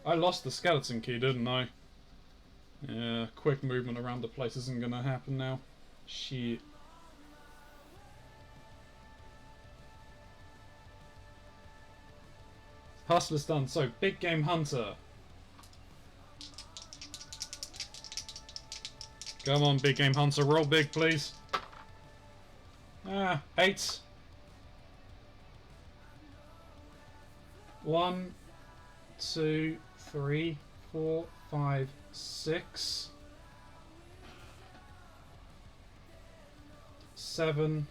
I lost the skeleton key, didn't I? Yeah, quick movement around the place isn't gonna happen now. Shit. Hustler's done. So, Big Game Hunter. Come on, Big Game Hunter, roll big, please. 8. 1, 2, 3, 4, 5, 6, 7,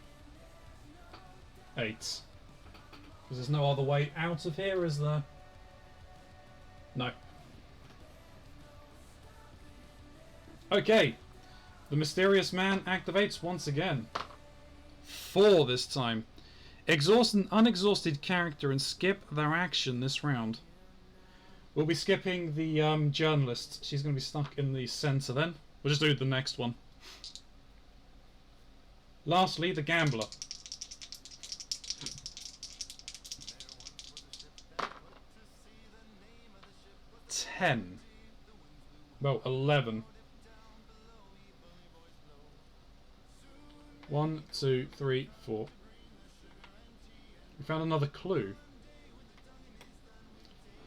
8. Because there's no other way out of here, is there? No. Okay. The mysterious man activates once again. 4 this time. Exhaust an unexhausted character and skip their action this round. We'll be skipping the journalist. She's going to be stuck in the centre then. We'll just do the next one. Lastly, the gambler. 10. Well, 11. 1, 2, 3, 4. We found another clue.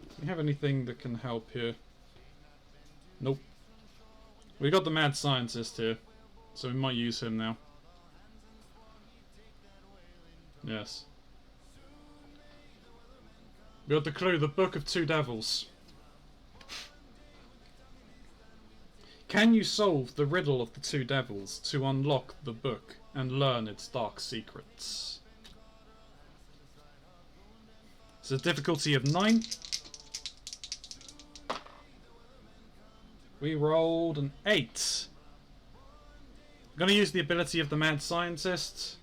Do we have anything that can help here? Nope. We got the mad scientist here, so we might use him now. Yes. We got the clue, the Book of Two Devils. Can you solve the riddle of the two devils to unlock the book and learn its dark secrets? It's a difficulty of 9. We rolled an 8. I'm going to use the ability of the mad scientist.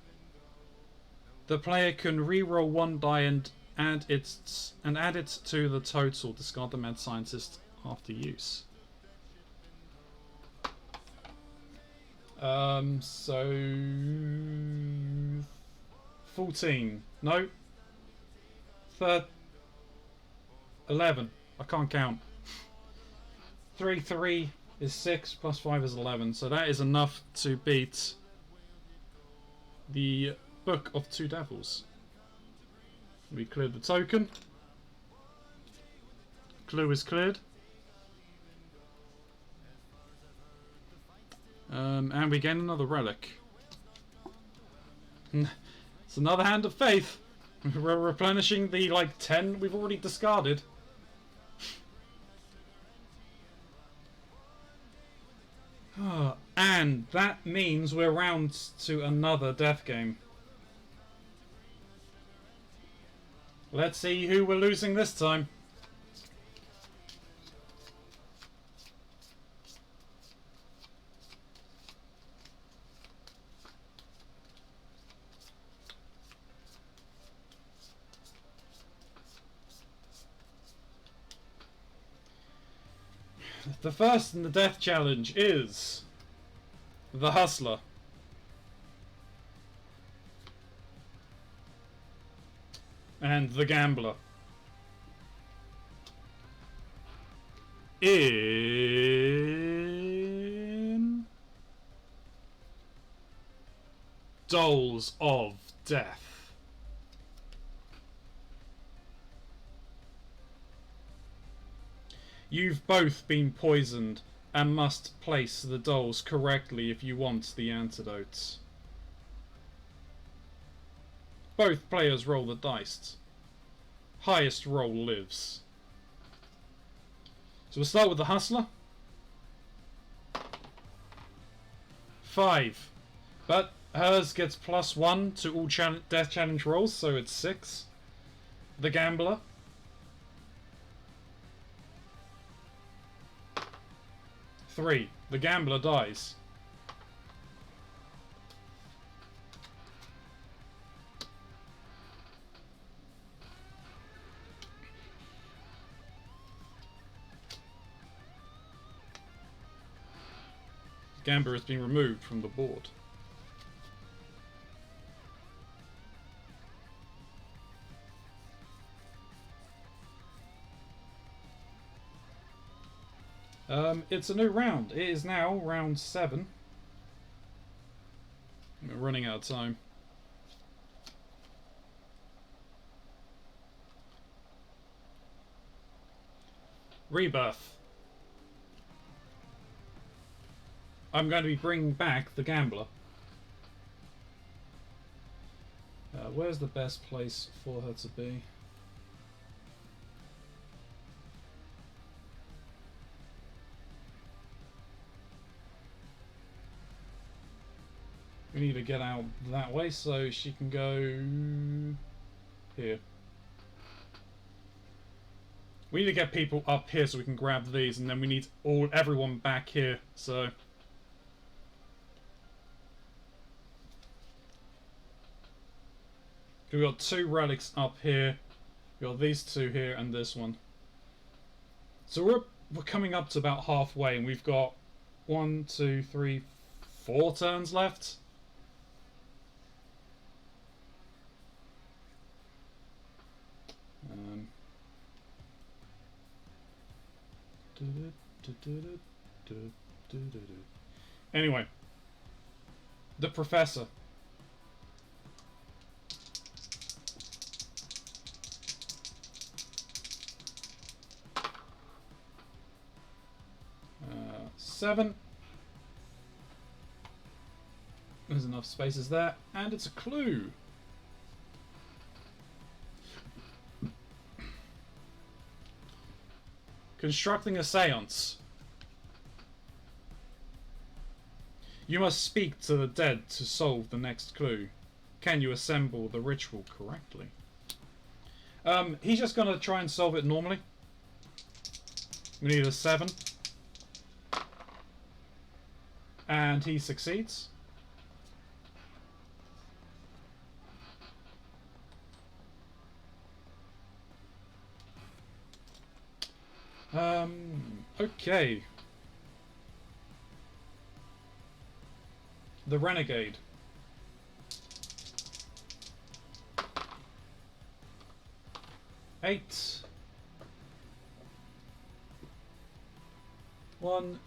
The player can re-roll 1 die and add it to the total. Discard the mad scientist after use. So 14. No. 11. I can't count. 3 is 6 plus 5 is 11. So that is enough to beat the Book of Two Devils. We cleared the token. Clue is cleared. And we gain another relic. It's another Hand of Faith. We're replenishing the, 10 we've already discarded. And that means we're round to another death game. Let's see who we're losing this time. The first in the death challenge is the Hustler. And the Gambler. In Dolls of Death. You've both been poisoned and must place the dolls correctly if you want the antidotes. Both players roll the dice. Highest roll lives. So we'll start with the Hustler. 5. But hers gets +1 to all death challenge rolls, so it's 6. The Gambler. 3. The Gambler dies. Gambler has been removed from the board. It's a new round. It is now round 7. We're running out of time. Rebirth. I'm going to be bringing back the Gambler. Where's the best place for her to be? We need to get out that way so she can go here. We need to get people up here so we can grab these, and then we need everyone back here. So we got 2 relics up here. We got these 2 here and this one. So we're coming up to about halfway, and we've got 1, 2, 3, 4 turns left. Anyway, the professor. Seven. There's enough spaces there, and it's a clue. Constructing a seance. You must speak to the dead to solve the next clue. Can you assemble the ritual correctly? He's just going to try and solve it normally. We need a 7. And he succeeds. Okay. The Renegade. Eight. 1,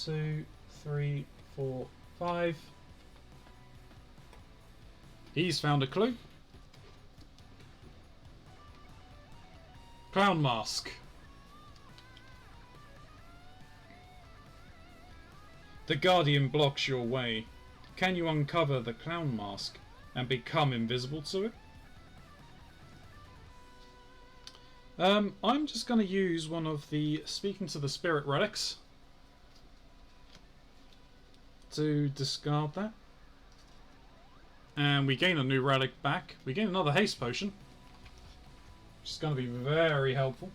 2, 3, 4, 5. He's found a clue. Clown mask. The Guardian blocks your way. Can you uncover the clown mask and become invisible to it? I'm just going to use one of the Speaking to the Spirit relics to discard that. And we gain a new relic back. We gain another haste potion, which is going to be very helpful.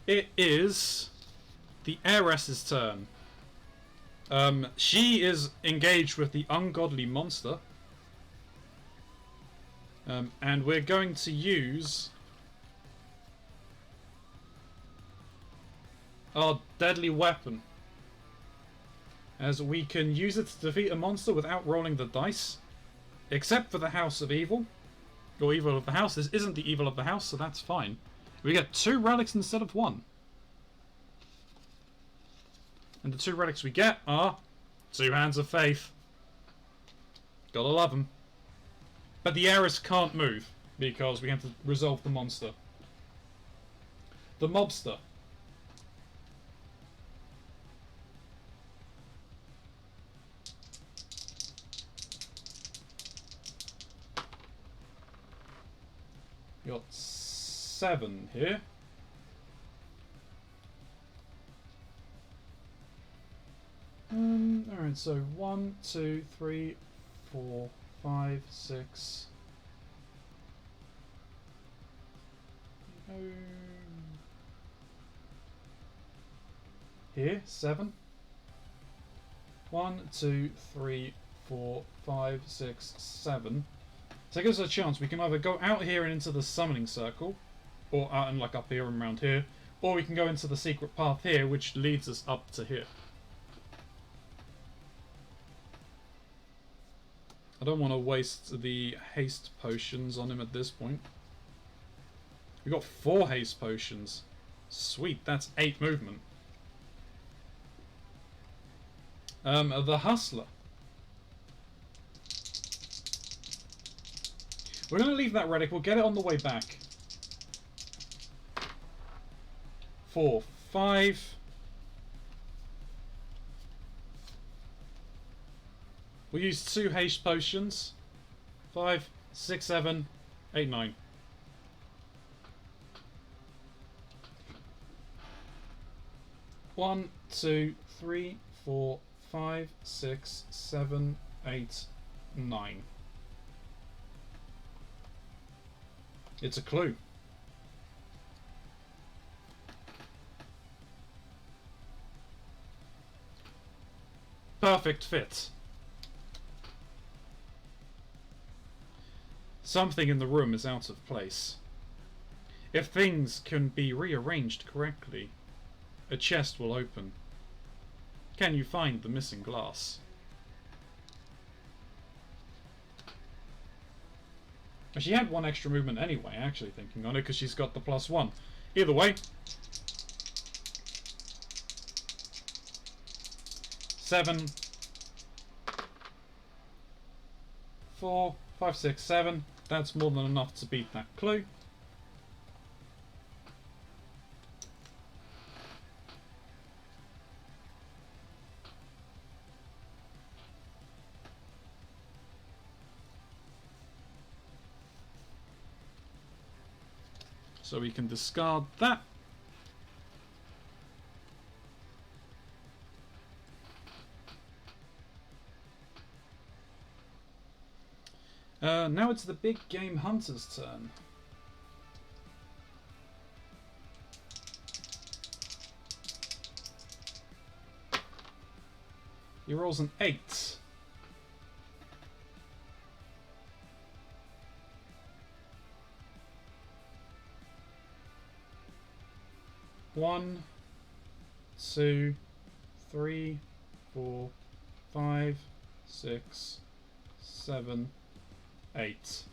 It is the heiress's turn. She is engaged with the ungodly monster. And we're going to use our deadly weapon, as we can use it to defeat a monster without rolling the dice, except for the House of Evil, or Evil of the House. This isn't the Evil of the House, so that's fine. We get 2 relics instead of 1. And the 2 relics we get are 2 Hands of Faith. Gotta love them. But the heiress can't move, because we have to resolve the monster. The mobster. We got 7 here. Alright, so 1, 2, 3, 4, 5, 6. Here, 7. 1, 2, 3, 4, 5, 6, 7. So it gives us a chance. We can either go out here and into the summoning circle, or out and like up here and around here, or we can go into the secret path here, which leads us up to here. I don't want to waste the haste potions on him at this point. We got 4 haste potions. Sweet, that's 8 movement. The Hustler. We're going to leave that relic. We'll get it on the way back. 4, 5. We'll use 2 haste potions. 5, 6, 7, 8, 9. 1, 2, 3, 4, 5, 6, 7, 8, 9. It's a clue. Perfect fit. Something in the room is out of place. If things can be rearranged correctly, a chest will open. Can you find the missing glass? She had one extra movement anyway, actually thinking on it, because she's got the +1. Either way. 7, 4, 5, 6, 7. That's more than enough to beat that clue. So we can discard that. Now it's the big game hunter's turn. He rolls an 8. One, 2, 3, 4, 5, 6, 7, 8.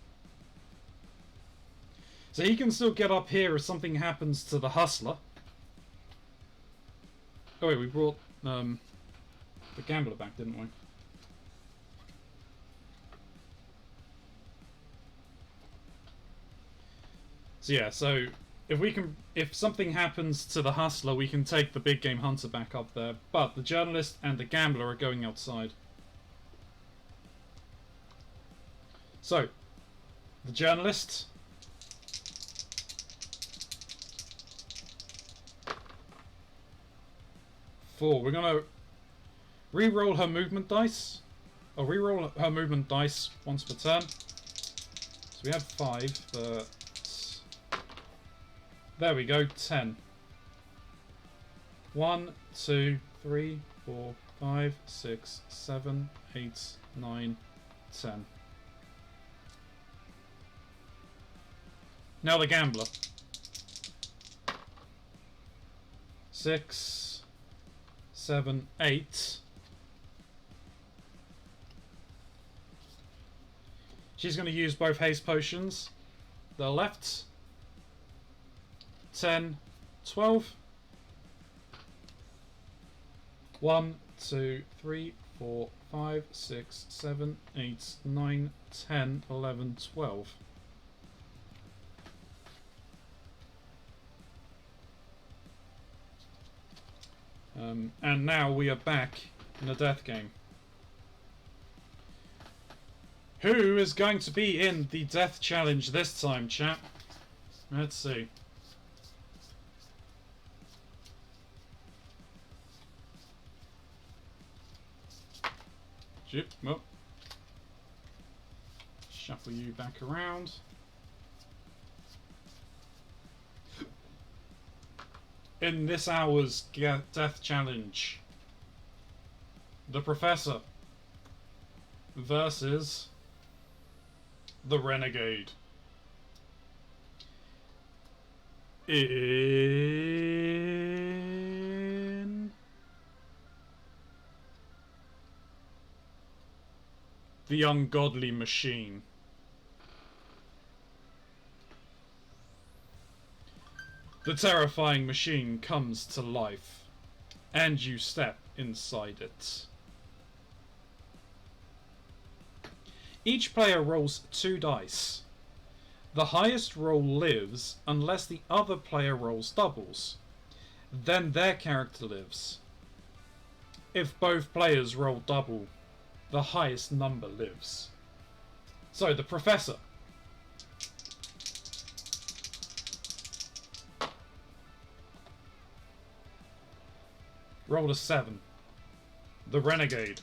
So he can still get up here if something happens to the hustler. Oh wait, we brought the gambler back, didn't we? So yeah, so if something happens to the hustler, we can take the big game hunter back up there. But the journalist and the gambler are going outside. So, the journalist. Four. We're gonna re-roll her movement dice. Or re-roll her movement dice once per turn. So we had 5, but there we go, 10. 1, 2, 3, 4, 5, 6, 7, 8, 9, 10. Now the gambler. 6, 7, 8. She's going to use both haste potions. The left. 10, 12. 1, 2, 3, 4, 5, 6, 7, 8, 9, 10, 11, 12. And now we are back in a death game. Who is going to be in the death challenge this time, chat? Let's see. Well, shuffle you back around. In this hour's death challenge, the Professor versus the Renegade. In the ungodly machine. The terrifying machine comes to life, and you step inside it. Each player rolls 2 dice. The highest roll lives unless the other player rolls doubles. Then their character lives. If both players roll double, the highest number lives. So, the Professor. Rolled a 7. The Renegade.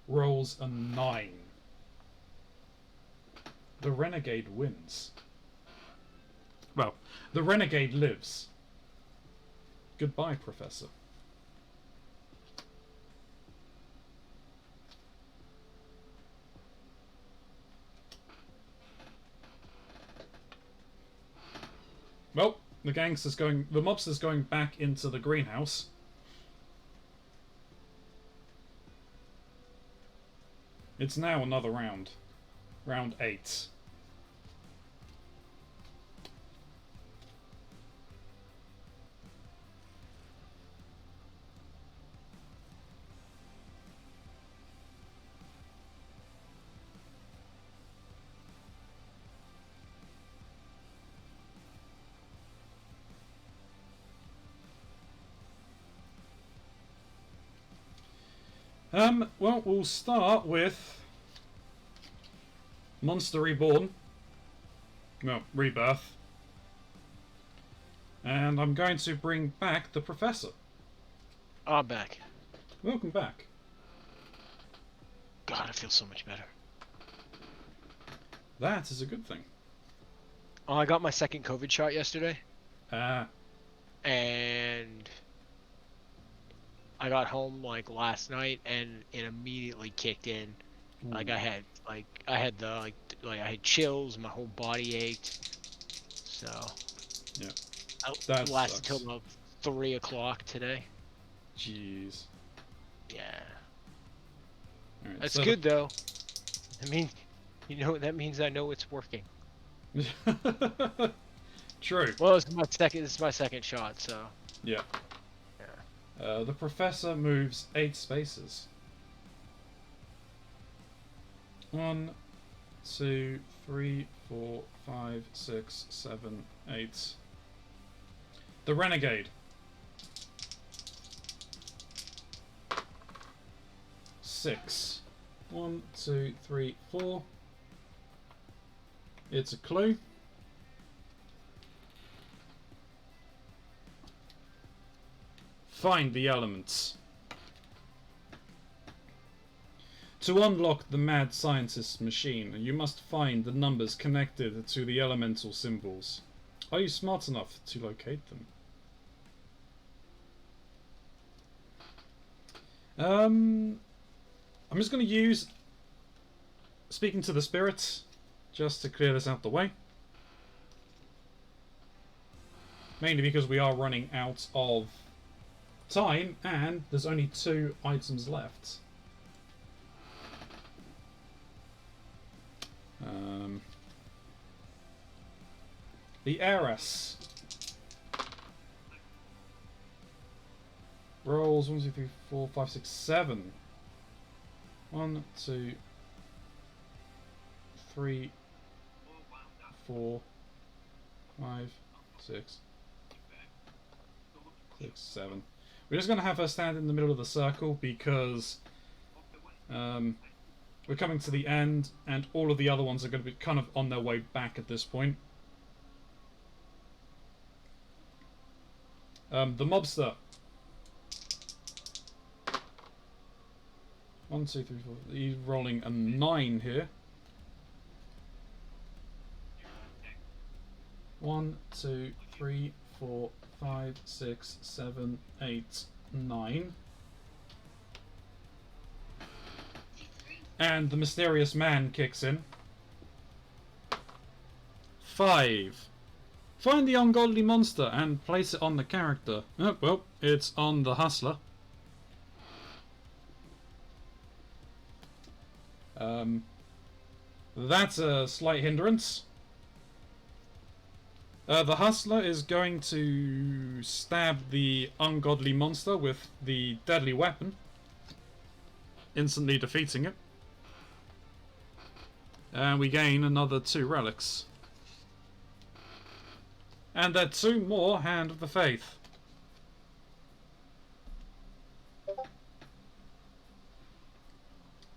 Rolls a 9. The Renegade wins. Well, the Renegade lives. Goodbye, Professor. Well, the mobster's going back into the greenhouse. It's now another round. Round 8. Well, we'll start with Monster Reborn. Well, Rebirth. And I'm going to bring back the Professor. I'm back. Welcome back. God, I feel so much better. That is a good thing. Oh, I got my second COVID shot yesterday. Ah. And I got home like last night, and it immediately kicked in. Ooh. Like I had chills, my whole body ached. So yeah, that lasted till about 3 o'clock today. Jeez. Yeah. Right, That's good though. I mean, that means I know it's working. True. Well, this is my second shot, so. Yeah. Yeah. The Professor moves 8 spaces. 1, 2, 3, 4, 5, 6, 7, 8. The Renegade. 6. 1, 2, 3, 4. It's a clue. Find the elements. To unlock the mad scientist's machine, you must find the numbers connected to the elemental symbols. Are you smart enough to locate them? I'm just going to use Speaking to the Spirits just to clear this out the way. Mainly because we are running out of time and there's only 2 items left. The Heiress. Rolls 1, 2, 3, 4, 5, 6, 7. 1, 2, 3, 4, 5, 6, 7. We're just going to have her stand in the middle of the circle because we're coming to the end and all of the other ones are going to be kind of on their way back at this point. The mobster. 1, 2, 3, 4. He's rolling a 9 here. 1, 2, 3, 4, 5, 6, 7, 8, 9. And the mysterious man kicks in. 5. Find the ungodly monster and place it on the character. Oh, well, it's on the hustler. That's a slight hindrance. The hustler is going to stab the ungodly monster with the deadly weapon, instantly defeating it. And we gain another 2 relics. And there are 2 more Hand of the Faith.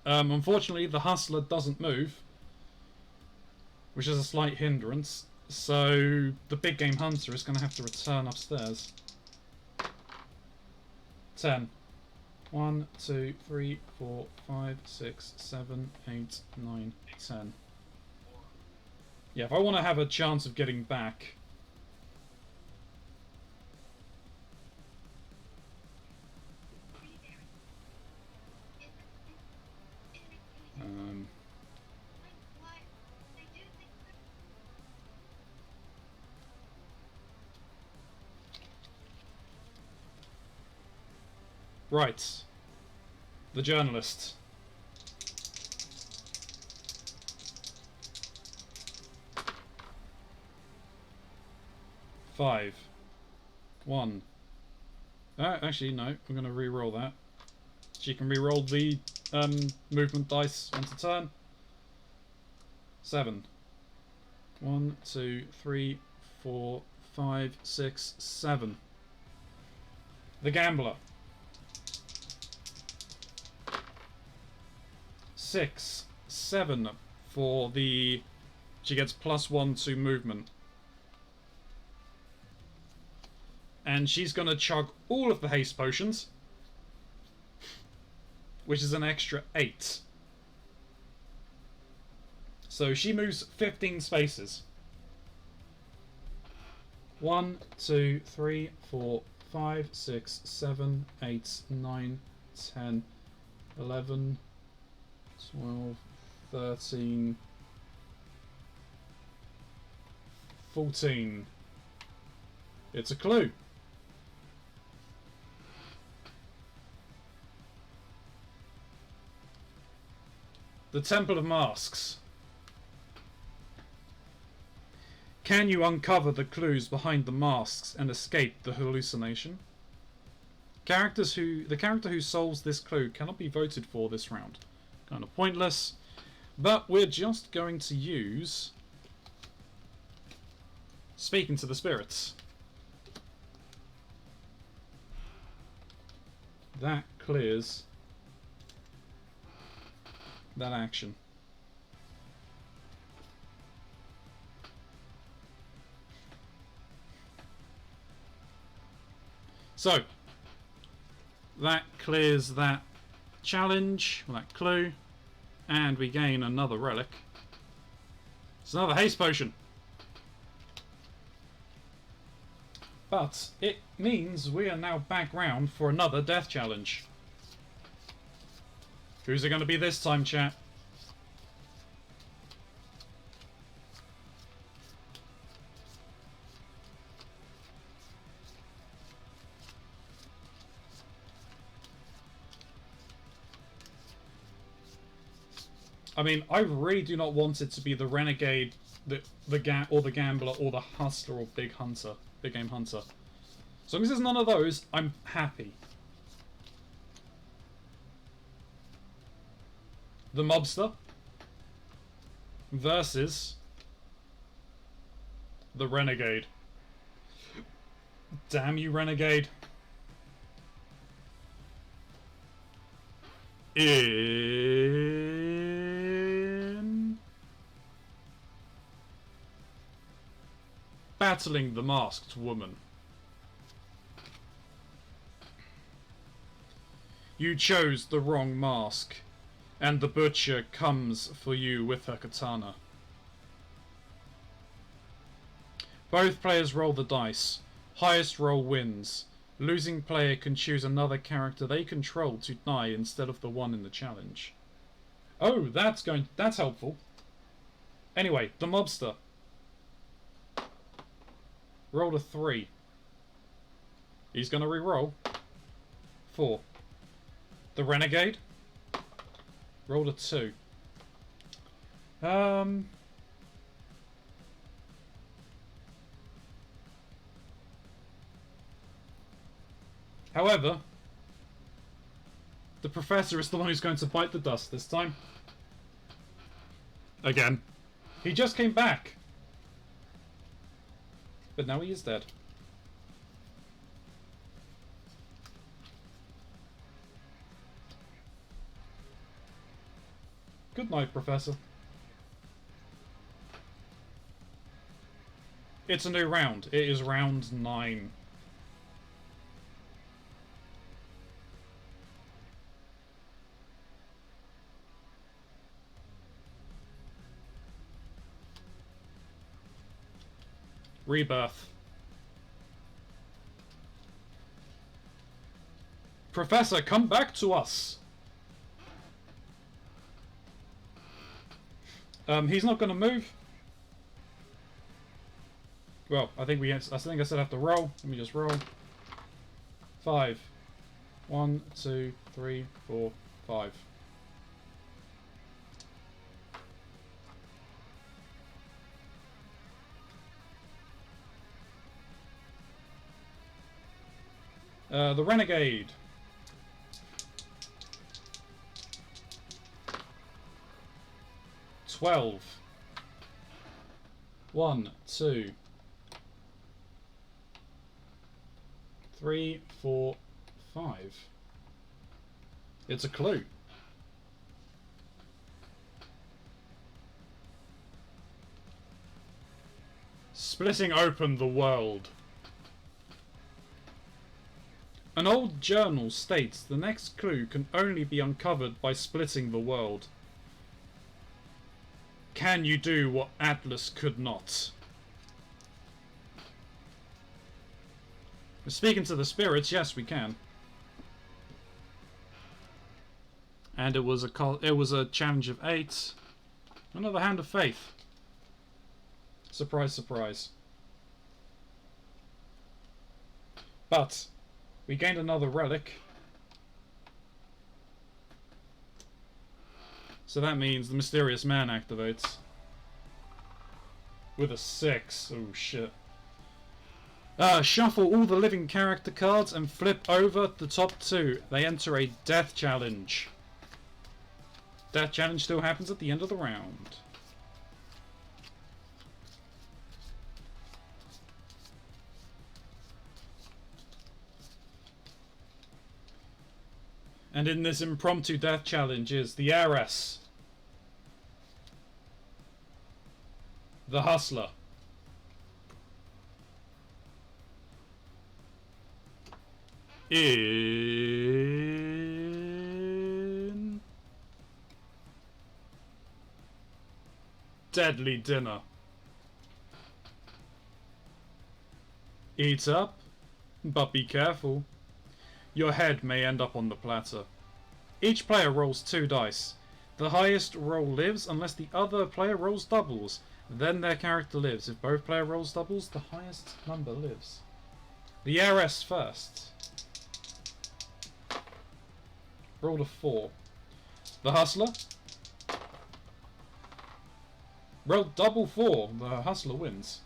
Unfortunately, the hustler doesn't move, which is a slight hindrance. So the big game hunter is going to have to return upstairs. 10. 1, 2, 3, 4, 5, 6, 7, 8, 9, 10. Yeah, if I want to have a chance of getting back... Right. The journalist. Five. 1. Actually, no. I'm going to re-roll that. She can re-roll the movement dice once a turn. 7. 1, 2, 3, 4, 5, 6, 7. The gambler. 6, 7 for the... She gets +1 to movement. And she's going to chug all of the haste potions, which is an extra 8. So she moves 15 spaces. 1, 2, 3, 4, 5, 6, 7, 8, 9, 10, 11, 12, 13, 14. It's a clue. The Temple of Masks. Can you uncover the clues behind the masks and escape the hallucination? The character who solves this clue cannot be voted for this round. Kind of pointless, but we're just going to use Speaking to the Spirits. That clears that action. So, that clears that challenge, or that clue, and we gain another relic. It's another haste potion. But it means we are now back round for another death challenge. Who's it going to be this time, chat? I mean, I really do not want it to be the Renegade, the Gambler, or the Hustler, or Big Hunter, Big Game Hunter. As long as there's none of those, I'm happy. The Mobster versus the Renegade. Damn you, Renegade. In battling the masked woman. You chose the wrong mask, and the butcher comes for you with her katana. Both players roll the dice. Highest roll wins. Losing player can choose another character they control to die instead of the one in the challenge. Oh, that's helpful. Anyway, the Mobster. Rolled a 3. He's gonna re-roll. 4. The Renegade. Rolled a 2. However, the Professor is the one who's going to bite the dust this time. Again. He just came back. But now he is dead. Good night, Professor. It's a new round. It is round 9. Rebirth. Professor, come back to us! He's not going to move. Well, I think I still have to roll. Let me just roll. 5. 1, 2, 3, 4, 5. The Renegade. $12. 1, 2, 3, 4, 5. It's a clue. Splitting open the world. An old journal states the next clue can only be uncovered by splitting the world. Can you do what Atlas could not? Speaking to the spirits, yes, we can. And it was a challenge of 8. Another hand of faith. Surprise, surprise. But we gained another relic. So that means the mysterious man activates. With a 6. Oh shit. Shuffle all the living character cards and flip over the top 2. They enter a death challenge. Death challenge still happens at the end of the round. And in this impromptu death challenge is the heiress, the hustler, in deadly dinner. Eat up, but be careful. Your head may end up on the platter. Each player rolls 2 dice. The highest roll lives unless the other player rolls doubles. Then their character lives. If both player rolls doubles, the highest number lives. The heiress first. Rolled a 4. The hustler. Rolled double 4. The hustler wins.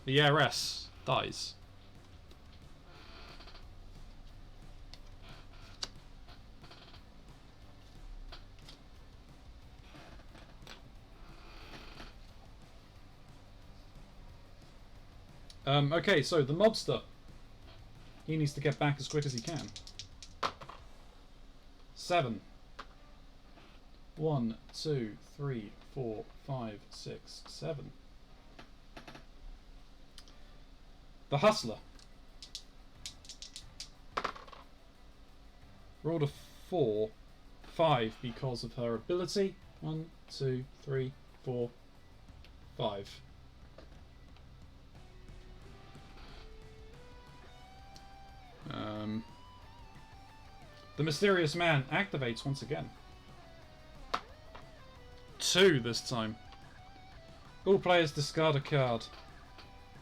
The heiress dies. Okay, so the mobster. He needs to get back as quick as he can. 7. 1, 2, 3, 4, 5, 6, 7. The hustler. Rolled a 4. 5 because of her ability. 1, 2, 3, 4, 5. The mysterious man activates once again. 2 this time. All players discard a card.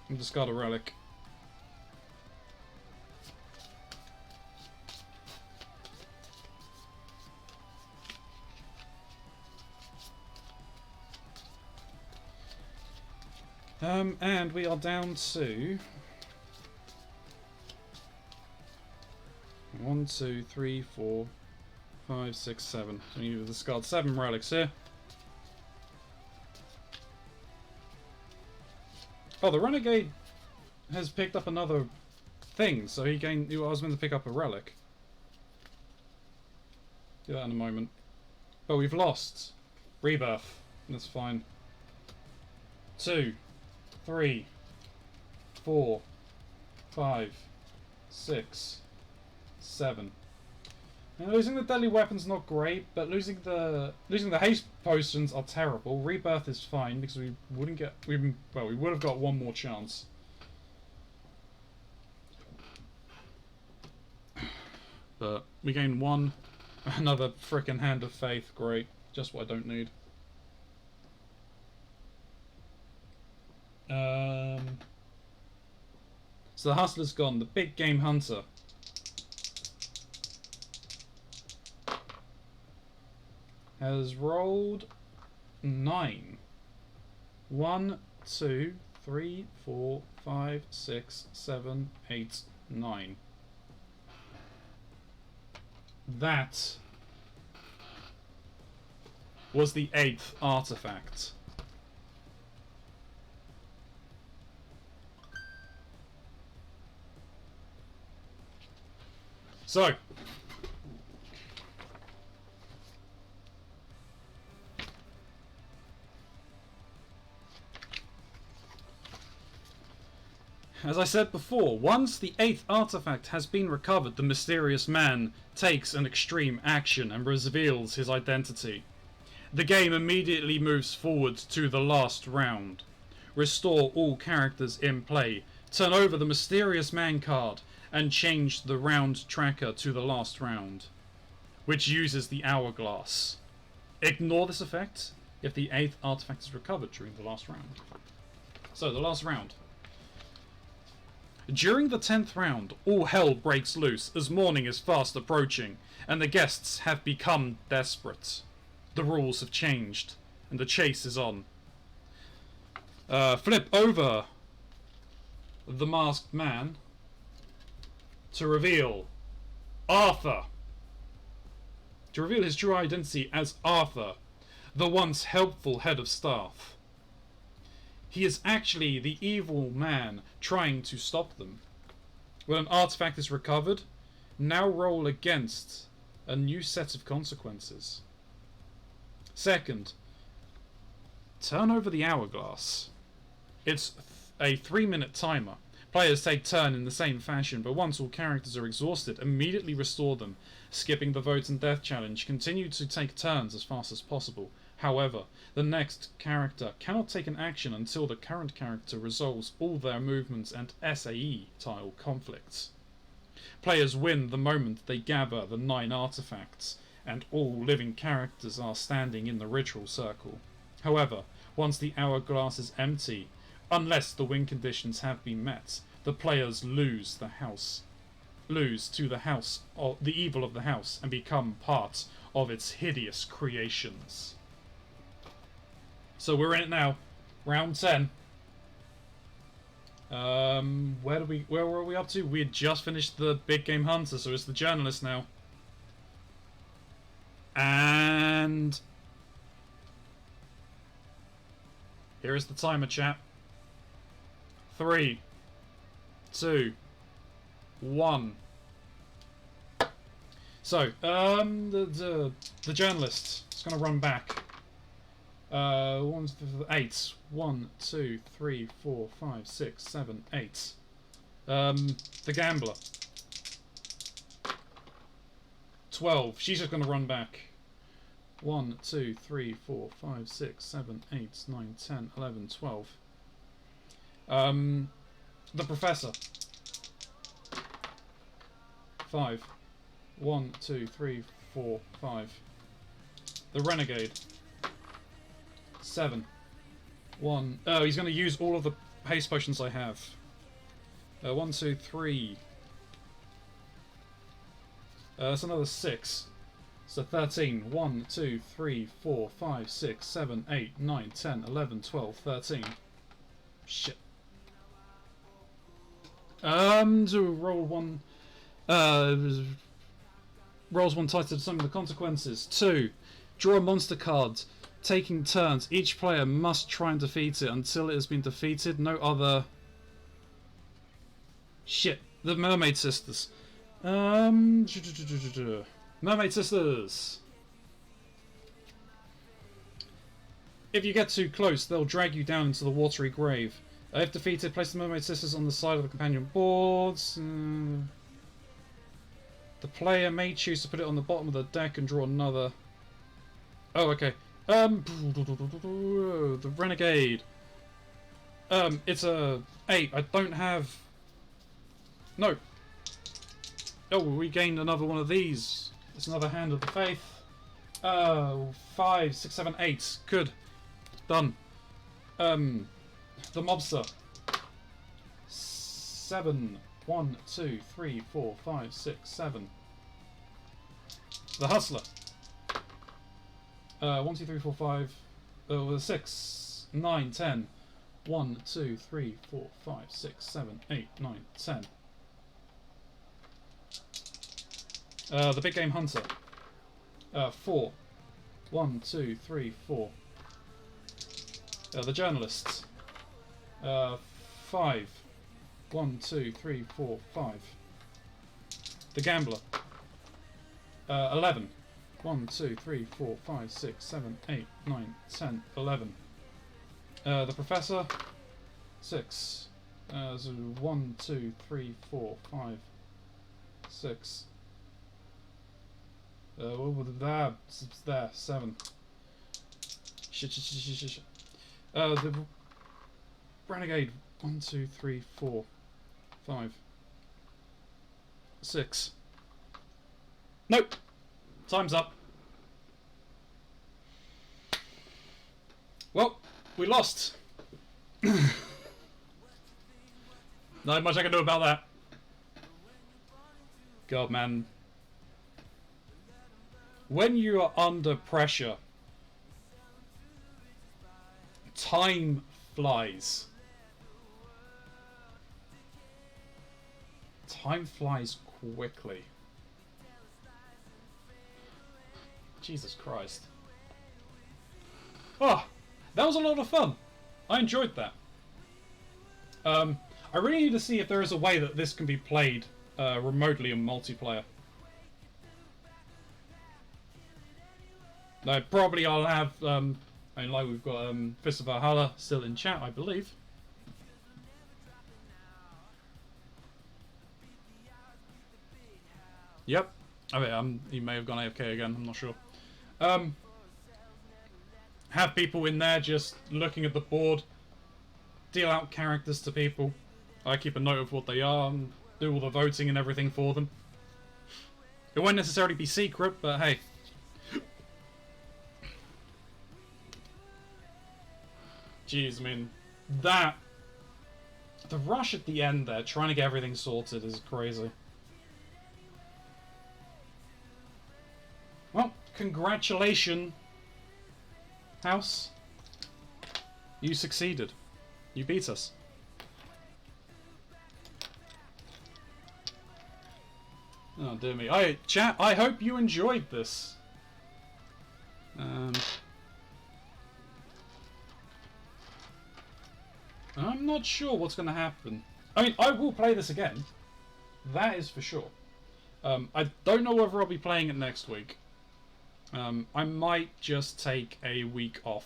And discard a relic. And we are down to 1, 2, 3, 4, 5, 6, 7. So you discard 7 relics here. Oh, the Renegade has picked up another thing, so he gained. I was meant to pick up a relic. Do that in a moment. But we've lost. Rebirth. That's fine. 2, 3, 4, 5, 6, 7. And losing the deadly weapon's not great, but losing the haste potions are terrible. Rebirth is fine because we would have got one more chance. But we gain one, another frickin' Hand of Faith. Great, just what I don't need. So the Hustler's gone. The big game hunter. Has rolled 9. 1, 2, 3, 4, 5, 6, 7, 8, 9. That was the 8th artifact. So, as I said before, once the 8th artifact has been recovered, the mysterious man takes an extreme action and reveals his identity. The game immediately moves forward to the last round. Restore all characters in play, turn over the mysterious man card, and change the round tracker to the last round, which uses the hourglass. Ignore this effect if the 8th artifact is recovered during the last round. So, the last round. During the 10th round, all hell breaks loose as morning is fast approaching, and the guests have become desperate. The rules have changed, and the chase is on. Flip over the masked man to reveal Arthur. To reveal his true identity as Arthur, the once helpful head of staff. He is actually the evil man trying to stop them. When an artifact is recovered, now roll against a new set of consequences. Second, turn over the hourglass. It's a 3-minute timer. Players take turn in the same fashion, but once all characters are exhausted, immediately restore them. Skipping the vote and death challenge, continue to take turns as fast as possible. However, the next character cannot take an action until the current character resolves all their movements and SAE tile conflicts. Players win the moment they gather the 9 artifacts, and all living characters are standing in the ritual circle. However, once the hourglass is empty, unless the win conditions have been met, the players lose to the evil of the house and become part of its hideous creations. So we're in it now, round 10. Where were we up to? We had just finished the big game hunter, so it's the journalist now. And here is the timer, chat. 3, 2, 1. So, the journalist is going to run back. 8. 1, 2, 3, 4, 5, 6, 7, 8. The gambler. 12. She's just going to run back. 1, 2, 3, 4, 5, 6, 7, 8, 9, 10, 11, 12. The professor. 5. 1, 2, 3, 4, 5. The renegade. 7. 1. Oh, he's going to use all of the haste potions I have. 1, 2, 3. That's another 6. So 13. 1, 2, 3, 4, 5, 6, 7, 8, 9, 10, 11, 12, 13. Shit. To roll one. Rolls one title to determine the consequences. 2. Draw a monster card. Taking turns. Each player must try and defeat it until it has been defeated. No other. Shit. The Mermaid Sisters. Mermaid Sisters. If you get too close, they'll drag you down into the watery grave. If defeated, place the mermaid sisters on the side of the companion boards. The player may choose to put it on the bottom of the deck and draw another. Oh, okay. The Renegade. It's a 8. I don't have. No. Oh, we gained another one of these. It's another Hand of the Faith. 5, 6, 7, 8. Good. Done. The Mobster. 7. 1, 2, 3, 4, 5, 6, 7. The Hustler. 1, 2, 3, 4, 5. 6, 9, 10. 1, 2, 3, 4, 5, 6, 7, 8, 9, 10. The Big Game Hunter. 4. 1, 2, 3, 4. The Journalists. 5. 1, 2, 3, 4, 5. The Gambler. 11. 1, 2, 3, 4, 5, 6, 7, 8, 9, 10, 11. The Professor. 6. So 1, 2, 3, 4, 5, 6. What was that? There, 7. Shit. The Renegade. 1, 2, 3, 4, 5, 6. Nope. Time's up. Well, we lost. Not much I can do about that. God, man. When you are under pressure, time flies. Time flies quickly. Jesus Christ. Oh, that was a lot of fun. I enjoyed that. I really need to see if there is a way that this can be played remotely in multiplayer. No, probably I'll have, I mean, like we've got Fist of Valhalla still in chat, I believe. Yep. I mean, he may have gone AFK again, I'm not sure. Have people in there just looking at the board, deal out characters to people. I keep a note of what they are and do all the voting and everything for them. It won't necessarily be secret, but hey. Jeez, I mean, the rush at the end there, trying to get everything sorted, is crazy. Well, congratulations, House. You succeeded. You beat us. Oh dear me. Chat, I hope you enjoyed this. I'm not sure what's going to happen. I mean, I will play this again. That is for sure. I don't know whether I'll be playing it next week. I might just take a week off.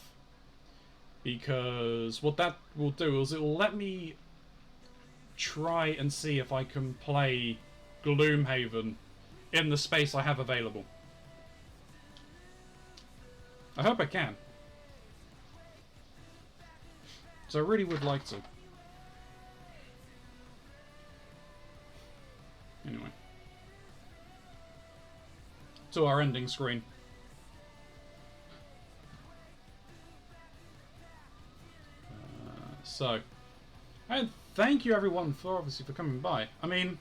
Because what that will do is it will let me try and see if I can play Gloomhaven in the space I have available. I hope I can. So I really would like to. Anyway. To our ending screen. And thank you everyone for obviously for coming by. I mean,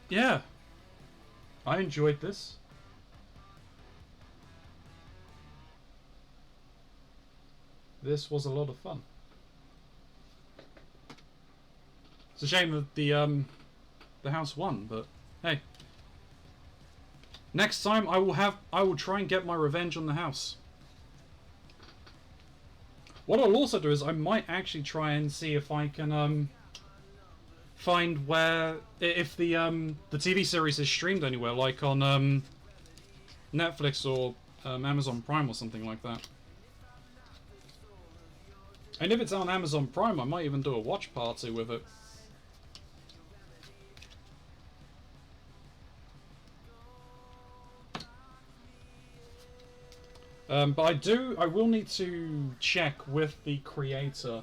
yeah, I enjoyed this. This was a lot of fun. It's a shame that the house won, but hey. Next time I will try and get my revenge on the house. What I'll also do is I might actually try and see if I can find where if the TV series is streamed anywhere, like on Netflix or Amazon Prime or something like that. And if it's on Amazon Prime, I might even do a watch party with it. But I will need to check with the creator,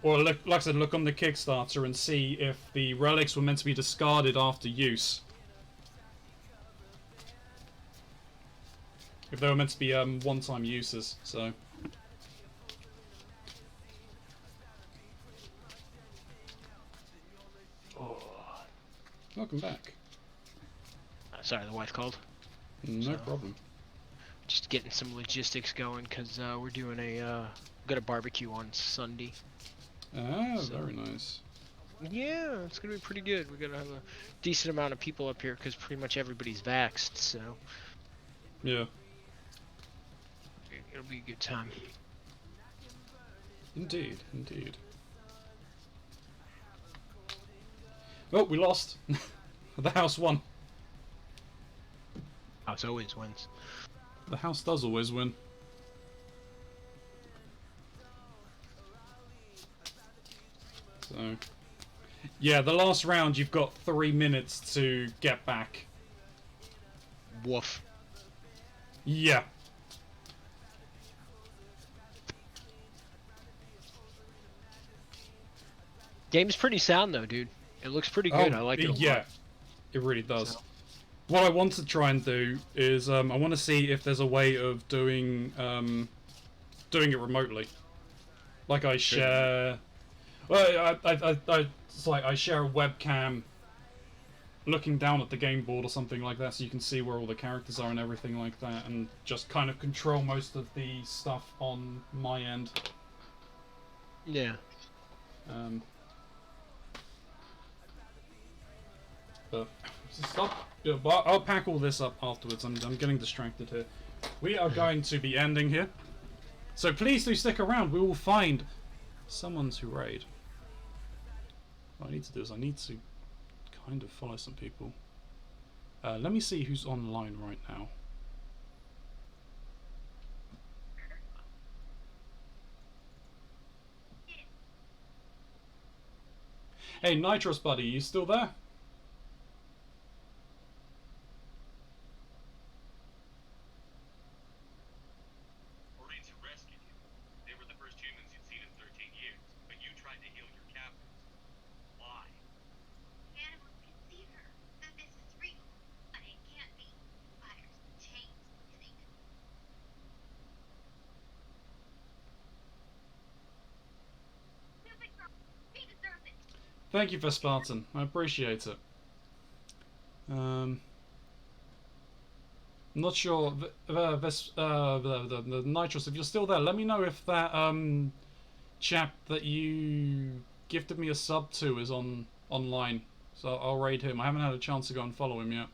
or look, like I said, look on the Kickstarter and see if the relics were meant to be discarded after use. If they were meant to be one-time uses, so. Oh. Welcome back. Sorry, the wife called. No problem. Just getting some logistics going, because we're doing got a barbecue on Sunday. Ah, so, very nice. Yeah, it's gonna be pretty good. We're gonna have a decent amount of people up here, because pretty much everybody's vaxxed, so. Yeah. It'll be a good time. Indeed, indeed. Oh, we lost. The house won. House always wins. The house does always win. So, yeah, the last round you've got 3 minutes to get back. Woof. Yeah. Game's pretty sound though, dude. It looks pretty good. I like it a lot. Yeah, it really does. So. What I want to try and do is I want to see if there's a way of doing it remotely. Like I share, well, it's like I share a webcam, looking down at the game board or something like that, so you can see where all the characters are and everything like that, and just kind of control most of the stuff on my end. Yeah. But stop. I'll pack all this up afterwards. I'm getting distracted here. We are going to be ending here, so please do stick around. We will find someone to raid. What I need to do is I need to kind of follow some people. Let me see who's online right now. Hey, Nitros buddy, you still there? Thank you for Spartan. I appreciate it. I'm not sure. The Nitros, if you're still there, let me know if that chap that you gifted me a sub to is online. So I'll raid him. I haven't had a chance to go and follow him yet.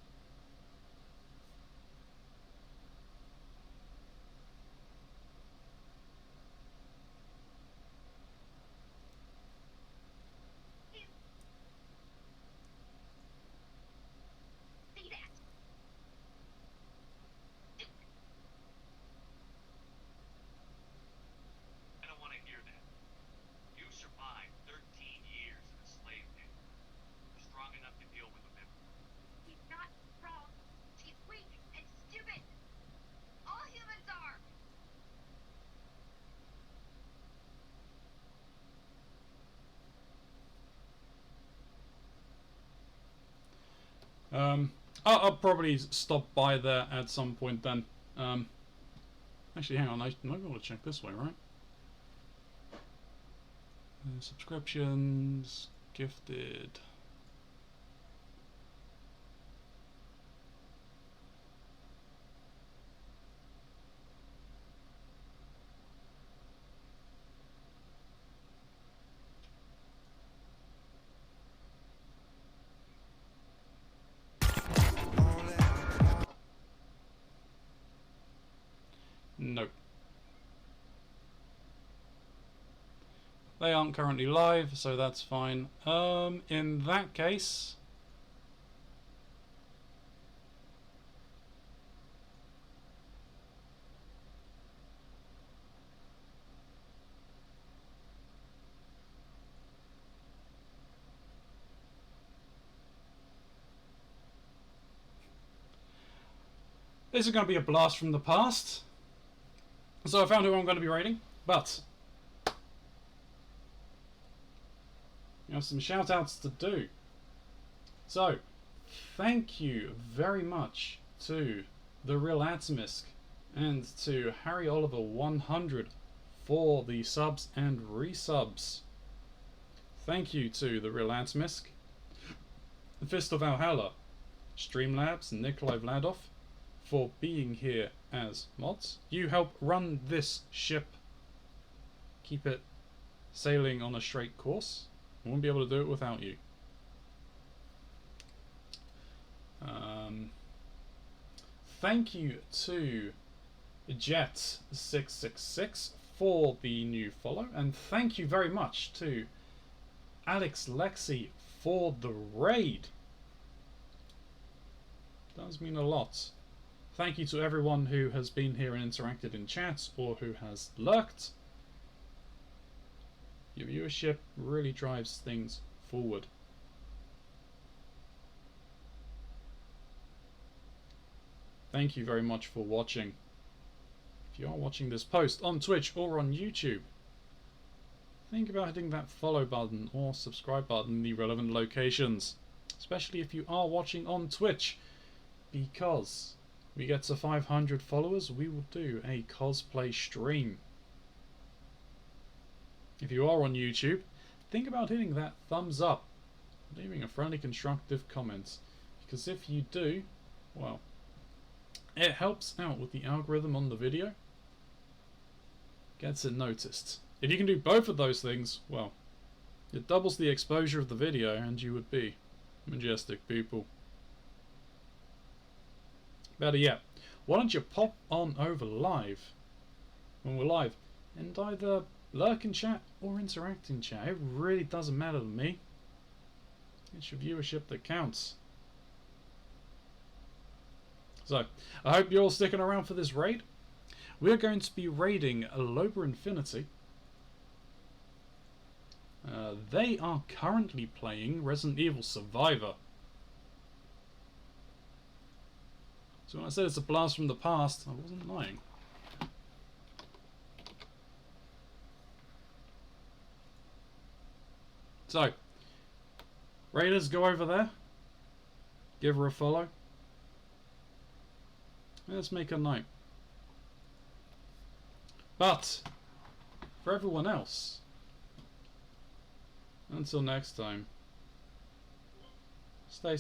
I'll probably stop by there at some point then. Actually, hang on, I might want to check this way, right? Subscriptions, gifted. Nope. They aren't currently live, so that's fine. In that case... This is going to be a blast from the past. So I found who I'm going to be raiding, but you have some shout outs to do. So, thank you very much to The Real Atomisk and to Harry Oliver 100 for the subs and resubs. Thank you to The Real Atomisk, The Fist of Valhalla, Streamlabs and Nikolai Vladov for being here as mods. You help run this ship, keep it sailing on a straight course. I wouldn't be able to do it without you. Thank you to Jet666 for the new follow, and thank you very much to Alex Lexi for the raid. Does mean a lot. Thank you to everyone who has been here and interacted in chat or who has lurked. Your viewership really drives things forward. Thank you very much for watching. If you are watching this post on Twitch or on YouTube, think about hitting that follow button or subscribe button in the relevant locations. Especially if you are watching on Twitch, because we get to 500 followers, we will do a cosplay stream. If you are on YouTube, think about hitting that thumbs up, leaving a friendly constructive comment, because if you do, well, it helps out with the algorithm on the video, gets it noticed. If you can do both of those things, well, it doubles the exposure of the video and you would be majestic people. Better yet, why don't you pop on over live when we're live and either lurk in chat or interact in chat. It really doesn't matter to me. It's your viewership that counts. So, I hope you're all sticking around for this raid. We're going to be raiding Lober Infinity. They are currently playing Resident Evil Survivor. So when I said it's a blast from the past, I wasn't lying. So, raiders, go over there. Give her a follow. Let's make a night. But, for everyone else, until next time, stay safe.